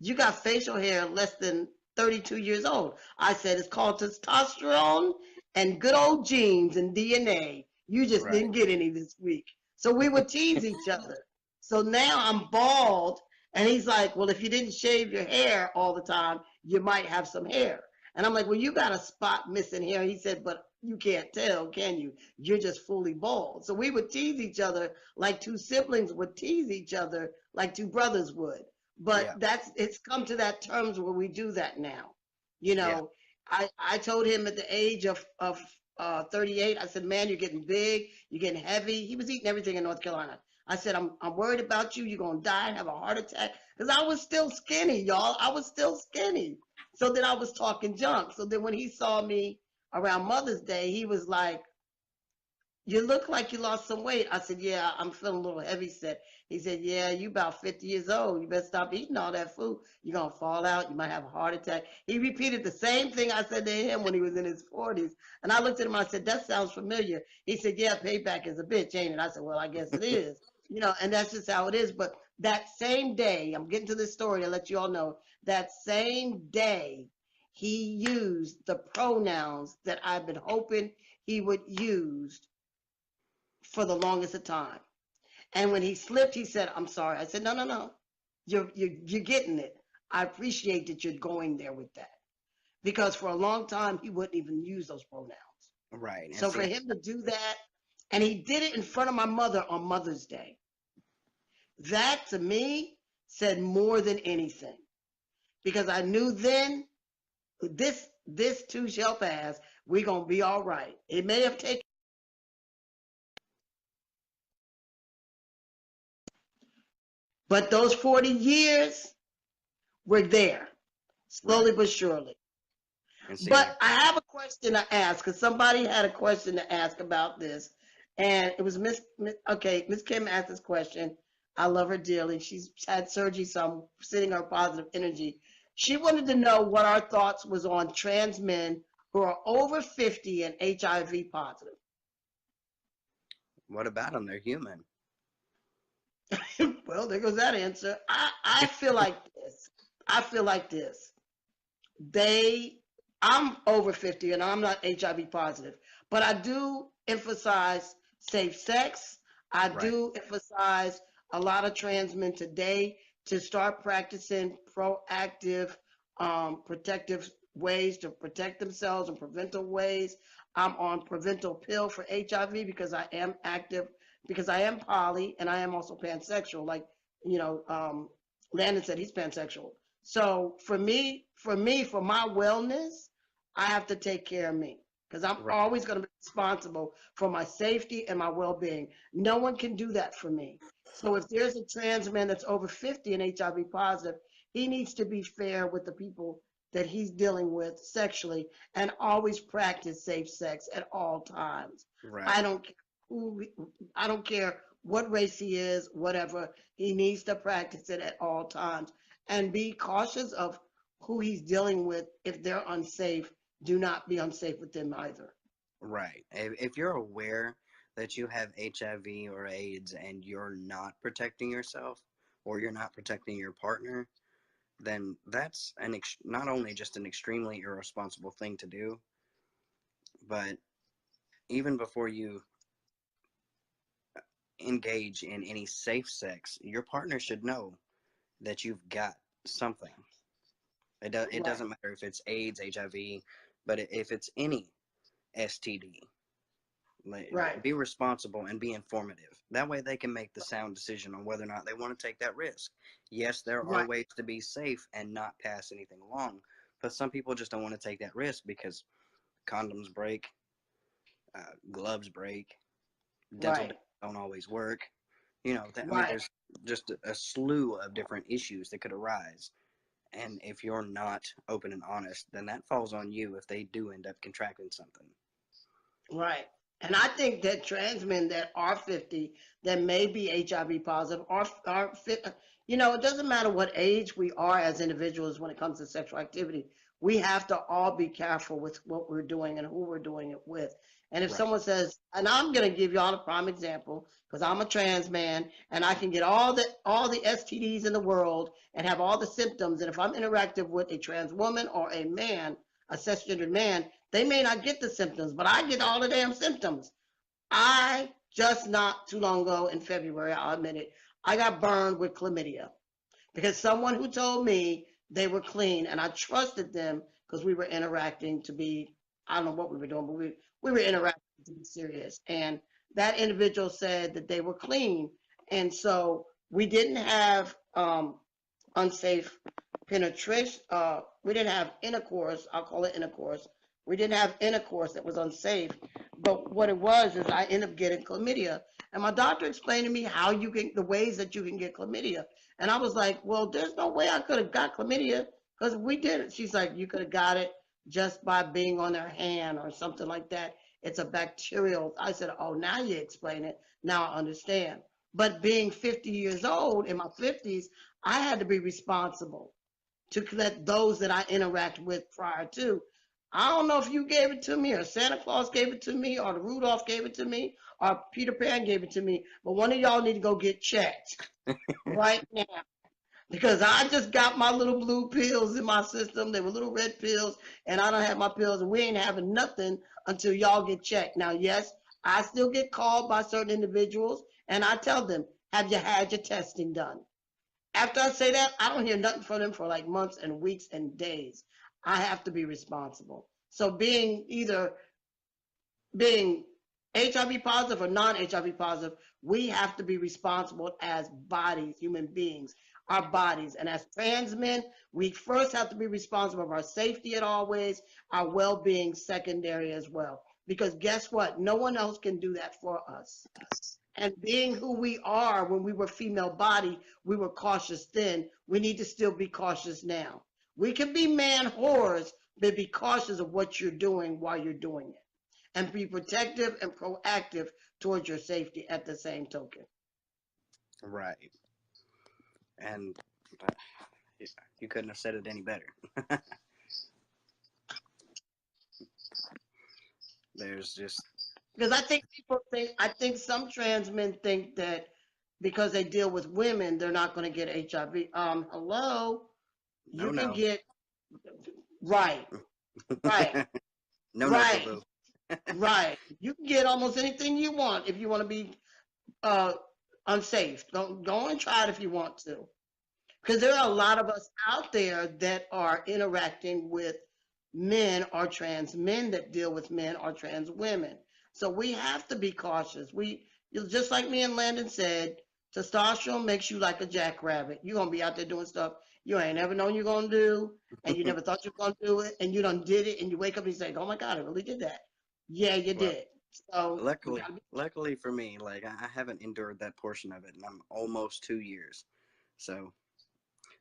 you got facial hair less than 32 years old. I said, it's called testosterone and good old genes and DNA. You just Right. didn't get any this week. So we would tease each other. So now I'm bald. And he's like, well, if you didn't shave your hair all the time, you might have some hair. And I'm like, well, you got a spot missing here. He said, but you can't tell, can you? You're just fully bald. So we would tease each other like two siblings would tease each other like two brothers would. But Yeah. it's come to that terms where we do that now. You Yeah. know, I told him at the age of 38, I said, man, you're getting big, you're getting heavy. He was eating everything in North Carolina. I said, I'm worried about you. You're going to die and have a heart attack. Because I was still skinny, y'all. I was still skinny. So then I was talking junk. So then when he saw me around Mother's Day, he was like, you look like you lost some weight. I said, yeah, I'm feeling a little heavy set. He said, yeah, you about 50 years old. You better stop eating all that food. You're going to fall out. You might have a heart attack. He repeated the same thing I said to him when he was in his 40s. And I looked at him, I said, that sounds familiar. He said, yeah, payback is a bitch, ain't it? I said, well, I guess it is. You know, and that's just how it is. But that same day, I'm getting to this story to let you all know, that same day, he used the pronouns that I've been hoping he would use for the longest of time. And when he slipped, he said, I'm sorry. I said, no, no, no. You're getting it. I appreciate that you're going there with that. Because for a long time, he wouldn't even use those pronouns. Right. And So for see, him to do that, and he did it in front of my mother on Mother's Day, that to me said more than anything. Because I knew then this too shall pass. We're gonna be all right. It may have taken, but those 40 years were there, right. slowly but surely. And see, like, But I have a question to ask because somebody had a question to ask about this, and it was okay, Miss Kim asked this question. I love her dearly. She's had surgery, so I'm sending her positive energy. She wanted to know what our thoughts was on trans men who are over 50 and HIV positive. what about them? They're human. Well, there goes that answer. I feel like this. I feel like this. They I'm over 50 and I'm not HIV positive, but I do emphasize safe sex. I Right. do emphasize a lot of trans men today to start practicing proactive protective ways to protect themselves and preventive ways. I'm on preventive pill for HIV because I am active, because I am poly and I am also pansexual, like you know Landon said he's pansexual. So for my wellness, I have to take care of me because I'm Right. always going to be responsible for my safety and my well-being. No one can do that for me. So if there's a trans man that's over 50 and HIV positive, he needs to be fair with the people that he's dealing with sexually and always practice safe sex at all times. I Right. don't care who, I don't care what race he is, whatever. He needs to practice it at all times and be cautious of who he's dealing with. If they're unsafe, do not be unsafe with them either. Right. If you're aware that you have HIV or AIDS and you're not protecting yourself or you're not protecting your partner, then that's not only just an extremely irresponsible thing to do, but even before you engage in any safe sex, your partner should know that you've got something. It Right, doesn't matter if it's AIDS, HIV, but if it's any STD, like, right, be responsible and be informative. That way they can make the sound decision on whether or not they want to take that risk. Yes, there are right, ways to be safe and not pass anything along, but some people just don't want to take that risk because condoms break, gloves break, dental right, don't always work. You know, I mean, right, there's just a slew of different issues that could arise. And if you're not open and honest, then that falls on you if they do end up contracting something. right. And I think that trans men that are 50 that may be HIV positive are fit. You know, it doesn't matter what age we are as individuals when it comes to sexual activity. We have to all be careful with what we're doing and who we're doing it with. And if Right. someone says, and I'm going to give you all a prime example because I'm a trans man and I can get all the STDs in the world and have all the symptoms. And if I'm interactive with a trans woman or a man, a cisgendered man, they may not get the symptoms, but I get all the damn symptoms. I just not too long ago in February, I'll admit it, I got burned with chlamydia because someone who told me they were clean and I trusted them because we were interacting to be, I don't know what we were doing, but we were interacting to be serious. And that individual said that they were clean. And so we didn't have unsafe penetration. We didn't have intercourse. I'll call it intercourse. We didn't have intercourse that was unsafe. But what it was is I ended up getting chlamydia. And my doctor explained to me how you can, the ways that you can get chlamydia. And I was like, well, there's no way I could have got chlamydia because we did it. She's like, you could have got it just by being on their hand or something like that. It's a bacterial. I said, oh, now you explain it. Now I understand. But being 50 years old, in my 50s, I had to be responsible to let those that I interact with prior to. I don't know if you gave it to me or Santa Claus gave it to me or the Rudolph gave it to me or Peter Pan gave it to me, but one of y'all need to go get checked right now because I just got my little blue pills in my system. They were little red pills, and I don't have my pills, and we ain't having nothing until y'all get checked. Now, yes, I still get called by certain individuals, and I tell them, have you had your testing done? After I say that, I don't hear nothing from them for like months and weeks and days. I have to be responsible. So being HIV positive or non-HIV positive, we have to be responsible as bodies, human beings, our bodies. And as trans men, we first have to be responsible of our safety at always, our well-being secondary as well. Because guess what? No one else can do that for us. And being who we are, when we were female body, we were cautious then. We need to still be cautious now. We can be man whores, but be cautious of what you're doing while you're doing it. And be protective and proactive towards your safety at the same token. Right. And you couldn't have said it any better. There's just Because I think some trans men think that because they deal with women, they're not going to get HIV. Hello, you can no. get right, right, No, boo right, boo. right. You can get almost anything you want if you want to be uh, unsafe. Don't go and try it if you want to, because there are a lot of us out there that are interacting with men or trans men that deal with men or trans women. So we have to be cautious. Just like me and Landon said, testosterone makes you like a jackrabbit. You're gonna be out there doing stuff you ain't never known you're gonna do, and you never thought you were gonna do it, and you done did it, and you wake up and you say, "Oh my God, I really did that." Yeah, you Well, did. So we luckily, gotta be. luckily for me, like I haven't endured that portion of it, and I'm almost 2 years. So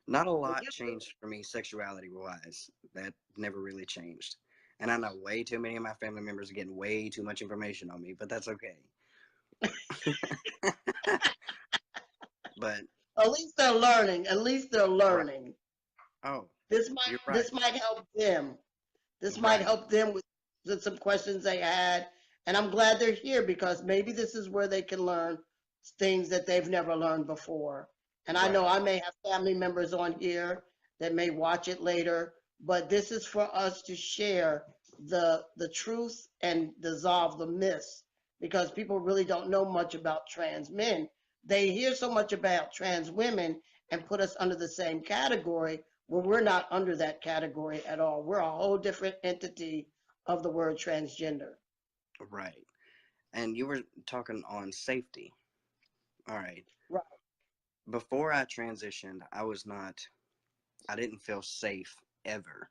not a Well, lot you changed for me sexuality wise. That never really changed. And I know way too many of my family members are getting way too much information on me, but that's okay. But at least they're learning. At least they're right. learning. Oh, This might you're right. this might help them. This might Right. help them with some questions they had. And I'm glad they're here because maybe this is where they can learn things that they've never learned before. And I know Right. I may have family members on here that may watch it later, but this is for us to share the truth and dissolve the myths because people really don't know much about trans men. They hear so much about trans women and put us under the same category when we're not under that category at all. We're a whole different entity of the word transgender. Right. And you were talking on safety. All right. Right. Before I transitioned, I didn't feel safe ever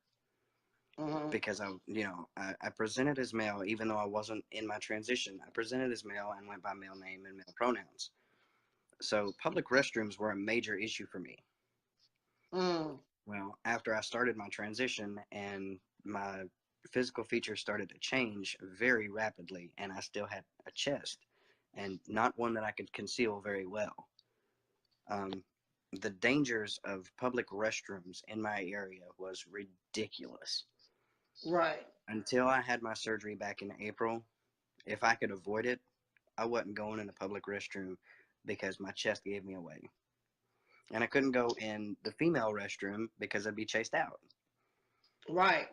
Mm-hmm. because I presented as male, even though I wasn't in my transition. I presented as male and went by male name and male pronouns. So public restrooms were a major issue for me. Mm. Well, after I started my transition and my physical features started to change very rapidly, and I still had a chest and not one that I could conceal very well. Um, the dangers of public restrooms in my area was ridiculous. Right. Until I had my surgery back in April, if I could avoid it, I wasn't going in a public restroom because my chest gave me away. And I couldn't go in the female restroom because I'd be chased out. Right.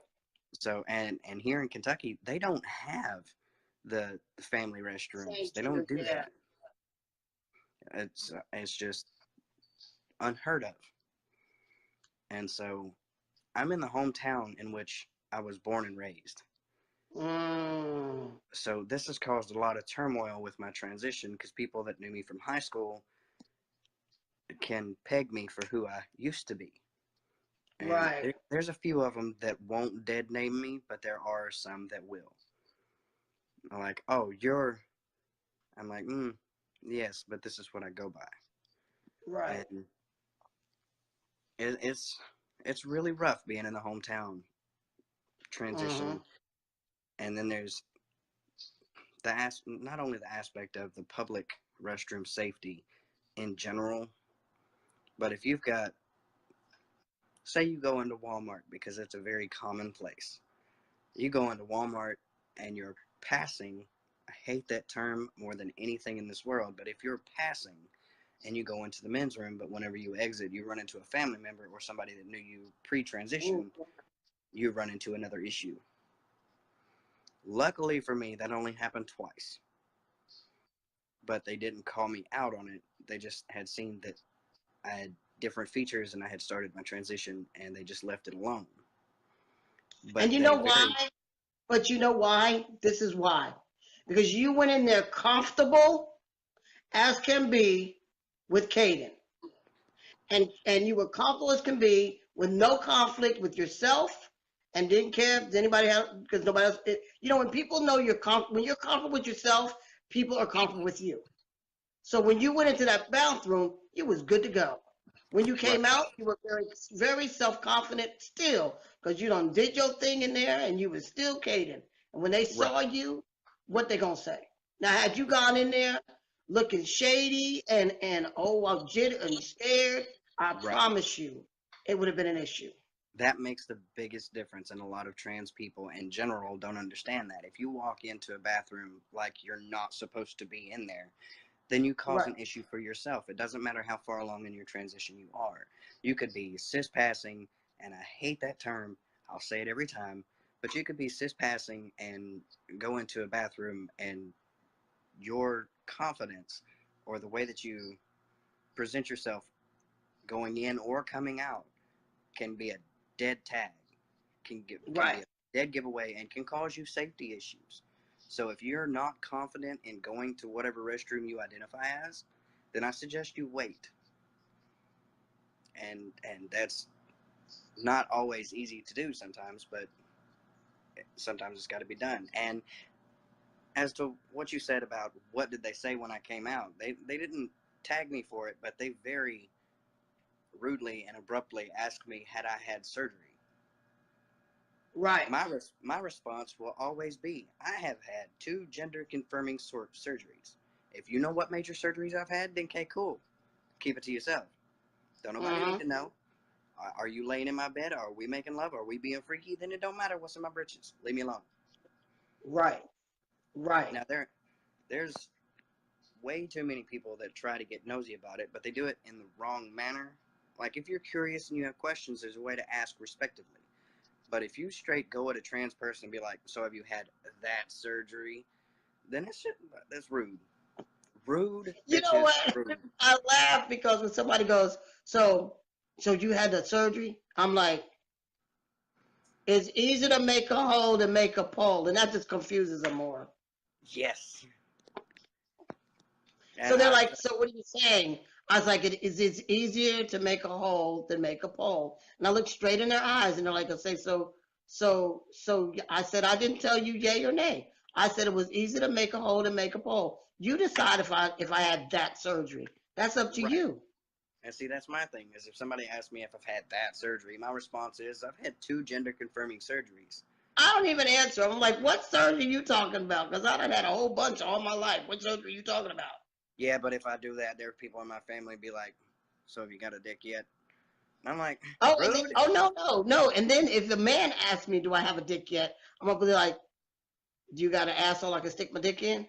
So and here in Kentucky, they don't have the family Same restrooms. They gender. don't do Yeah. that. It's just unheard of. And so I'm in the hometown in which I was born and raised. Mm. So this has caused a lot of turmoil with my transition because people that knew me from high school can peg me for who I used to be. And Right. there's a few of them that won't dead name me, but there are some that will. I'm like, oh, I'm like, yes, but this is what I go by. Right. And it's really rough being in the hometown Mm-hmm. transition. And then there's not only the aspect of the public restroom safety in general, but if you've got, say you go into Walmart, because it's a very common place. You go into Walmart and you're passing, I hate that term more than anything in this world, but if you're passing and you go into the men's room, but whenever you exit, you run into a family member or somebody that knew you pre-transition, you run into another issue. Luckily for me, that only happened twice. But they didn't call me out on it. They just had seen that I had different features and I had started my transition, and they just left it alone. And But you they know why? But you know why? This is why. Because you went in there comfortable as can be with Kayden. And you were comfortable as can be with no conflict with yourself and didn't care if anybody else, because nobody else, when people know when you're comfortable with yourself, people are comfortable with you. So when you went into that bathroom, you was good to go. When you right, came out, you were very, very self-confident still, because you done did your thing in there and you was still Kayden. And when they right, saw you, what they gonna say? Now, had you gone in there looking shady and oh, I'm jittery and scared, I right. promise you, it would have been an issue. That makes the biggest difference, and a lot of trans people in general don't understand that. If you walk into a bathroom like you're not supposed to be in there, then you cause Right. an issue for yourself. It doesn't matter how far along in your transition you are. You could be cis passing, and I hate that term, I'll say it every time, but you could be cis passing and go into a bathroom, and your confidence or the way that you present yourself going in or coming out can be a dead tag, can be Right. a dead giveaway, and can cause you safety issues. So if you're not confident in going to whatever restroom you identify as, then I suggest you wait. And that's not always easy to do sometimes, but sometimes it's got to be done. And as to what you said about what did they say when I came out, they didn't tag me for it, but they very rudely and abruptly asked me had I had surgery. Right. My response will always be, I have had 2 gender confirming surgeries. If you know what major surgeries I've had, then okay, cool. Keep it to yourself. Don't nobody need Mm-hmm. to know. Are you laying in my bed? Are we making love? Are we being freaky? Then it don't matter what's in my britches. Leave me alone. Right. Right. Now there's way too many people that try to get nosy about it, but they do it in the wrong manner. Like if you're curious and you have questions, there's a way to ask respectively. But if you straight go at a trans person and be like, "So have you had that surgery?" Then that's rude. Rude You know bitches what? rude. I laugh because when somebody goes, so you had the surgery? I'm like, it's easy to make a hole than make a pole, and that just confuses them more. Yes. So And they're like, so what are you saying? I was like, it's easier to make a hole than make a pole. And I looked straight in their eyes, and they're like, I say, so I said, I didn't tell you yay or nay. I said it was easy to make a hole than make a pole. You decide if I had that surgery. That's up to right. you. And see, that's my thing. Is if somebody asks me if I've had that surgery, my response is I've had 2 gender confirming surgeries. I don't even answer. I'm like, what surgery are you talking about? Because I done had a whole bunch all my life. What surgery are you talking about? Yeah, but if I do that, there are people in my family be like, "So have you got a dick yet?" And I'm like, Oh, "Rude." no. And then if the man asks me, do I have a dick yet? I'm gonna be like, do you got an asshole I can stick my dick in?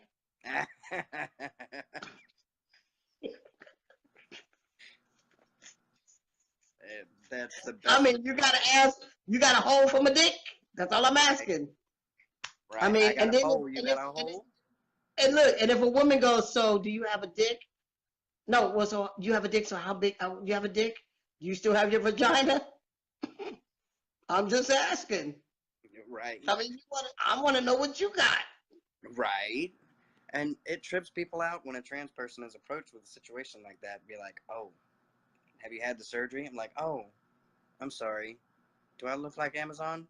That's the I best. mean, you got a hole for my dick? That's all I'm Right, asking. I right. mean, I got a hole. You got a hole. and look, and if a woman goes, so do you have a dick? No, well, so you have a dick, so how big, you have a dick? Do you still have your vagina? I'm just asking. Right, I mean, I want to know what you got. right. And it trips people out when a trans person is approached with a situation like that. Be like, "Oh, have you had the surgery? I'm like, oh, I'm sorry. Do I look like Amazon?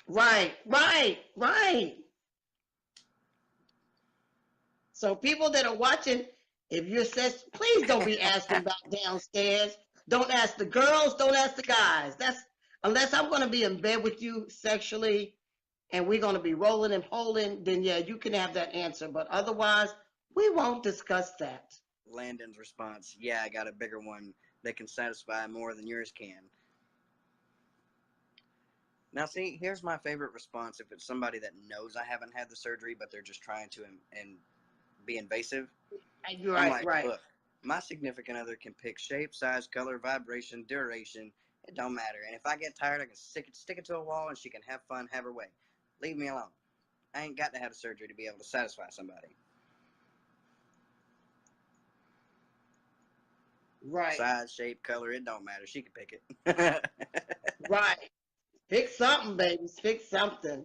Right, right, right. So people that are watching, if you're says, please don't be asking about downstairs. Don't ask the girls. Don't ask the guys. That's unless I'm going to be in bed with you sexually, and we're going to be rolling and polling. Then yeah, you can have that answer. But otherwise, we won't discuss that. Landon's response, yeah, I got a bigger one that can satisfy more than yours can. Now, see, here's my favorite response if it's somebody that knows I haven't had the surgery, but they're just trying to and be invasive. I'm Right, like, right. look, my significant other can pick shape, size, color, vibration, duration. It don't matter. And if I get tired, I can stick it to a wall, and she can have fun, have her way. Leave me alone. I ain't got to have a surgery to be able to satisfy somebody. Right, Size, shape, color, it don't matter. She can pick it. right. Pick something, baby. Pick something.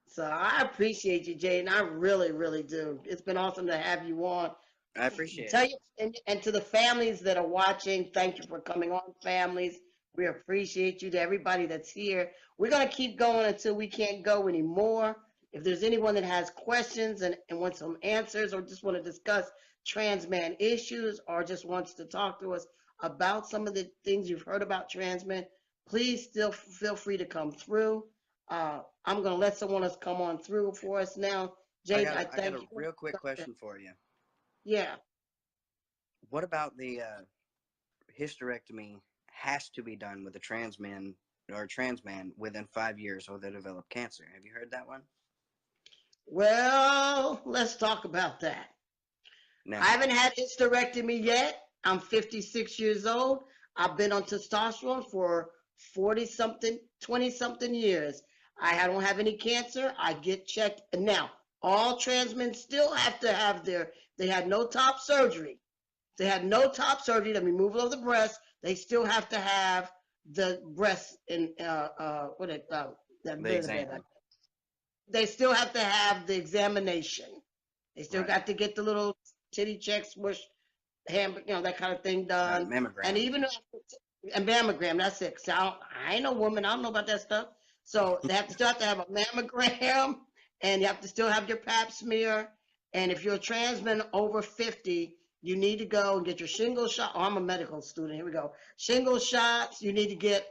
So I appreciate you, Jaden. I really, really do. It's been awesome to have you on. I appreciate Tell it. you and to the families that are watching, thank you for coming on, families. We appreciate you. To everybody that's here, we're gonna keep going until we can't go anymore. If there's anyone that has questions and wants some answers, or just want to discuss trans man issues, or just wants to talk to us about some of the things you've heard about trans men, please still feel free to come through. I'm gonna let someone else come on through for us now. Jaden, I I got thank a you. real quick question for you. Yeah. What about the hysterectomy has to be done with a trans man or trans man within 5 years or they develop cancer? Have you heard that one? Well, let's talk about that. I Now, haven't had hysterectomy yet. I'm 56 years old. I've been on testosterone for 40 something, 20 something years. I don't have any cancer. I get checked. And now, all trans men still have to have they had no top surgery. They had no top surgery, the removal of the breast. They still have to have the breast in, what it, the exam. they still have to have the examination. They still Right. got to get the little titty check, smush, hand, that kind of thing Right. done. And Mammogram. even and mammogram, that's it. So I ain't no woman. I don't know about that stuff. So they have to still have to have a mammogram, and you have to still have your pap smear. And if you're a trans man over 50, you need to go and get your shingle shot. Oh, I'm a medical student. Here we go. Shingle shots. You need to get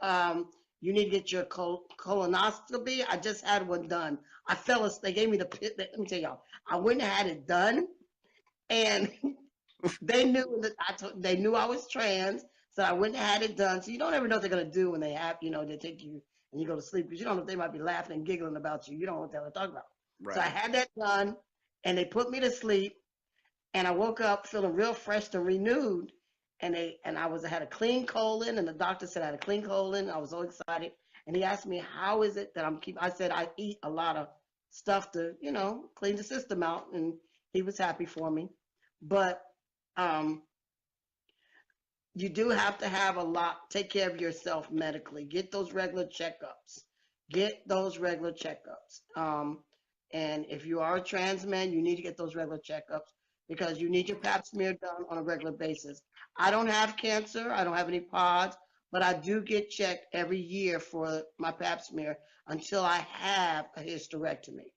your colonoscopy. I just had one done. I fell asleep. They gave me the pit. Let me tell y'all. I went and had it done, and they knew that they knew I was trans, so I went and had it done. So you don't ever know what they're gonna do when they have, they take you and you go to sleep because you don't know if they might be laughing and giggling about you. You don't know what they're talking about. So I Right. had that done, and they put me to sleep, and I woke up feeling real fresh and renewed. I had a clean colon, and the doctor said I had a clean colon. I was so excited, and he asked me how is it that I said I eat a lot of stuff to clean the system out, and he was happy for me. But um, you do have to have take care of yourself medically. Get those regular checkups. Get those regular checkups. And if you are a trans man, you need to get those regular checkups because you need your pap smear done on a regular basis. I don't have cancer. I don't have any pods, but I do get checked every year for my pap smear until I have a hysterectomy.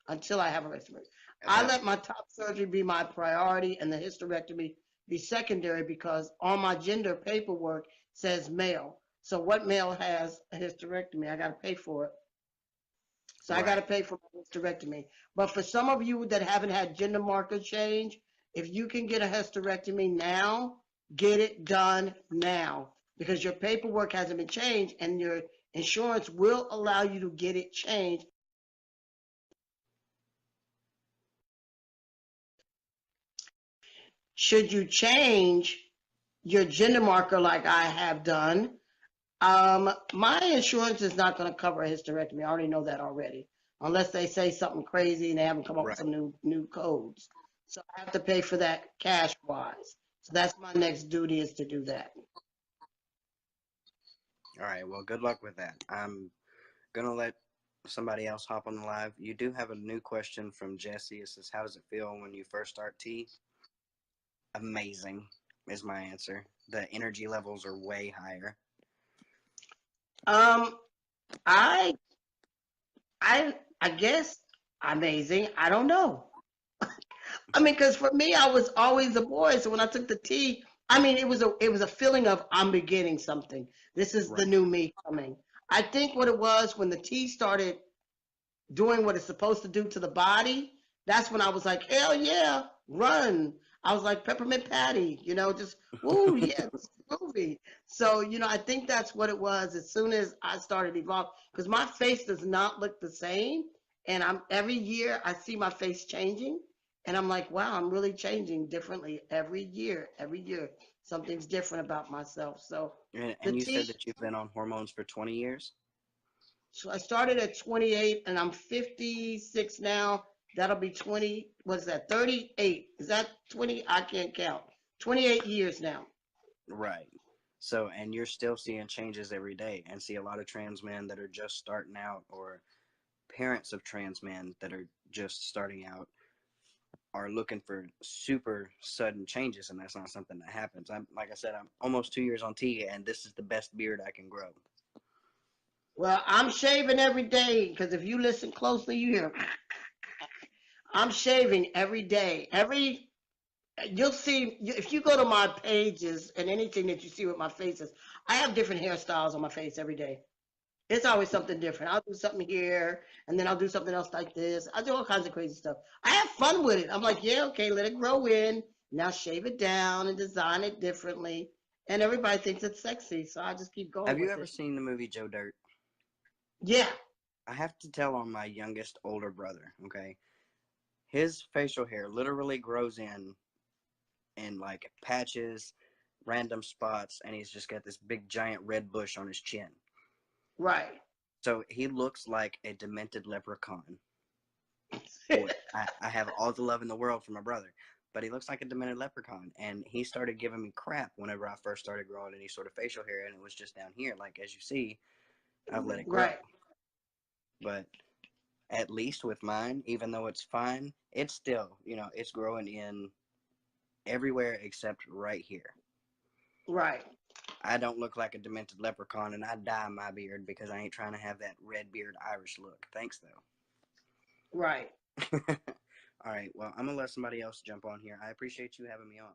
Until I have a hysterectomy. I That let my top surgery be my priority and the hysterectomy be secondary because on my gender paperwork says male. So what male has a hysterectomy? I got to pay for it. So I got to right. pay for my hysterectomy. But for some of you that haven't had gender marker change, if you can get a hysterectomy now, get it done now because your paperwork hasn't been changed and your insurance will allow you to get it changed. Should you change your gender marker like I have done, my insurance is not going to cover a hysterectomy. I already know that already, unless they say something crazy and they haven't come up with Right. some new codes. So I have to pay for that cash wise. So that's my next duty is to do that. All right. Well, good luck with that. I'm gonna let somebody else hop on the live. You do have a new question from Jesse. It says, "How does it feel when you first start tea?" Amazing. is my answer. The energy levels are way higher. Um, I, I guess amazing. I don't know. I mean, because for me, I was always a boy. So when I took the T, I mean, it was a feeling of I'm beginning something. This is the Right. new me coming. I think what it was when the T started doing what it's supposed to do to the body, that's when I was like, hell yeah, run. I was like Peppermint Patty, just woo, yeah, this is groovy. So, I think that's what it was as soon as I started evolving. Because my face does not look the same. And I'm every year I see my face changing. And I'm like, wow, I'm really changing differently every year. Every year, something's different about myself. So the And you T said that you've been on hormones for 20 years? So I started at 28 and I'm 56 now. That'll be 20, what's that, 38? Is that 20? I can't count. 28 years now. Right. So, and you're still seeing changes every day, and see a lot of trans men that are just starting out, or parents of trans men that are just starting out, are looking for super sudden changes, and that's not something that happens. I'm like I said, I'm almost 2 years on T, and this is the best beard I can grow. Well, I'm shaving every day because if you listen closely, you hear I'm shaving every day. You'll see if you go to my pages and anything that you see with my faces, I have different hairstyles on my face every day. It's always something different. I'll do something here, and then I'll do something else like this. I do all kinds of crazy stuff. I have fun with it. I'm like, yeah, okay, let it grow in. Now shave it down and design it differently. And everybody thinks it's sexy, so I just keep going Have you with ever it. seen the movie Joe Dirt? Yeah, I have to tell on my youngest older brother, okay? His facial hair literally grows in like patches, random spots, and he's just got this big giant red bush on his chin. right. So he looks like a demented leprechaun. Boy, I have all the love in the world for my brother, but he looks like a demented leprechaun. And he started giving me crap whenever I first started growing any sort of facial hair, and it was just down here. Like, as you see, I've let it grow. Right, But at least with mine, even though it's fine, it's still, it's growing in everywhere except right here. right, I don't look like a demented leprechaun, and I dye my beard because I ain't trying to have that red beard Irish look. Thanks, right. though. All right, well, I'm going to let somebody else jump on here. I appreciate you having me on.